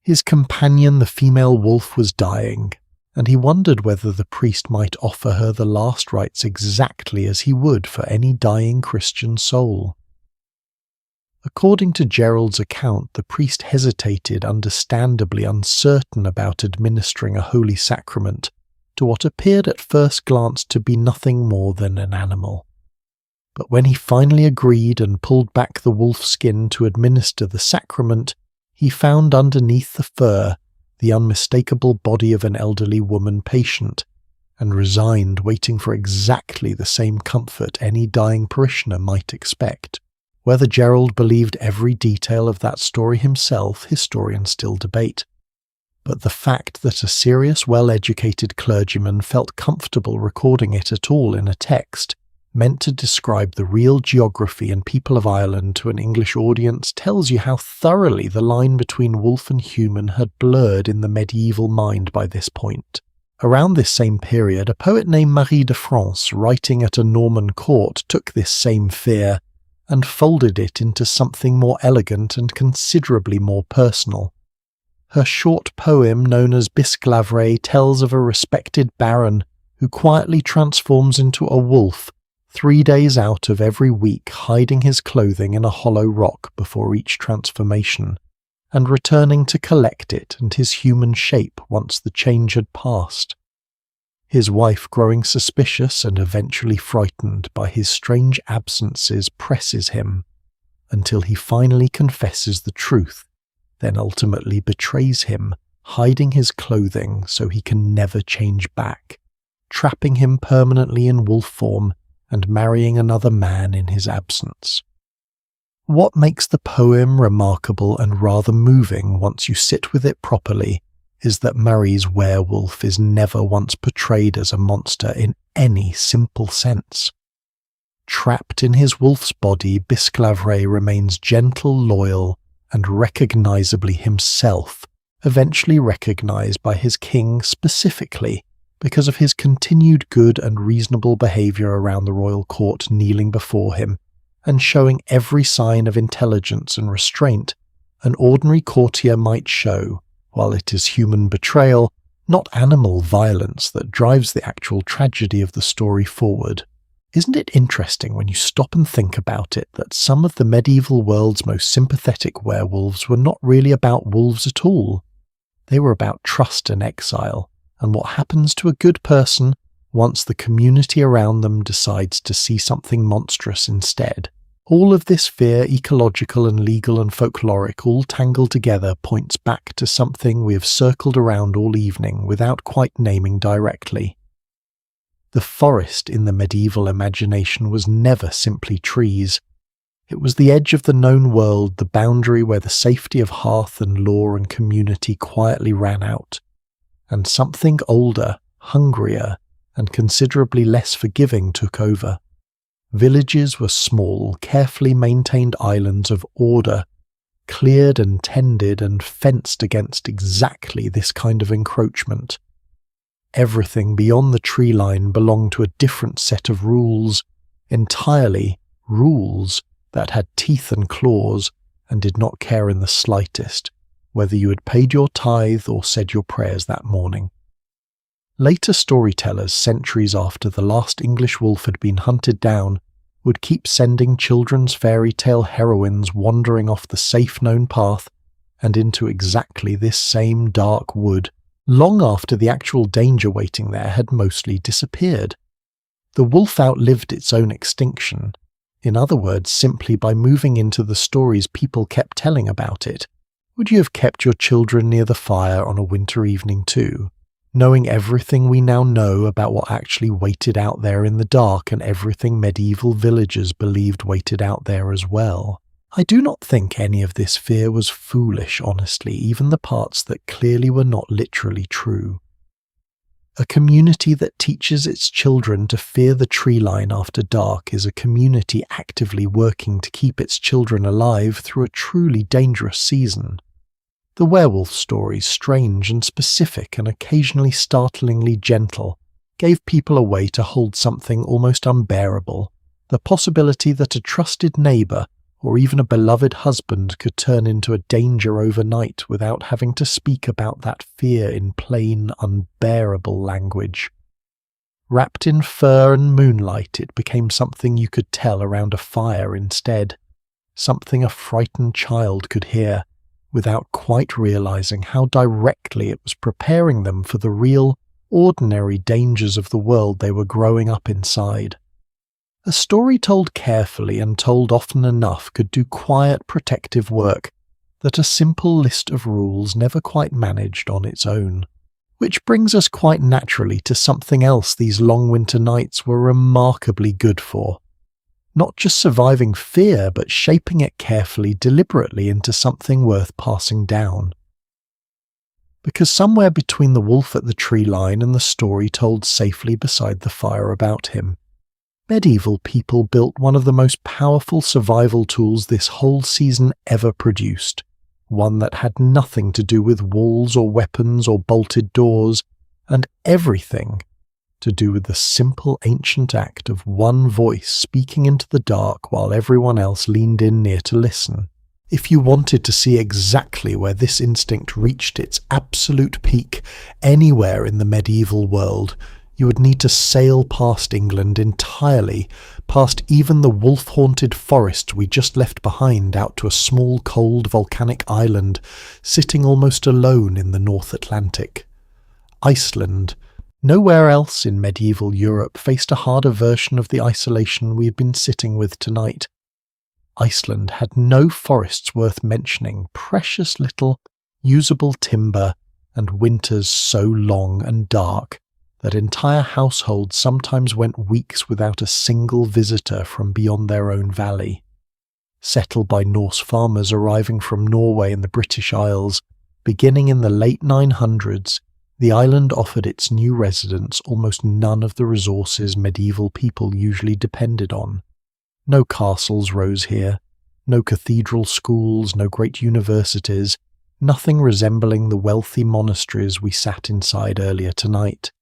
His companion, the female wolf, was dying, and he wondered whether the priest might offer her the last rites exactly as he would for any dying Christian soul. According to Gerald's account, the priest hesitated, understandably uncertain about administering a holy sacrament to what appeared at first glance to be nothing more than an animal. But when he finally agreed and pulled back the wolf skin to administer the sacrament, he found underneath the fur the unmistakable body of an elderly woman patient, and resigned, waiting for exactly the same comfort any dying parishioner might expect. Whether Gerald believed every detail of that story himself, historians still debate. But the fact that a serious, well-educated clergyman felt comfortable recording it at all in a text, meant to describe the real geography and people of Ireland to an English audience, tells you how thoroughly the line between wolf and human had blurred in the medieval mind by this point. Around this same period, a poet named Marie de France, writing at a Norman court, took this same fear and folded it into something more elegant and considerably more personal. Her short poem, known as Bisclavret, tells of a respected baron who quietly transforms into a wolf 3 days out of every week, hiding his clothing in a hollow rock before each transformation, and returning to collect it and his human shape once the change had passed. His wife, growing suspicious and eventually frightened by his strange absences, presses him until he finally confesses the truth, then ultimately betrays him, hiding his clothing so he can never change back, trapping him permanently in wolf form and marrying another man in his absence. What makes the poem remarkable and rather moving once you sit with it properly is that Marie's werewolf is never once portrayed as a monster in any simple sense. Trapped in his wolf's body, Bisclavret remains gentle, loyal, and recognizably himself, eventually recognized by his king specifically because of his continued good and reasonable behavior around the royal court, kneeling before him and showing every sign of intelligence and restraint an ordinary courtier might show, while it is human betrayal, not animal violence, that drives the actual tragedy of the story forward. Isn't it interesting when you stop and think about it that some of the medieval world's most sympathetic werewolves were not really about wolves at all? They were about trust and exile, and what happens to a good person once the community around them decides to see something monstrous instead. All of this fear, ecological and legal and folkloric, all tangled together, points back to something we have circled around all evening without quite naming directly. The forest in the medieval imagination was never simply trees. It was the edge of the known world, the boundary where the safety of hearth and law and community quietly ran out. And something older, hungrier, and considerably less forgiving took over. Villages were small, carefully maintained islands of order, cleared and tended and fenced against exactly this kind of encroachment. Everything beyond the tree line belonged to a different set of rules, entirely rules that had teeth and claws and did not care in the slightest whether you had paid your tithe or said your prayers that morning. Later storytellers, centuries after the last English wolf had been hunted down, would keep sending children's fairy tale heroines wandering off the safe-known path and into exactly this same dark wood, long after the actual danger waiting there had mostly disappeared. The wolf outlived its own extinction, in other words, simply by moving into the stories people kept telling about it. Would you have kept your children near the fire on a winter evening too, knowing everything we now know about what actually waited out there in the dark and everything medieval villagers believed waited out there as well? I do not think any of this fear was foolish, honestly, even the parts that clearly were not literally true. A community that teaches its children to fear the tree line after dark is a community actively working to keep its children alive through a truly dangerous season. The werewolf stories, strange and specific and occasionally startlingly gentle, gave people a way to hold something almost unbearable, the possibility that a trusted neighbour or even a beloved husband could turn into a danger overnight without having to speak about that fear in plain, unbearable language. Wrapped in fur and moonlight, it became something you could tell around a fire instead, something a frightened child could hear, without quite realizing how directly it was preparing them for the real, ordinary dangers of the world they were growing up inside. A story told carefully and told often enough could do quiet, protective work that a simple list of rules never quite managed on its own. Which brings us quite naturally to something else these long winter nights were remarkably good for. Not just surviving fear, but shaping it carefully, deliberately into something worth passing down. Because somewhere between the wolf at the tree line and the story told safely beside the fire about him, medieval people built one of the most powerful survival tools this whole season ever produced, one that had nothing to do with walls or weapons or bolted doors, and everything to do with the simple ancient act of one voice speaking into the dark while everyone else leaned in near to listen. If you wanted to see exactly where this instinct reached its absolute peak anywhere in the medieval world, you would need to sail past England entirely, past even the wolf-haunted forest we just left behind out to a small cold volcanic island sitting almost alone in the North Atlantic. Iceland. Nowhere else in medieval Europe faced a harder version of the isolation we had been sitting with tonight. Iceland had no forests worth mentioning, precious little usable timber, and winters so long and dark that entire households sometimes went weeks without a single visitor from beyond their own valley. Settled by Norse farmers arriving from Norway and the British Isles, beginning in the late 900s, the island offered its new residents almost none of the resources medieval people usually depended on. No castles rose here, no cathedral schools, no great universities, nothing resembling the wealthy monasteries we sat inside earlier tonight.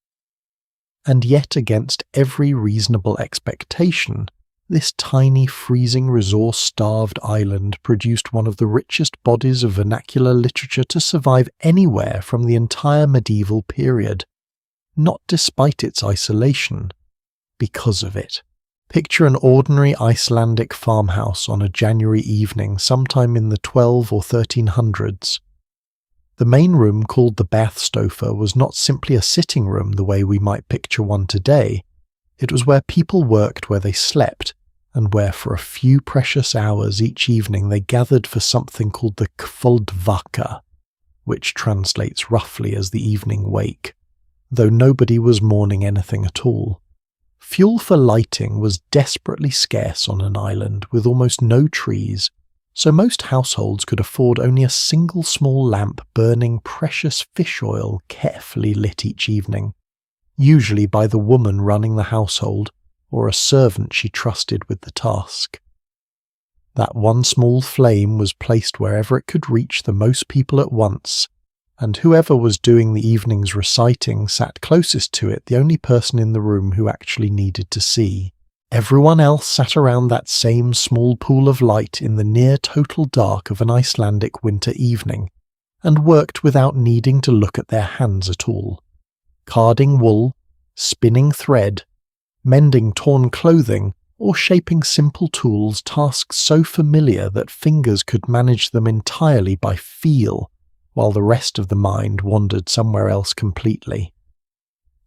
And yet, against every reasonable expectation, this tiny, freezing, resource-starved island produced one of the richest bodies of vernacular literature to survive anywhere from the entire medieval period. Not despite its isolation, because of it. Picture an ordinary Icelandic farmhouse on a January evening sometime in the 12 or 1300s. The main room, called the bathstofa, was not simply a sitting room the way we might picture one today. It was where people worked where they slept, and where for a few precious hours each evening they gathered for something called the kvöldvaka, which translates roughly as the evening wake, though nobody was mourning anything at all. Fuel for lighting was desperately scarce on an island with almost no trees, so most households could afford only a single small lamp burning precious fish oil carefully lit each evening, usually by the woman running the household or a servant she trusted with the task. That one small flame was placed wherever it could reach the most people at once, and whoever was doing the evening's reciting sat closest to it, the only person in the room who actually needed to see. Everyone else sat around that same small pool of light in the near total dark of an Icelandic winter evening, and worked without needing to look at their hands at all. Carding wool, spinning thread, mending torn clothing, or shaping simple tools, tasks so familiar that fingers could manage them entirely by feel, while the rest of the mind wandered somewhere else completely.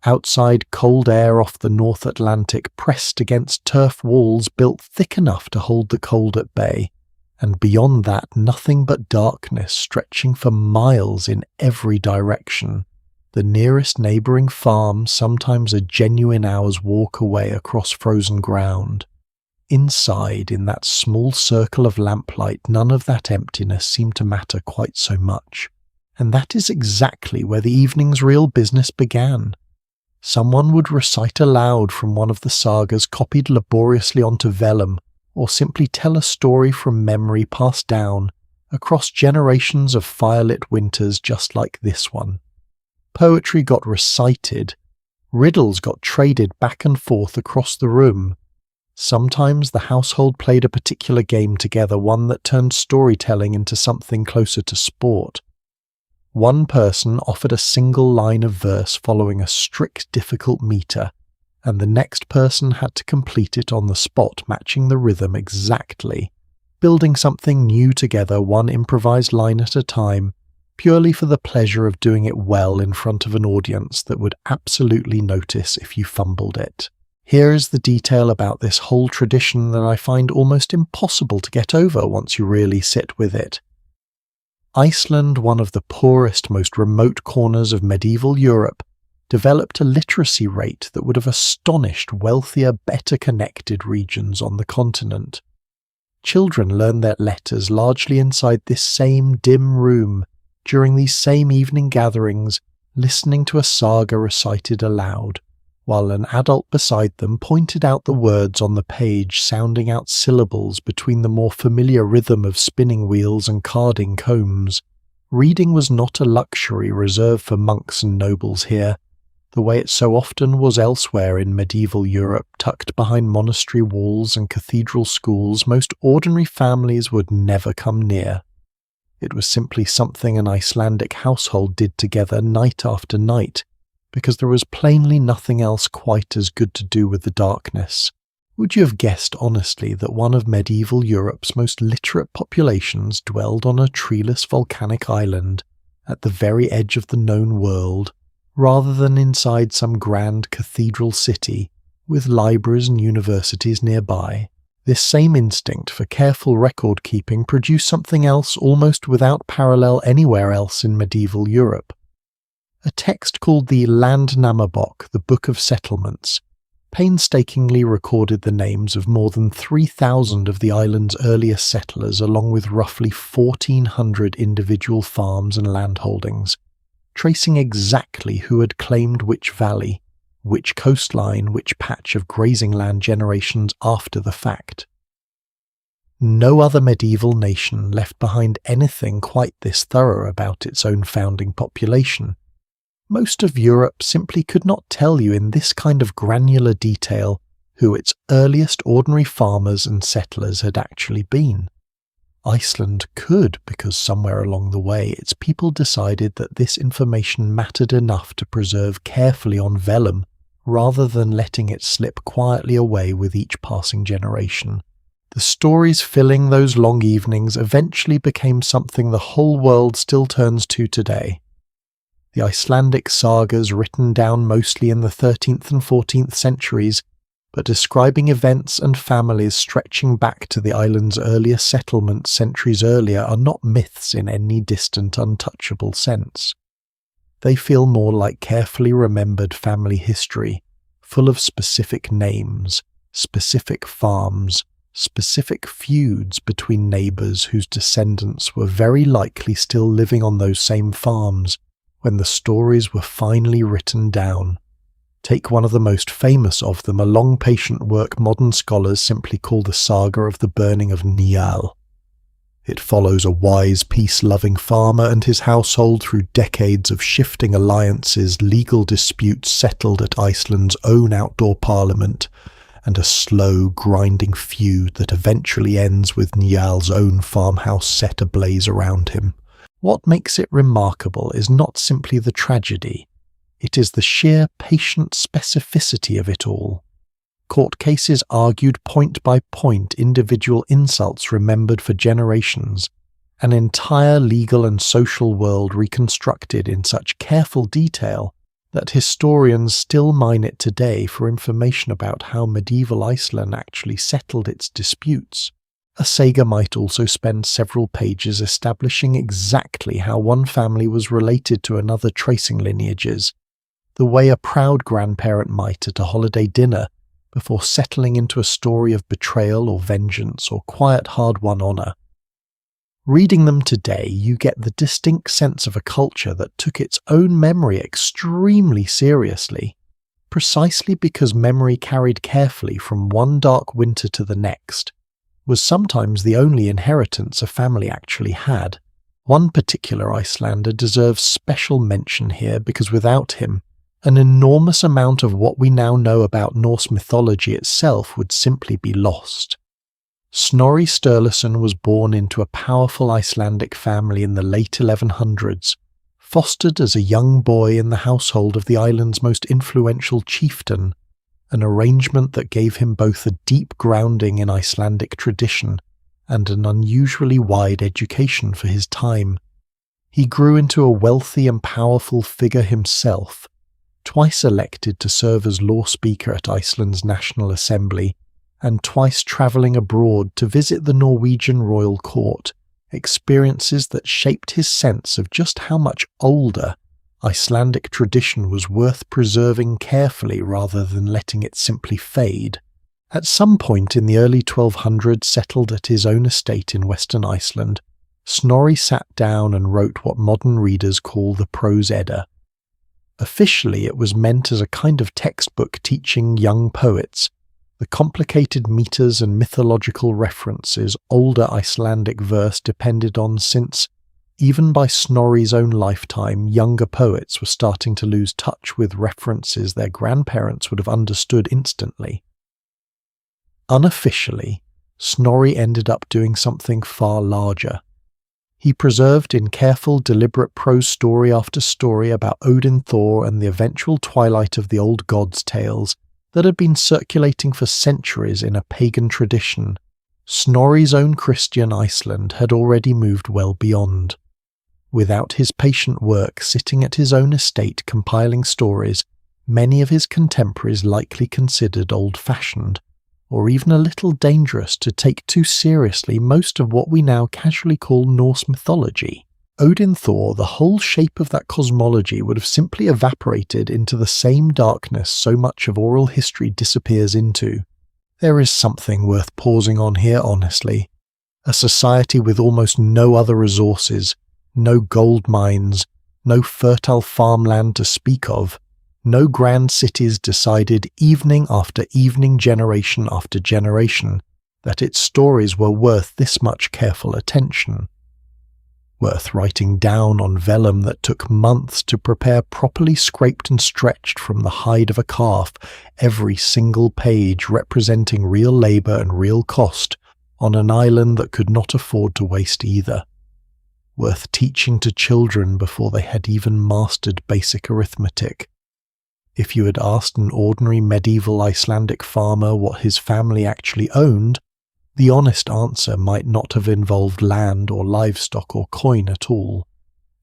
Outside, cold air off the North Atlantic pressed against turf walls built thick enough to hold the cold at bay, and beyond that nothing but darkness stretching for miles in every direction, the nearest neighbouring farm sometimes a genuine hour's walk away across frozen ground. Inside, in that small circle of lamplight, none of that emptiness seemed to matter quite so much, and that is exactly where the evening's real business began. Someone would recite aloud from one of the sagas copied laboriously onto vellum, or simply tell a story from memory passed down across generations of firelit winters just like this one. Poetry got recited, riddles got traded back and forth across the room. Sometimes the household played a particular game together, one that turned storytelling into something closer to sport. One person offered a single line of verse following a strict difficult meter, and the next person had to complete it on the spot, matching the rhythm exactly, building something new together, one improvised line at a time, purely for the pleasure of doing it well in front of an audience that would absolutely notice if you fumbled it. Here is the detail about this whole tradition that I find almost impossible to get over once you really sit with it. Iceland, one of the poorest, most remote corners of medieval Europe, developed a literacy rate that would have astonished wealthier, better connected regions on the continent. Children learned their letters largely inside this same dim room, during these same evening gatherings, listening to a saga recited aloud, while an adult beside them pointed out the words on the page, sounding out syllables between the more familiar rhythm of spinning wheels and carding combs. Reading was not a luxury reserved for monks and nobles here, the way it so often was elsewhere in medieval Europe. Tucked behind monastery walls and cathedral schools, most ordinary families would never come near. It was simply something an Icelandic household did together night after night, because there was plainly nothing else quite as good to do with the darkness. Would you have guessed honestly that one of medieval Europe's most literate populations dwelled on a treeless volcanic island at the very edge of the known world, rather than inside some grand cathedral city with libraries and universities nearby? This same instinct for careful record-keeping produced something else almost without parallel anywhere else in medieval Europe. A text called the Landnámabók, the Book of Settlements, painstakingly recorded the names of more than 3,000 of the island's earliest settlers, along with roughly 1,400 individual farms and landholdings, tracing exactly who had claimed which valley, which coastline, which patch of grazing land generations after the fact. No other medieval nation left behind anything quite this thorough about its own founding population. Most of Europe simply could not tell you in this kind of granular detail who its earliest ordinary farmers and settlers had actually been. Iceland could, because somewhere along the way its people decided that this information mattered enough to preserve carefully on vellum, rather than letting it slip quietly away with each passing generation. The stories filling those long evenings eventually became something the whole world still turns to today. The Icelandic sagas, written down mostly in the 13th and 14th centuries, but describing events and families stretching back to the island's earliest settlements centuries earlier, are not myths in any distant, untouchable sense. They feel more like carefully remembered family history, full of specific names, specific farms, specific feuds between neighbours whose descendants were very likely still living on those same farms when the stories were finally written down. Take one of the most famous of them, a long patient work modern scholars simply call the Saga of the Burning of Njál. It follows a wise, peace-loving farmer and his household through decades of shifting alliances, legal disputes settled at Iceland's own outdoor parliament, and a slow, grinding feud that eventually ends with Niall's own farmhouse set ablaze around him. What makes it remarkable is not simply the tragedy, it is the sheer patient specificity of it all. Court cases argued point by point, individual insults remembered for generations, an entire legal and social world reconstructed in such careful detail that historians still mine it today for information about how medieval Iceland actually settled its disputes. A saga might also spend several pages establishing exactly how one family was related to another, tracing lineages, the way a proud grandparent might at a holiday dinner, before settling into a story of betrayal or vengeance or quiet hard-won honour. Reading them today, you get the distinct sense of a culture that took its own memory extremely seriously, precisely because memory carried carefully from one dark winter to the next was sometimes the only inheritance a family actually had. One particular Icelander deserves special mention here because without him, an enormous amount of what we now know about Norse mythology itself would simply be lost. Snorri Sturluson was born into a powerful Icelandic family in the late 1100s, fostered as a young boy in the household of the island's most influential chieftain, an arrangement that gave him both a deep grounding in Icelandic tradition and an unusually wide education for his time. He grew into a wealthy and powerful figure himself, twice elected to serve as law speaker at Iceland's National Assembly, and twice travelling abroad to visit the Norwegian royal court, experiences that shaped his sense of just how much older Icelandic tradition was worth preserving carefully rather than letting it simply fade. At some point in the early 1200s, settled at his own estate in Western Iceland, Snorri sat down and wrote what modern readers call the Prose Edda. Officially, it was meant as a kind of textbook teaching young poets the complicated meters and mythological references older Icelandic verse depended on, since, even by Snorri's own lifetime, younger poets were starting to lose touch with references their grandparents would have understood instantly. Unofficially, Snorri ended up doing something far larger. He preserved in careful, deliberate prose story after story about Odin, Thor, and the eventual twilight of the old gods' tales that had been circulating for centuries in a pagan tradition. Snorri's own Christian Iceland had already moved well beyond. Without his patient work sitting at his own estate compiling stories, many of his contemporaries likely considered old-fashioned, or even a little dangerous to take too seriously most of what we now casually call Norse mythology. Odin Thor, the whole shape of that cosmology would have simply evaporated into the same darkness so much of oral history disappears into. There is something worth pausing on here, honestly. A society with almost no other resources, no gold mines, no fertile farmland to speak of, no grand cities decided evening after evening, generation after generation, that its stories were worth this much careful attention. Worth writing down on vellum that took months to prepare, properly scraped and stretched from the hide of a calf, every single page representing real labour and real cost on an island that could not afford to waste either. Worth teaching to children before they had even mastered basic arithmetic. If you had asked an ordinary medieval Icelandic farmer what his family actually owned, the honest answer might not have involved land or livestock or coin at all.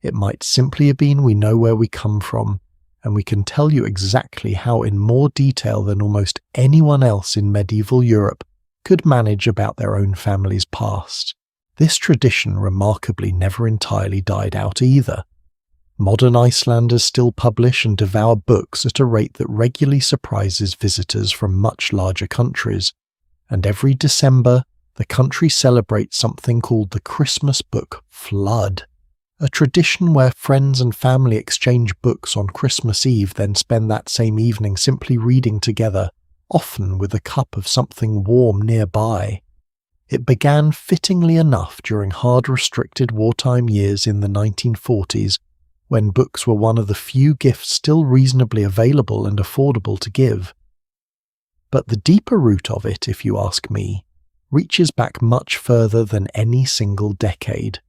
It might simply have been, we know where we come from, and we can tell you exactly how in more detail than almost anyone else in medieval Europe could manage about their own family's past. This tradition remarkably never entirely died out either. Modern Icelanders still publish and devour books at a rate that regularly surprises visitors from much larger countries, and every December the country celebrates something called the Christmas book flood, a tradition where friends and family exchange books on Christmas Eve, then spend that same evening simply reading together, often with a cup of something warm nearby. It began fittingly enough during hard restricted wartime years in the 1940s, when books were one of the few gifts still reasonably available and affordable to give. But the deeper root of it, if you ask me, reaches back much further than any single decade.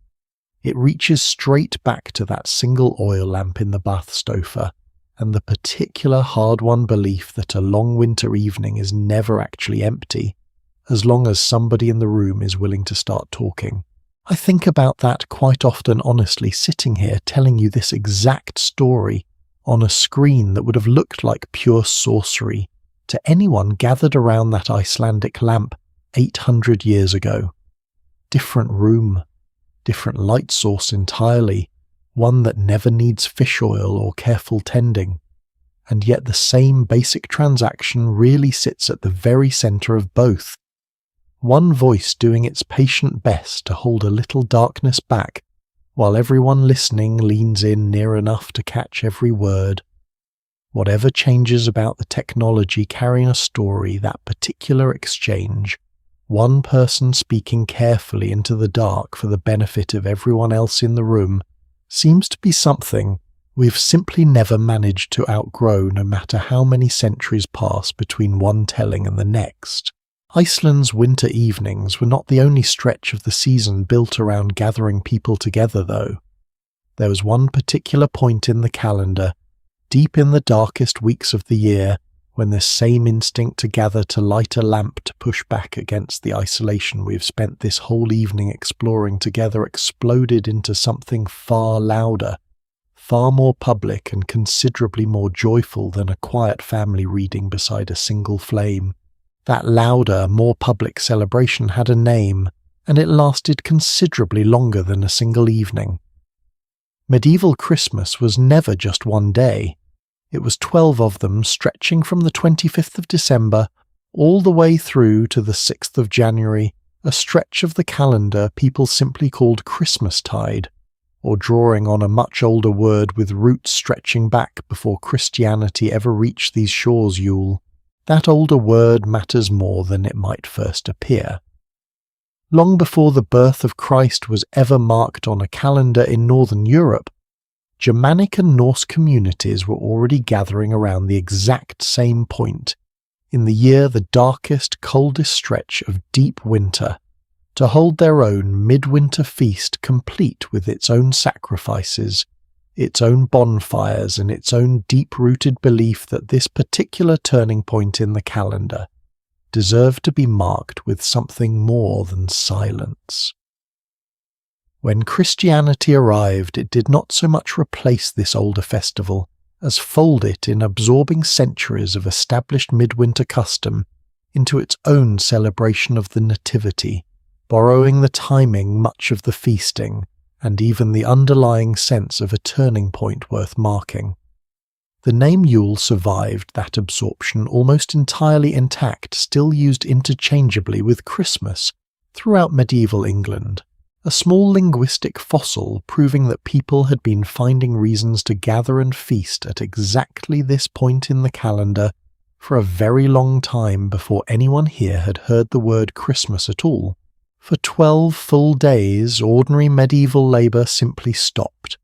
It reaches straight back to that single oil lamp in the bathstofer and the particular hard-won belief that a long winter evening is never actually empty, as long as somebody in the room is willing to start talking. I think about that quite often honestly, sitting here telling you this exact story on a screen that would have looked like pure sorcery to anyone gathered around that Icelandic lamp 800 years ago. Different room, different light source entirely, one that never needs fish oil or careful tending, and yet the same basic transaction really sits at the very centre of both. One voice doing its patient best to hold a little darkness back, while everyone listening leans in near enough to catch every word. Whatever changes about the technology carrying a story, that particular exchange, one person speaking carefully into the dark for the benefit of everyone else in the room, seems to be something we've simply never managed to outgrow, no matter how many centuries pass between one telling and the next. Iceland's winter evenings were not the only stretch of the season built around gathering people together, though. There was one particular point in the calendar, deep in the darkest weeks of the year, when this same instinct to gather to light a lamp to push back against the isolation we've spent this whole evening exploring together exploded into something far louder, far more public and considerably more joyful than a quiet family reading beside a single flame. That louder, more public celebration had a name, and it lasted considerably longer than a single evening. Medieval Christmas was never just one day. It was 12 of them, stretching from the 25th of December all the way through to the 6th of January, a stretch of the calendar people simply called Christmastide, or drawing on a much older word with roots stretching back before Christianity ever reached these shores, Yule. That older word matters more than it might first appear. Long before the birth of Christ was ever marked on a calendar in Northern Europe, Germanic and Norse communities were already gathering around the exact same point, in the year the darkest, coldest stretch of deep winter, to hold their own midwinter feast complete with its own sacrifices, its own bonfires, and its own deep-rooted belief that this particular turning point in the calendar deserved to be marked with something more than silence. When Christianity arrived, it did not so much replace this older festival as fold it in absorbing centuries of established midwinter custom into its own celebration of the Nativity, borrowing the timing, much of the feasting, and even the underlying sense of a turning point worth marking. The name Yule survived that absorption almost entirely intact, still used interchangeably with Christmas throughout medieval England, a small linguistic fossil proving that people had been finding reasons to gather and feast at exactly this point in the calendar for a very long time before anyone here had heard the word Christmas at all. For 12 full days, ordinary medieval labour simply stopped.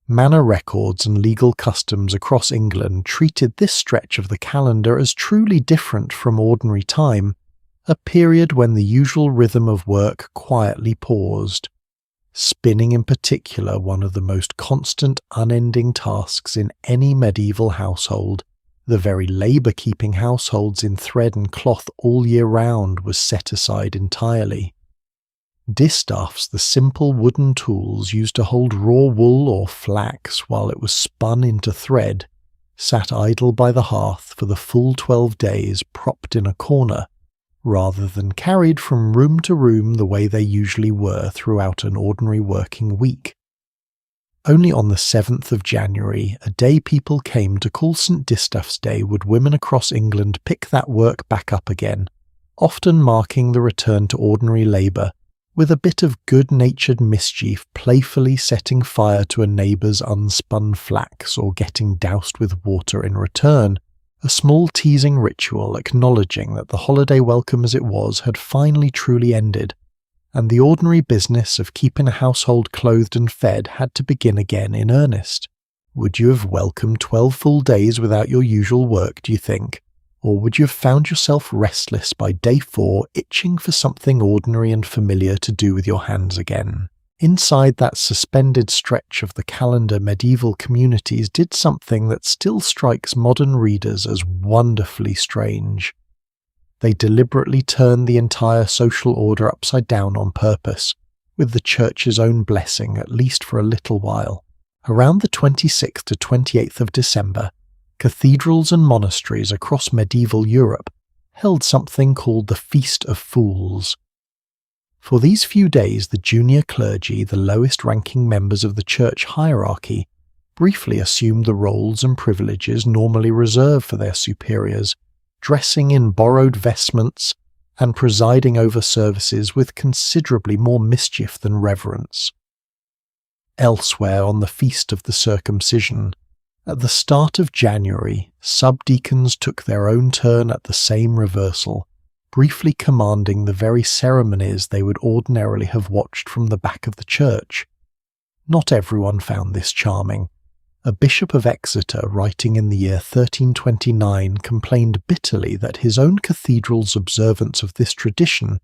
Manor records and legal customs across England treated this stretch of the calendar as truly different from ordinary time, a period when the usual rhythm of work quietly paused. Spinning in particular, one of the most constant, unending tasks in any medieval household, the very labour-keeping households in thread and cloth all year round, was set aside entirely. Distaffs, the simple wooden tools used to hold raw wool or flax while it was spun into thread, sat idle by the hearth for the full 12 days, propped in a corner, rather than carried from room to room the way they usually were throughout an ordinary working week. Only on the 7th of January, a day people came to call St. Distaff's Day, would women across England pick that work back up again, often marking the return to ordinary labour, with a bit of good-natured mischief, playfully setting fire to a neighbour's unspun flax or getting doused with water in return, a small teasing ritual acknowledging that the holiday welcome as it was had finally truly ended, and the ordinary business of keeping a household clothed and fed had to begin again in earnest. Would you have welcomed 12 full days without your usual work, do you think? Or would you have found yourself restless by day 4, itching for something ordinary and familiar to do with your hands again? Inside that suspended stretch of the calendar, medieval communities did something that still strikes modern readers as wonderfully strange. They deliberately turned the entire social order upside down on purpose, with the church's own blessing, at least for a little while. Around the 26th to 28th of December, cathedrals and monasteries across medieval Europe held something called the Feast of Fools. For these few days, the junior clergy, the lowest-ranking members of the church hierarchy, briefly assumed the roles and privileges normally reserved for their superiors, dressing in borrowed vestments and presiding over services with considerably more mischief than reverence. Elsewhere, on the Feast of the Circumcision, at the start of January, subdeacons took their own turn at the same reversal, briefly commanding the very ceremonies they would ordinarily have watched from the back of the church. Not everyone found this charming. A bishop of Exeter, writing in the year 1329, complained bitterly that his own cathedral's observance of this tradition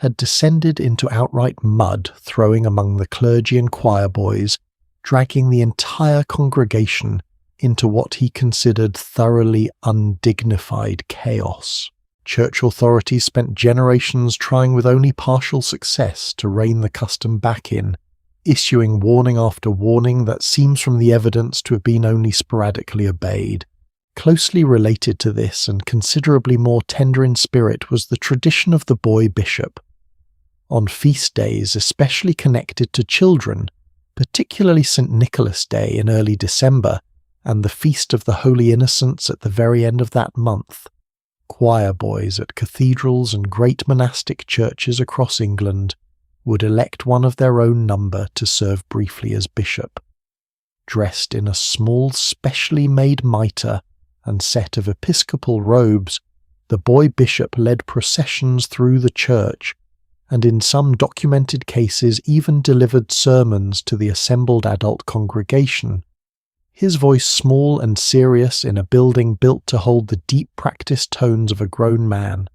had descended into outright mud throwing among the clergy and choir boys, dragging the entire congregation into what he considered thoroughly undignified chaos. Church authorities spent generations trying with only partial success to rein the custom back in, issuing warning after warning that seems from the evidence to have been only sporadically obeyed. Closely related to this and considerably more tender in spirit was the tradition of the boy bishop. On feast days, especially connected to children, particularly St. Nicholas Day in early December and the Feast of the Holy Innocents at the very end of that month, choir boys at cathedrals and great monastic churches across England would elect one of their own number to serve briefly as bishop. Dressed in a small specially made mitre and set of episcopal robes, the boy bishop led processions through the church, and in some documented cases even delivered sermons to the assembled adult congregation, his voice small and serious in a building built to hold the deep practiced tones of a grown man.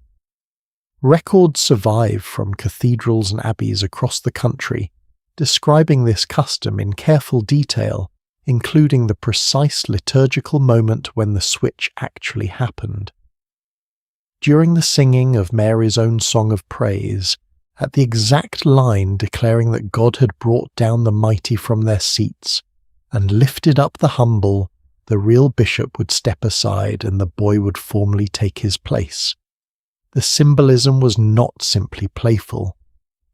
Records survive from cathedrals and abbeys across the country, describing this custom in careful detail, including the precise liturgical moment when the switch actually happened. During the singing of Mary's own song of praise, at the exact line declaring that God had brought down the mighty from their seats and lifted up the humble, the real bishop would step aside and the boy would formally take his place. The symbolism was not simply playful.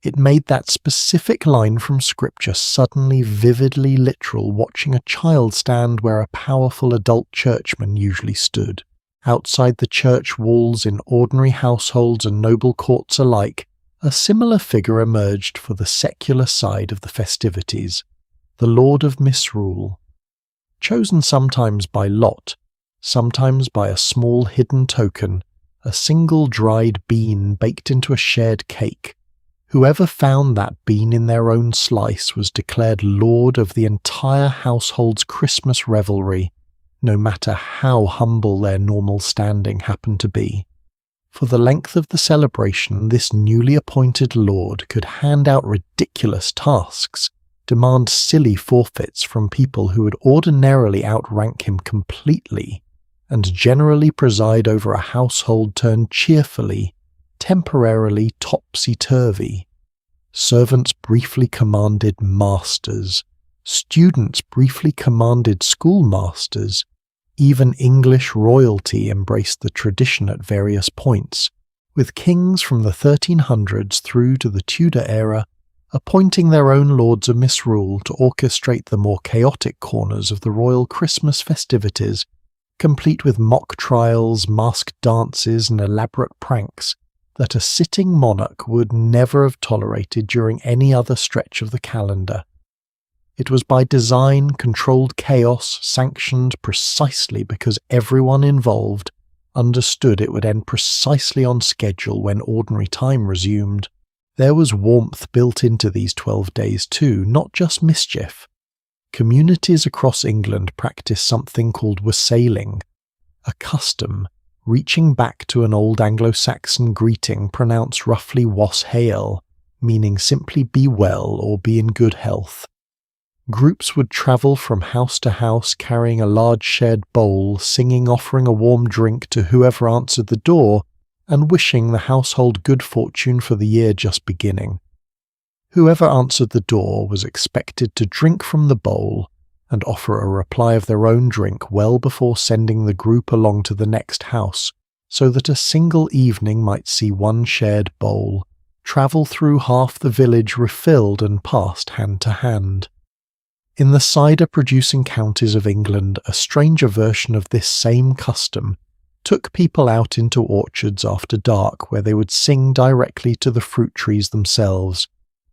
It made that specific line from Scripture suddenly vividly literal, watching a child stand where a powerful adult churchman usually stood. Outside the church walls in ordinary households and noble courts alike, a similar figure emerged for the secular side of the festivities, the Lord of Misrule. Chosen sometimes by lot, sometimes by a small hidden token, a single dried bean baked into a shared cake. Whoever found that bean in their own slice was declared lord of the entire household's Christmas revelry, no matter how humble their normal standing happened to be. For the length of the celebration, this newly appointed lord could hand out ridiculous tasks, demand silly forfeits from people who would ordinarily outrank him completely, and generally preside over a household turned cheerfully, temporarily topsy-turvy. Servants briefly commanded masters, students briefly commanded schoolmasters, even English royalty embraced the tradition at various points, with kings from the 1300s through to the Tudor era appointing their own lords of misrule to orchestrate the more chaotic corners of the royal Christmas festivities, complete with mock trials, masked dances, and elaborate pranks that a sitting monarch would never have tolerated during any other stretch of the calendar. It was by design controlled chaos, sanctioned precisely because everyone involved understood it would end precisely on schedule when ordinary time resumed. There was warmth built into these 12 days too, not just mischief. Communities across England practiced something called wassailing, a custom reaching back to an old Anglo-Saxon greeting pronounced roughly was hael, meaning simply be well or be in good health. Groups would travel from house to house carrying a large shared bowl, singing, offering a warm drink to whoever answered the door, and wishing the household good fortune for the year just beginning. Whoever answered the door was expected to drink from the bowl and offer a reply of their own drink well before sending the group along to the next house, so that a single evening might see one shared bowl travel through half the village refilled and passed hand to hand. In the cider-producing counties of England, a stranger version of this same custom took people out into orchards after dark where they would sing directly to the fruit trees themselves,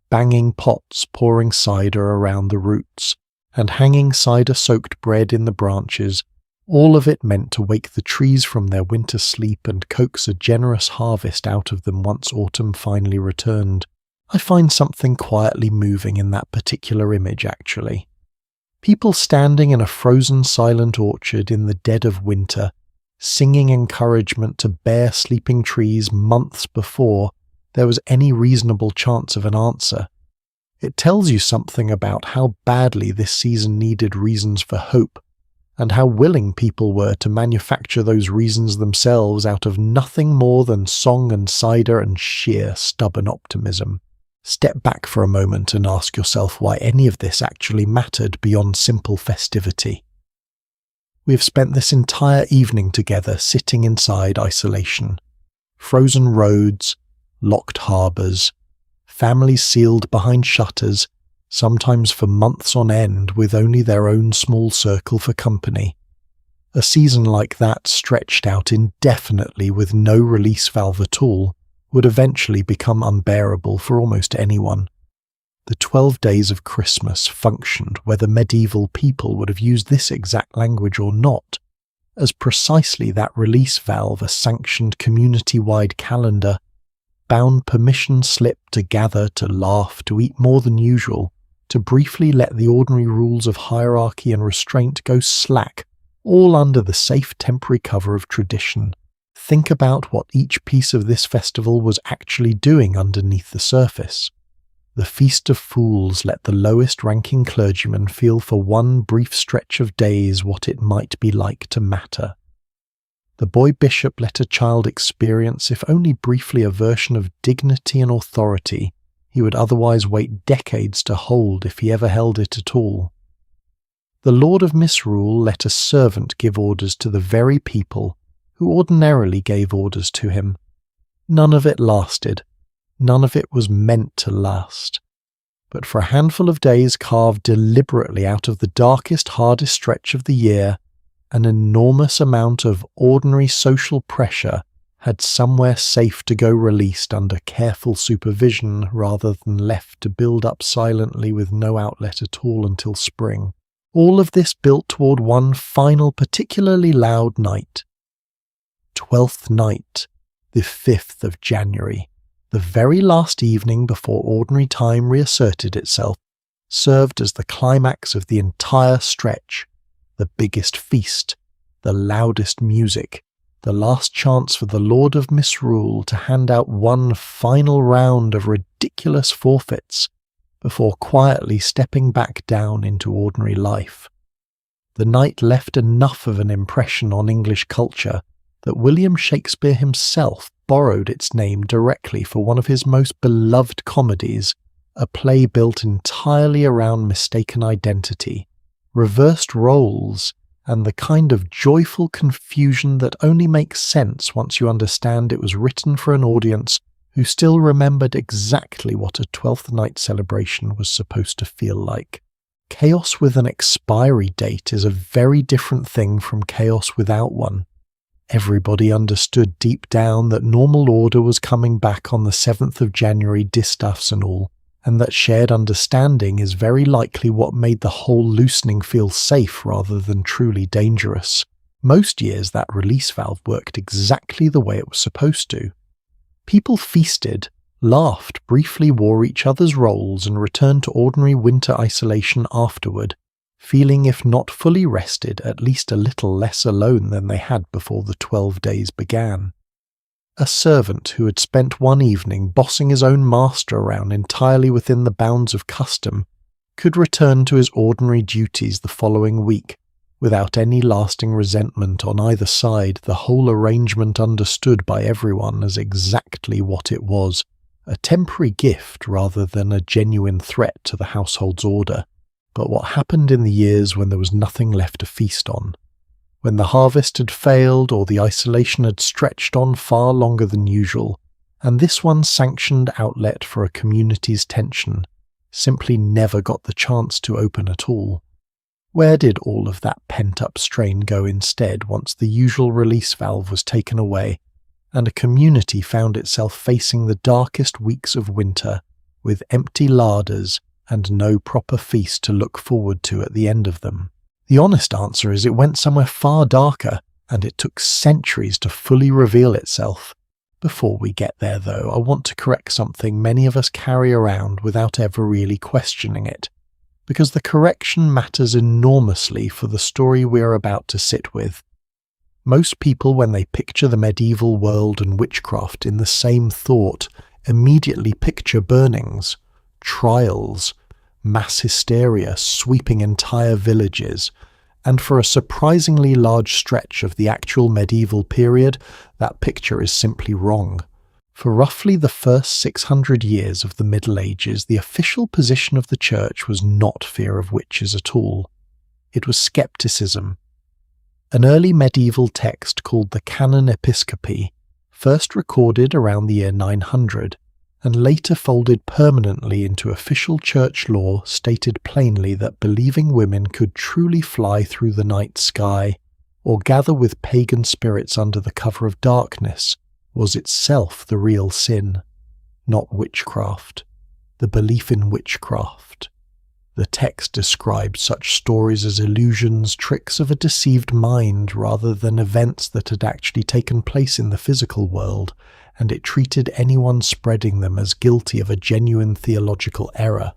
banging pots pouring cider around the roots, and hanging cider-soaked bread in the branches, all of it meant to wake the trees from their winter sleep and coax a generous harvest out of them once autumn finally returned. I find something quietly moving in that particular image, actually. People standing in a frozen silent orchard in the dead of winter, singing encouragement to bare sleeping trees months before there was any reasonable chance of an answer. It tells you something about how badly this season needed reasons for hope, and how willing people were to manufacture those reasons themselves out of nothing more than song and cider and sheer stubborn optimism. Step back for a moment and ask yourself why any of this actually mattered beyond simple festivity. We have spent this entire evening together sitting inside isolation. Frozen roads, locked harbours, families sealed behind shutters, sometimes for months on end with only their own small circle for company. A season like that, stretched out indefinitely with no release valve at all, would eventually become unbearable for almost anyone. The 12 days of Christmas functioned, whether medieval people would have used this exact language or not, as precisely that release valve, a sanctioned community-wide calendar, bound permission slip to gather, to laugh, to eat more than usual, to briefly let the ordinary rules of hierarchy and restraint go slack, all under the safe temporary cover of tradition. Think about what each piece of this festival was actually doing underneath the surface. The Feast of Fools let the lowest-ranking clergyman feel for one brief stretch of days what it might be like to matter. The boy bishop let a child experience, if only briefly, a version of dignity and authority he would otherwise wait decades to hold if he ever held it at all. The Lord of Misrule let a servant give orders to the very people who ordinarily gave orders to him. None of it lasted. None of it was meant to last. But for a handful of days carved deliberately out of the darkest, hardest stretch of the year, an enormous amount of ordinary social pressure had somewhere safe to go released under careful supervision rather than left to build up silently with no outlet at all until spring. All of this built toward one final, particularly loud night. 12th night, the 5th of January, the very last evening before ordinary time reasserted itself, served as the climax of the entire stretch, the biggest feast, the loudest music, the last chance for the Lord of Misrule to hand out one final round of ridiculous forfeits before quietly stepping back down into ordinary life. The night left enough of an impression on English culture that William Shakespeare himself borrowed its name directly for one of his most beloved comedies, a play built entirely around mistaken identity, reversed roles, and the kind of joyful confusion that only makes sense once you understand it was written for an audience who still remembered exactly what a Twelfth Night celebration was supposed to feel like. Chaos with an expiry date is a very different thing from chaos without one. Everybody understood deep down that normal order was coming back on the 7th of January, distaffs and all, and that shared understanding is very likely what made the whole loosening feel safe rather than truly dangerous. Most years that release valve worked exactly the way it was supposed to. People feasted, laughed, briefly wore each other's roles and returned to ordinary winter isolation afterward, feeling if not fully rested, at least a little less alone than they had before the 12 days began. A servant who had spent one evening bossing his own master around entirely within the bounds of custom could return to his ordinary duties the following week, without any lasting resentment on either side, the whole arrangement understood by everyone as exactly what it was, a temporary gift rather than a genuine threat to the household's order. But what happened in the years when there was nothing left to feast on? When the harvest had failed or the isolation had stretched on far longer than usual, and this one sanctioned outlet for a community's tension simply never got the chance to open at all. Where did all of that pent-up strain go instead once the usual release valve was taken away, and a community found itself facing the darkest weeks of winter, with empty larders and no proper feast to look forward to at the end of them? The honest answer is it went somewhere far darker, and it took centuries to fully reveal itself. Before we get there, though, I want to correct something many of us carry around without ever really questioning it, because the correction matters enormously for the story we are about to sit with. Most people, when they picture the medieval world and witchcraft in the same thought, immediately picture burnings, trials, mass hysteria sweeping entire villages, and for a surprisingly large stretch of the actual medieval period, that picture is simply wrong. For roughly the first 600 years of the Middle Ages, the official position of the Church was not fear of witches at all. It was skepticism. An early medieval text called the Canon Episcopi, first recorded around the year 900, and later folded permanently into official church law, stated plainly that believing women could truly fly through the night sky or gather with pagan spirits under the cover of darkness was itself the real sin, not witchcraft, the belief in witchcraft. The text described such stories as illusions, tricks of a deceived mind, rather than events that had actually taken place in the physical world, and it treated anyone spreading them as guilty of a genuine theological error.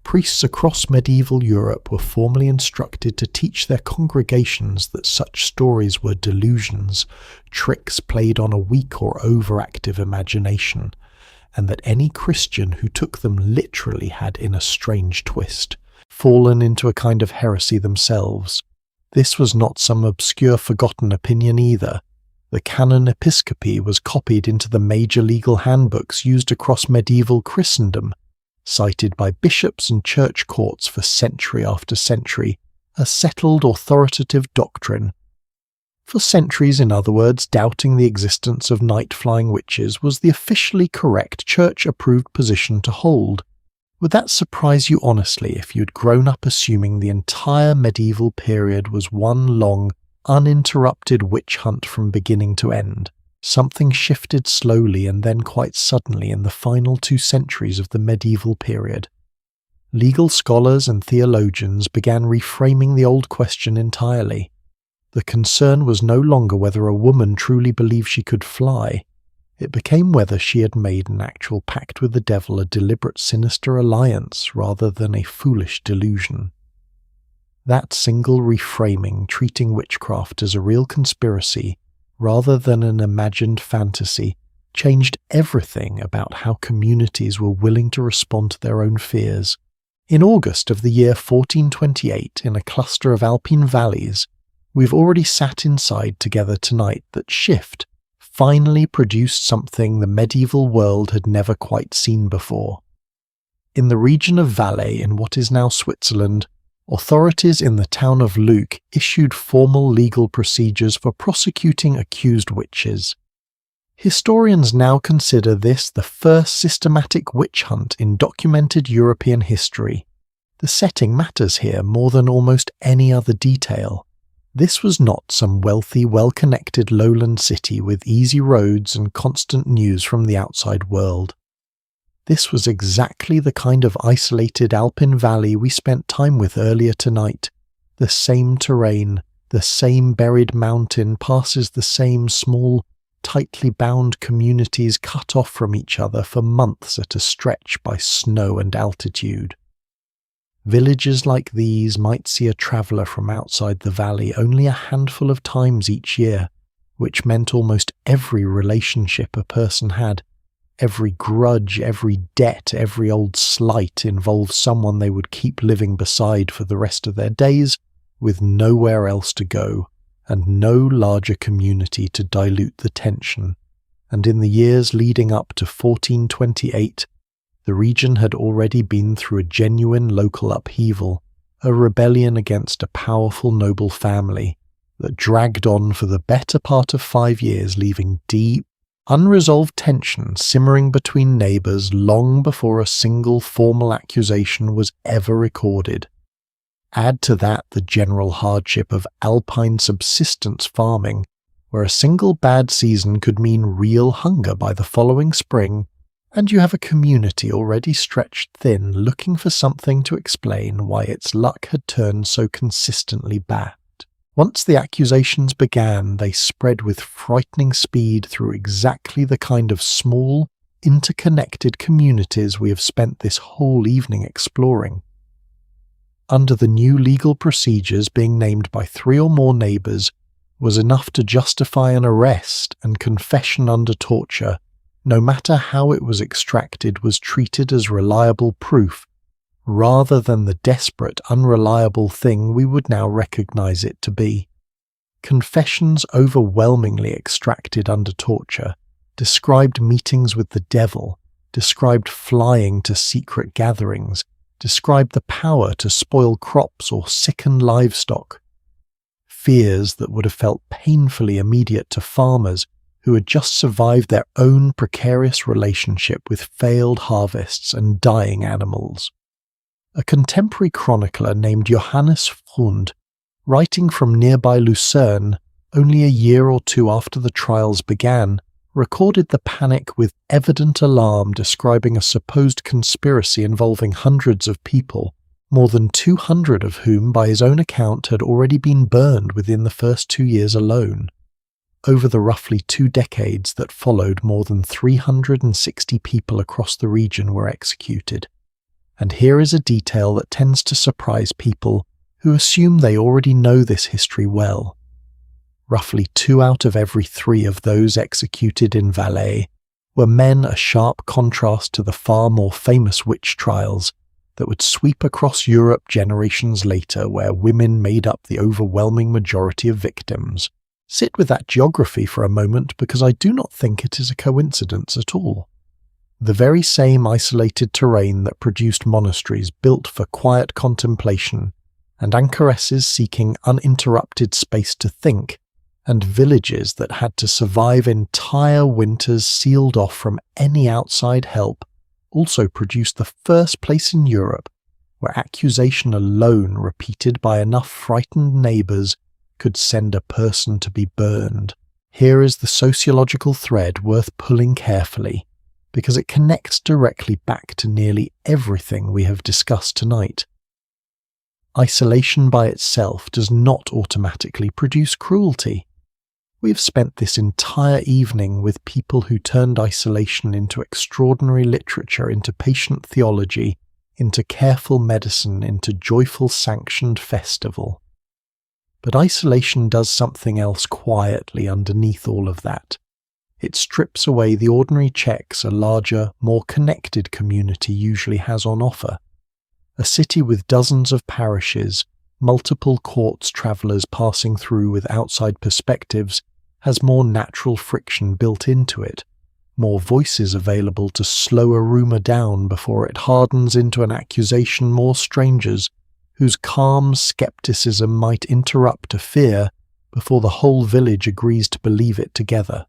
Priests across medieval Europe were formally instructed to teach their congregations that such stories were delusions, tricks played on a weak or overactive imagination, and that any Christian who took them literally had, in a strange twist, fallen into a kind of heresy themselves. This was not some obscure forgotten opinion either. The Canon Episcopi was copied into the major legal handbooks used across medieval Christendom, cited by bishops and church courts for century after century, a settled authoritative doctrine. For centuries, in other words, doubting the existence of night-flying witches was the officially correct church-approved position to hold. Would that surprise you honestly if you'd grown up assuming the entire medieval period was one long, uninterrupted witch hunt from beginning to end? Something shifted slowly and then quite suddenly in the final 2 centuries of the medieval period. Legal scholars and theologians began reframing the old question entirely. The concern was no longer whether a woman truly believed she could fly. It became whether she had made an actual pact with the devil, a deliberate sinister alliance rather than a foolish delusion. That single reframing, treating witchcraft as a real conspiracy rather than an imagined fantasy, changed everything about how communities were willing to respond to their own fears. In August of the year 1428, in a cluster of Alpine valleys, we've already sat inside together tonight, that shift finally produced something the medieval world had never quite seen before. In the region of Valais, in what is now Switzerland, authorities in the town of Luc issued formal legal procedures for prosecuting accused witches. Historians now consider this the first systematic witch hunt in documented European history. The setting matters here more than almost any other detail. This was not some wealthy, well-connected lowland city with easy roads and constant news from the outside world. This was exactly the kind of isolated Alpine valley we spent time with earlier tonight. The same terrain, the same buried mountain passes the same small, tightly bound communities cut off from each other for months at a stretch by snow and altitude. Villages like these might see a traveller from outside the valley only a handful of times each year, which meant almost every relationship a person had, every grudge, every debt, every old slight involved someone they would keep living beside for the rest of their days, with nowhere else to go, and no larger community to dilute the tension. And in the years leading up to 1428, the region had already been through a genuine local upheaval, a rebellion against a powerful noble family that dragged on for the better part of 5 years, leaving deep, unresolved tension simmering between neighbours long before a single formal accusation was ever recorded. Add to that the general hardship of alpine subsistence farming, where a single bad season could mean real hunger by the following spring, and you have a community already stretched thin looking for something to explain why its luck had turned so consistently bad. Once the accusations began, they spread with frightening speed through exactly the kind of small, interconnected communities we have spent this whole evening exploring. Under the new legal procedures, being named by 3 or more neighbours was enough to justify an arrest, and confession under torture, no matter how it was extracted, was treated as reliable proof, rather than the desperate, unreliable thing we would now recognise it to be. Confessions overwhelmingly extracted under torture described meetings with the devil, described flying to secret gatherings, described the power to spoil crops or sicken livestock. Fears that would have felt painfully immediate to farmers who had just survived their own precarious relationship with failed harvests and dying animals. A contemporary chronicler named Johannes Freund, writing from nearby Lucerne only a year or 2 after the trials began, recorded the panic with evident alarm, describing a supposed conspiracy involving hundreds of people, more than 200 of whom, by his own account, had already been burned within the first 2 years alone. Over the roughly 2 decades that followed, more than 360 people across the region were executed. And here is a detail that tends to surprise people who assume they already know this history well. Roughly 2 out of every 3 of those executed in Valais were men, a sharp contrast to the far more famous witch trials that would sweep across Europe generations later, where women made up the overwhelming majority of victims. Sit with that geography for a moment, because I do not think it is a coincidence at all. The very same isolated terrain that produced monasteries built for quiet contemplation, and anchoresses seeking uninterrupted space to think, and villages that had to survive entire winters sealed off from any outside help, also produced the first place in Europe where accusation alone, repeated by enough frightened neighbours, could send a person to be burned. Here is the sociological thread worth pulling carefully, because it connects directly back to nearly everything we have discussed tonight. Isolation by itself does not automatically produce cruelty. We have spent this entire evening with people who turned isolation into extraordinary literature, into patient theology, into careful medicine, into joyful sanctioned festival. But isolation does something else quietly underneath all of that. It strips away the ordinary checks a larger, more connected community usually has on offer. A city with dozens of parishes, multiple courts travellers passing through with outside perspectives, has more natural friction built into it, more voices available to slow a rumour down before it hardens into an accusation, more strangers whose calm scepticism might interrupt a fear before the whole village agrees to believe it together.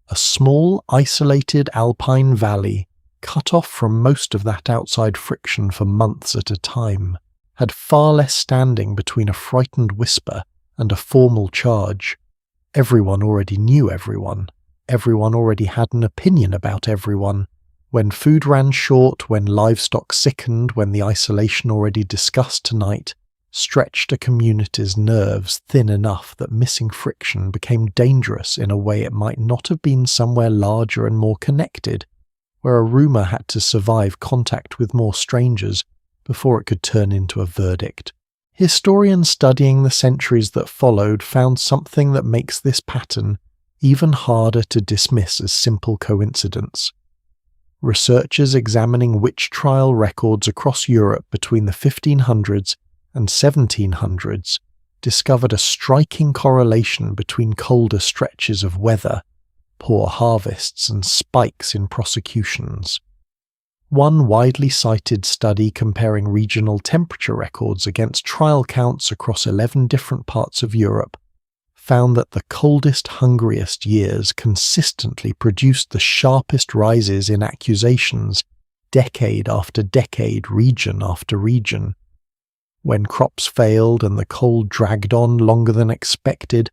A small, isolated alpine valley, cut off from most of that outside friction for months at a time, had far less standing between a frightened whisper and a formal charge. Everyone already knew everyone. Everyone already had an opinion about everyone. When food ran short, when livestock sickened, when the isolation already discussed tonight stretched a community's nerves thin enough that missing friction became dangerous in a way it might not have been somewhere larger and more connected, where a rumour had to survive contact with more strangers, before it could turn into a verdict. Historians studying the centuries that followed found something that makes this pattern even harder to dismiss as simple coincidence. Researchers examining witch trial records across Europe between the 1500s and 1700s discovered a striking correlation between colder stretches of weather, poor harvests, and spikes in prosecutions. One widely cited study comparing regional temperature records against trial counts across 11 different parts of Europe found that the coldest, hungriest years consistently produced the sharpest rises in accusations, decade after decade, region after region. When crops failed and the cold dragged on longer than expected,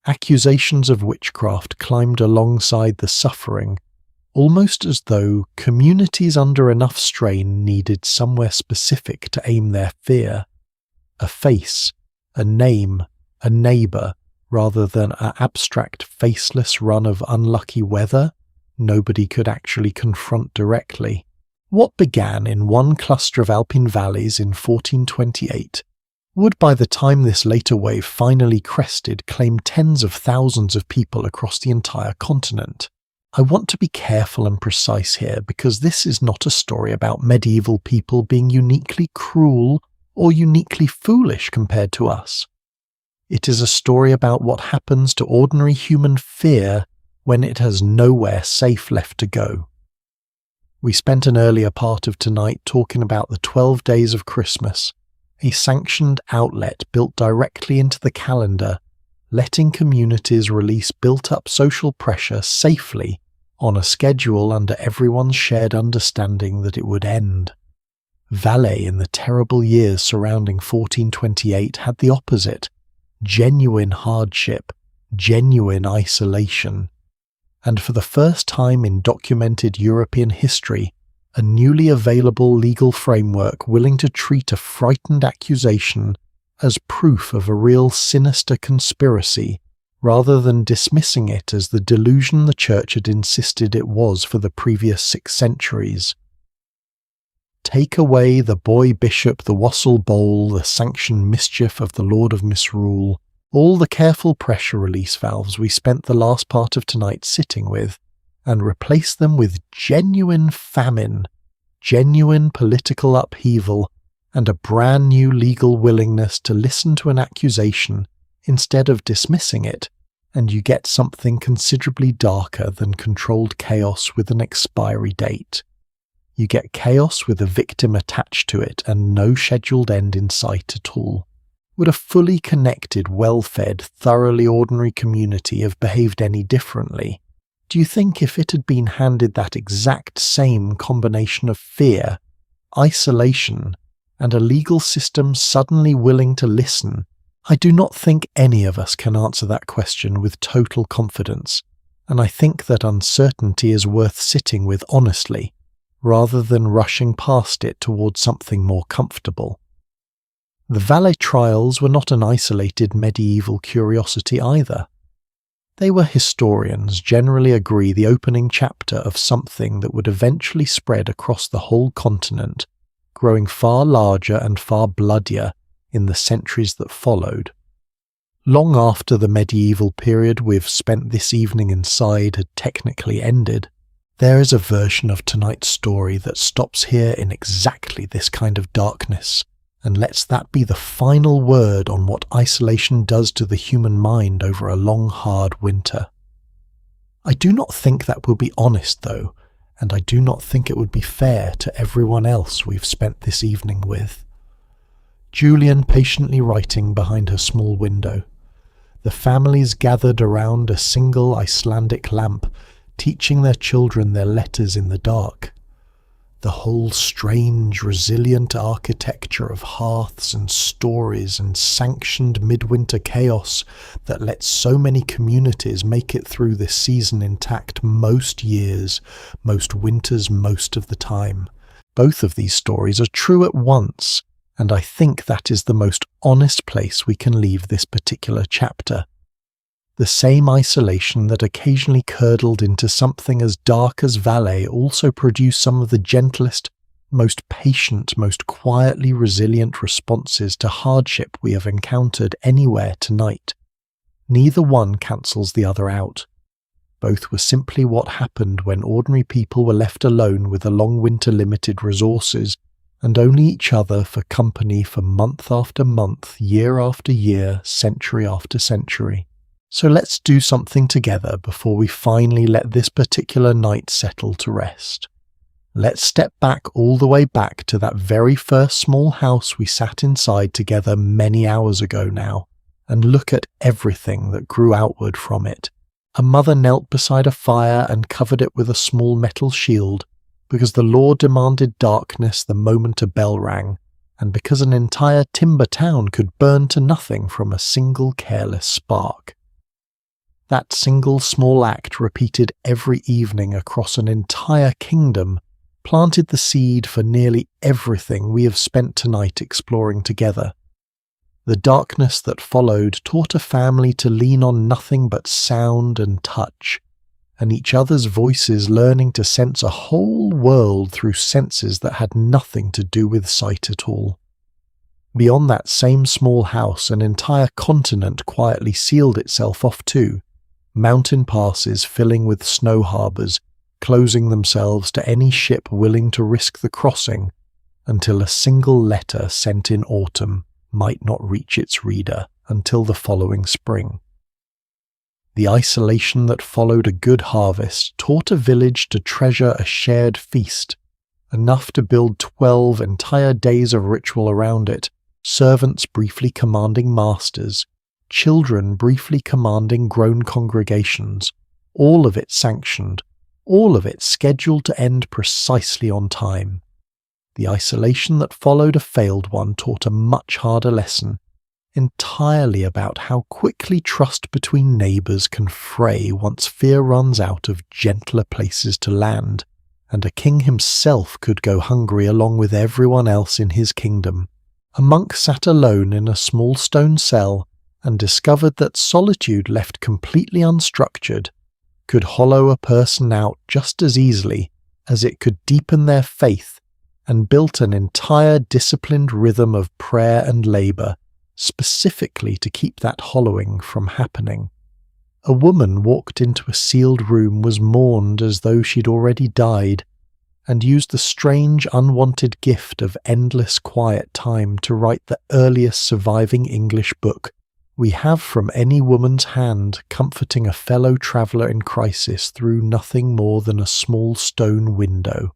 accusations of witchcraft climbed alongside the suffering, almost as though communities under enough strain needed somewhere specific to aim their fear. A face, a name, a neighbour, rather than an abstract faceless run of unlucky weather nobody could actually confront directly. What began in one cluster of Alpine valleys in 1428 would, by the time this later wave finally crested, claim tens of thousands of people across the entire continent. I want to be careful and precise here, because this is not a story about medieval people being uniquely cruel or uniquely foolish compared to us. It is a story about what happens to ordinary human fear when it has nowhere safe left to go. We spent an earlier part of tonight talking about the 12 Days of Christmas, a sanctioned outlet built directly into the calendar, letting communities release built-up social pressure safely on a schedule under everyone's shared understanding that it would end. Valais in the terrible years surrounding 1428 had the opposite: genuine hardship, genuine isolation. And for the first time in documented European history, a newly available legal framework willing to treat a frightened accusation as proof of a real sinister conspiracy, rather than dismissing it as the delusion the Church had insisted it was for the previous 6 centuries. Take away the boy bishop, the wassail bowl, the sanctioned mischief of the Lord of Misrule, all the careful pressure release valves we spent the last part of tonight sitting with, and replace them with genuine famine, genuine political upheaval, and a brand new legal willingness to listen to an accusation instead of dismissing it, and you get something considerably darker than controlled chaos with an expiry date. You get chaos with a victim attached to it and no scheduled end in sight at all. Would a fully connected, well-fed, thoroughly ordinary community have behaved any differently? Do you think if it had been handed that exact same combination of fear, isolation, and a legal system suddenly willing to listen? I do not think any of us can answer that question with total confidence, and I think that uncertainty is worth sitting with honestly, rather than rushing past it towards something more comfortable. The Valais trials were not an isolated medieval curiosity either. They were, historians generally agree, the opening chapter of something that would eventually spread across the whole continent, growing far larger and far bloodier in the centuries that followed. Long after the medieval period we've spent this evening inside had technically ended, there is a version of tonight's story that stops here in exactly this kind of darkness, and lets that be the final word on what isolation does to the human mind over a long, hard winter. I do not think that will be honest, though, and I do not think it would be fair to everyone else we've spent this evening with. Julian patiently writing behind her small window. The families gathered around a single Icelandic lamp, teaching their children their letters in the dark. The whole strange, resilient architecture of hearths and stories and sanctioned midwinter chaos that lets so many communities make it through this season intact most years, most winters, most of the time. Both of these stories are true at once, and I think that is the most honest place we can leave this particular chapter. The same isolation that occasionally curdled into something as dark as Valais also produced some of the gentlest, most patient, most quietly resilient responses to hardship we have encountered anywhere tonight. Neither one cancels the other out. Both were simply what happened when ordinary people were left alone with a long winter limited resources, and only each other for company for month after month, year after year, century after century. So let's do something together before we finally let this particular night settle to rest. Let's step back all the way back to that very first small house we sat inside together many hours ago now, and look at everything that grew outward from it. A mother knelt beside a fire and covered it with a small metal shield, because the law demanded darkness the moment a bell rang, and because an entire timber town could burn to nothing from a single careless spark. That single small act, repeated every evening across an entire kingdom, planted the seed for nearly everything we have spent tonight exploring together. The darkness that followed taught a family to lean on nothing but sound and touch, and each other's voices learning to sense a whole world through senses that had nothing to do with sight at all. Beyond that same small house, an entire continent quietly sealed itself off too, mountain passes filling with snow harbours, closing themselves to any ship willing to risk the crossing, until a single letter sent in autumn might not reach its reader until the following spring. The isolation that followed a good harvest taught a village to treasure a shared feast, enough to build 12 entire days of ritual around it, servants briefly commanding masters, children briefly commanding grown congregations, all of it sanctioned, all of it scheduled to end precisely on time. The isolation that followed a failed one taught a much harder lesson, entirely about how quickly trust between neighbours can fray once fear runs out of gentler places to land, and a king himself could go hungry along with everyone else in his kingdom. A monk sat alone in a small stone cell and discovered that solitude left completely unstructured could hollow a person out just as easily as it could deepen their faith, and built an entire disciplined rhythm of prayer and labour, specifically to keep that hollowing from happening. A woman walked into a sealed room, was mourned as though she'd already died, and used the strange unwanted gift of endless quiet time to write the earliest surviving English book we have from any woman's hand, comforting a fellow traveller in crisis through nothing more than a small stone window.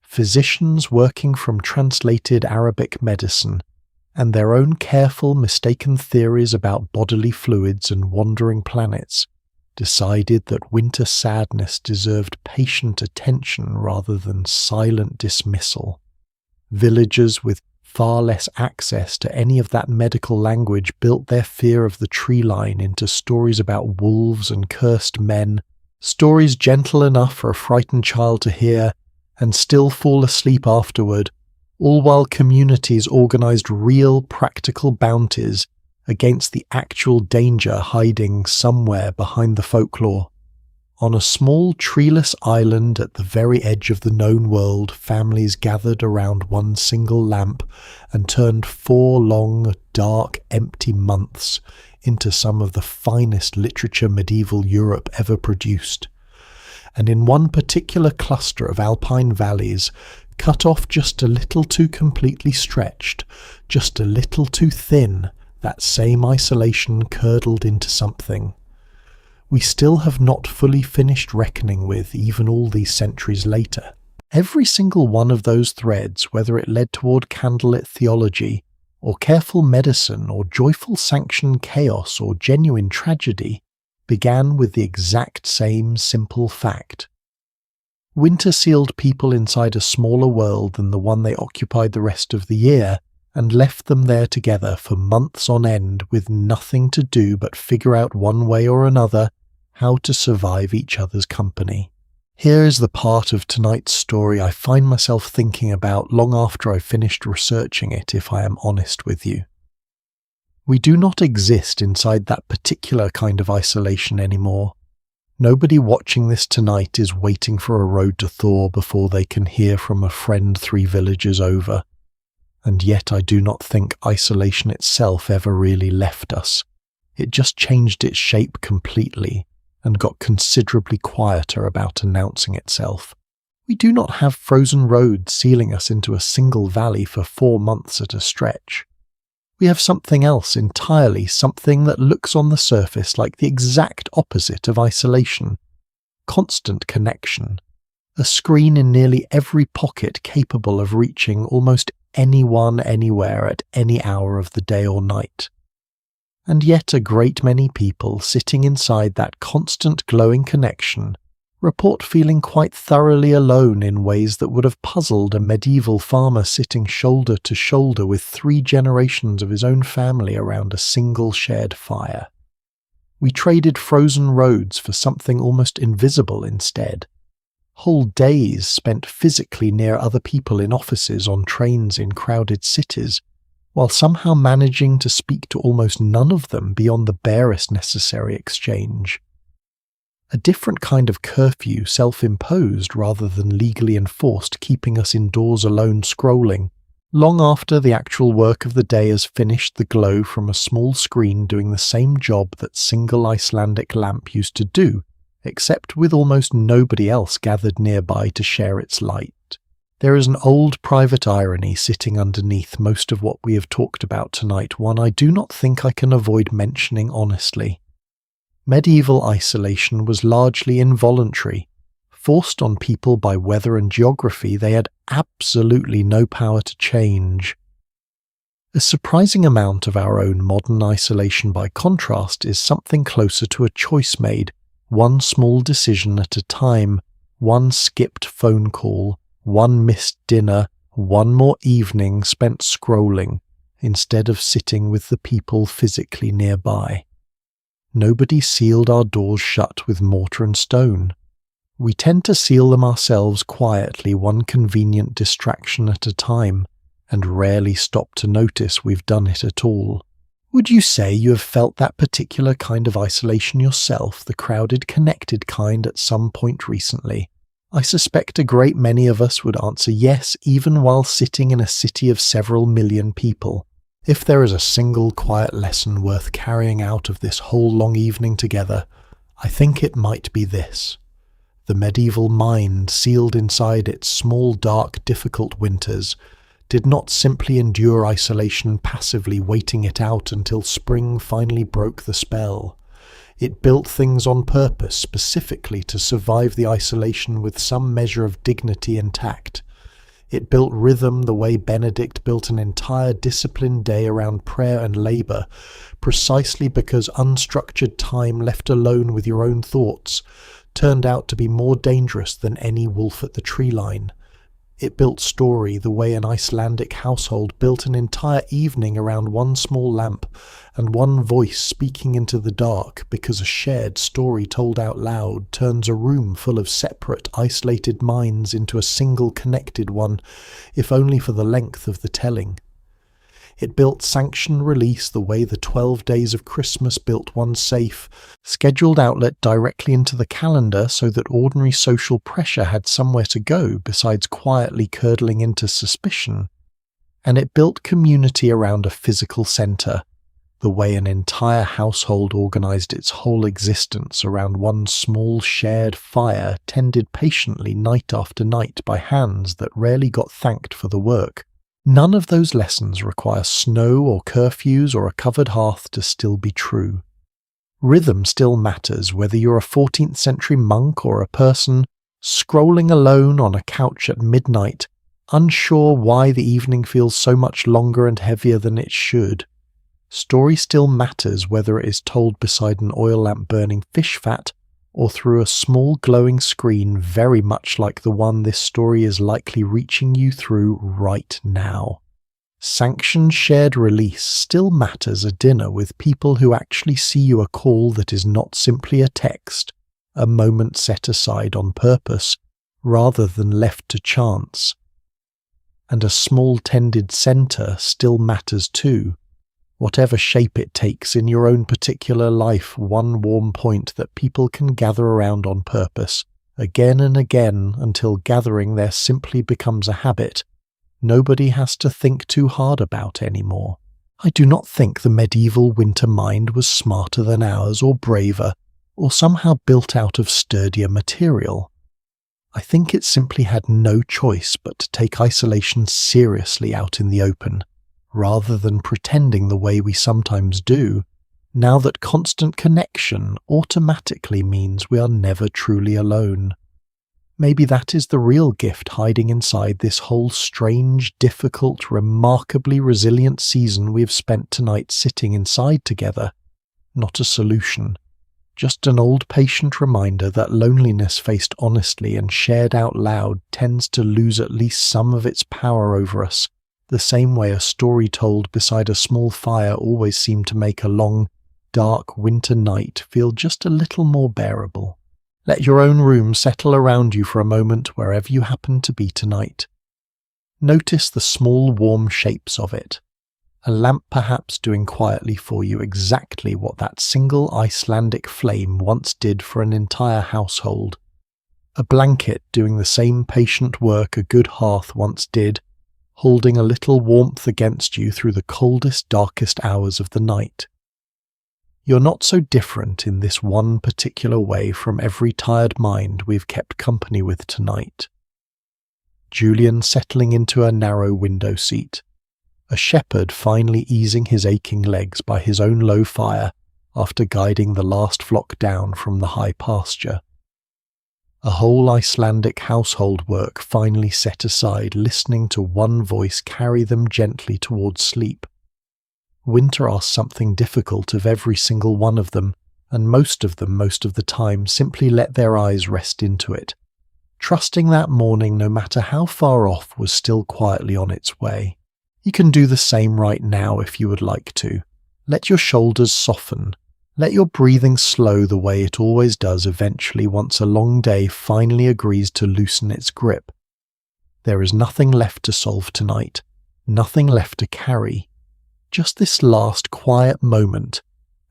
Physicians working from translated Arabic medicine, and their own careful, mistaken theories about bodily fluids and wandering planets, decided that winter sadness deserved patient attention rather than silent dismissal. Villagers with far less access to any of that medical language built their fear of the tree line into stories about wolves and cursed men, stories gentle enough for a frightened child to hear and still fall asleep afterward, all while communities organised real practical bounties against the actual danger hiding somewhere behind the folklore. On a small treeless island at the very edge of the known world, families gathered around one single lamp and turned 4 long, dark, empty months into some of the finest literature medieval Europe ever produced. And in one particular cluster of alpine valleys, cut off just a little too completely stretched, just a little too thin, that same isolation curdled into something we still have not fully finished reckoning with even all these centuries later. Every single one of those threads, whether it led toward candlelit theology, or careful medicine, or joyful sanctioned chaos, or genuine tragedy, began with the exact same simple fact. Winter sealed people inside a smaller world than the one they occupied the rest of the year, and left them there together for months on end with nothing to do but figure out one way or another how to survive each other's company. Here is the part of tonight's story I find myself thinking about long after I've finished researching it, if I am honest with you. We do not exist inside that particular kind of isolation anymore. Nobody watching this tonight is waiting for a road to thaw before they can hear from a friend 3 villages over. And yet I do not think isolation itself ever really left us. It just changed its shape completely and got considerably quieter about announcing itself. We do not have frozen roads sealing us into a single valley for 4 months at a stretch. We have something else entirely, something that looks on the surface like the exact opposite of isolation. Constant connection. A screen in nearly every pocket capable of reaching almost anyone anywhere at any hour of the day or night. And yet a great many people sitting inside that constant glowing connection report feeling quite thoroughly alone in ways that would have puzzled a medieval farmer sitting shoulder to shoulder with 3 generations of his own family around a single shared fire. We traded frozen roads for something almost invisible instead. Whole days spent physically near other people in offices, on trains in crowded cities, while somehow managing to speak to almost none of them beyond the barest necessary exchange. A different kind of curfew, self-imposed rather than legally enforced, keeping us indoors alone scrolling, long after the actual work of the day has finished the glow from a small screen doing the same job that single Icelandic lamp used to do, except with almost nobody else gathered nearby to share its light. There is an old private irony sitting underneath most of what we have talked about tonight, one I do not think I can avoid mentioning honestly. Medieval isolation was largely involuntary, forced on people by weather and geography they had absolutely no power to change. A surprising amount of our own modern isolation, by contrast, is something closer to a choice made, one small decision at a time, one skipped phone call, one missed dinner, one more evening spent scrolling, instead of sitting with the people physically nearby. Nobody sealed our doors shut with mortar and stone. We tend to seal them ourselves quietly, one convenient distraction at a time, and rarely stop to notice we've done it at all. Would you say you have felt that particular kind of isolation yourself, the crowded, connected kind, at some point recently? I suspect a great many of us would answer yes, even while sitting in a city of several million people. If there is a single quiet lesson worth carrying out of this whole long evening together, I think it might be this. The medieval mind, sealed inside its small, dark, difficult winters, did not simply endure isolation passively, waiting it out until spring finally broke the spell. It built things on purpose, specifically to survive the isolation with some measure of dignity intact. It built rhythm the way Benedict built an entire disciplined day around prayer and labour, precisely because unstructured time left alone with your own thoughts turned out to be more dangerous than any wolf at the tree line. It built story the way an Icelandic household built an entire evening around one small lamp and one voice speaking into the dark, because a shared story told out loud turns a room full of separate, isolated minds into a single connected one, if only for the length of the telling. It built sanctioned release the way the 12 days of Christmas built one safe, scheduled outlet directly into the calendar so that ordinary social pressure had somewhere to go besides quietly curdling into suspicion. And it built community around a physical centre, the way an entire household organised its whole existence around one small shared fire tended patiently night after night by hands that rarely got thanked for the work. None of those lessons require snow or curfews or a covered hearth to still be true. Rhythm still matters whether you're a 14th century monk or a person scrolling alone on a couch at midnight, unsure why the evening feels so much longer and heavier than it should. Story still matters whether it is told beside an oil lamp burning fish fat or through a small glowing screen very much like the one this story is likely reaching you through right now. Sanctioned shared release still matters a dinner with people who actually see you, a call that is not simply a text, a moment set aside on purpose rather than left to chance. And a small tended centre still matters too, whatever shape it takes in your own particular life, one warm point that people can gather around on purpose, again and again until gathering there simply becomes a habit. Nobody has to think too hard about anymore. I do not think the medieval winter mind was smarter than ours or braver, or somehow built out of sturdier material. I think it simply had no choice but to take isolation seriously out in the open, rather than pretending the way we sometimes do, now that constant connection automatically means we are never truly alone. Maybe that is the real gift hiding inside this whole strange, difficult, remarkably resilient season we have spent tonight sitting inside together. Not a solution. Just an old patient reminder that loneliness faced honestly and shared out loud tends to lose at least some of its power over us, the same way a story told beside a small fire always seemed to make a long, dark winter night feel just a little more bearable. Let your own room settle around you for a moment wherever you happen to be tonight. Notice the small warm shapes of it. A lamp perhaps doing quietly for you exactly what that single Icelandic flame once did for an entire household. A blanket doing the same patient work a good hearth once did, holding a little warmth against you through the coldest, darkest hours of the night. You're not so different in this one particular way from every tired mind we've kept company with tonight. Julian settling into a narrow window seat. A shepherd finally easing his aching legs by his own low fire after guiding the last flock down from the high pasture. A whole Icelandic household work finally set aside, listening to one voice carry them gently towards sleep. Winter asks something difficult of every single one of them, and most of them, most of the time, simply let their eyes rest into it, trusting that morning, no matter how far off, was still quietly on its way. You can do the same right now if you would like to. Let your shoulders soften. Let your breathing slow the way it always does eventually once a long day finally agrees to loosen its grip. There is nothing left to solve tonight, nothing left to carry. Just this last quiet moment,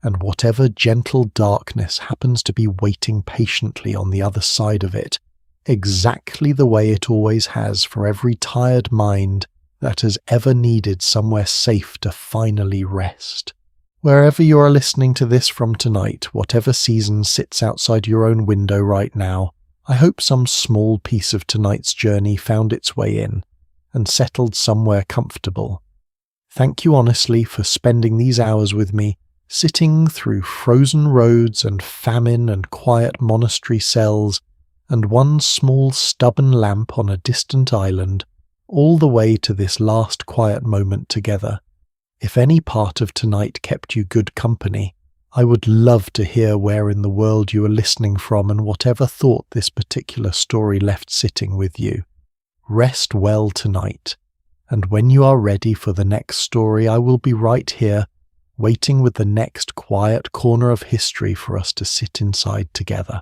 and whatever gentle darkness happens to be waiting patiently on the other side of it, exactly the way it always has for every tired mind that has ever needed somewhere safe to finally rest. Wherever you are listening to this from tonight, whatever season sits outside your own window right now, I hope some small piece of tonight's journey found its way in and settled somewhere comfortable. Thank you honestly for spending these hours with me, sitting through frozen roads and famine and quiet monastery cells, and one small stubborn lamp on a distant island, all the way to this last quiet moment together. If any part of tonight kept you good company, I would love to hear where in the world you are listening from and whatever thought this particular story left sitting with you. Rest well tonight. And when you are ready for the next story, I will be right here, waiting with the next quiet corner of history for us to sit inside together.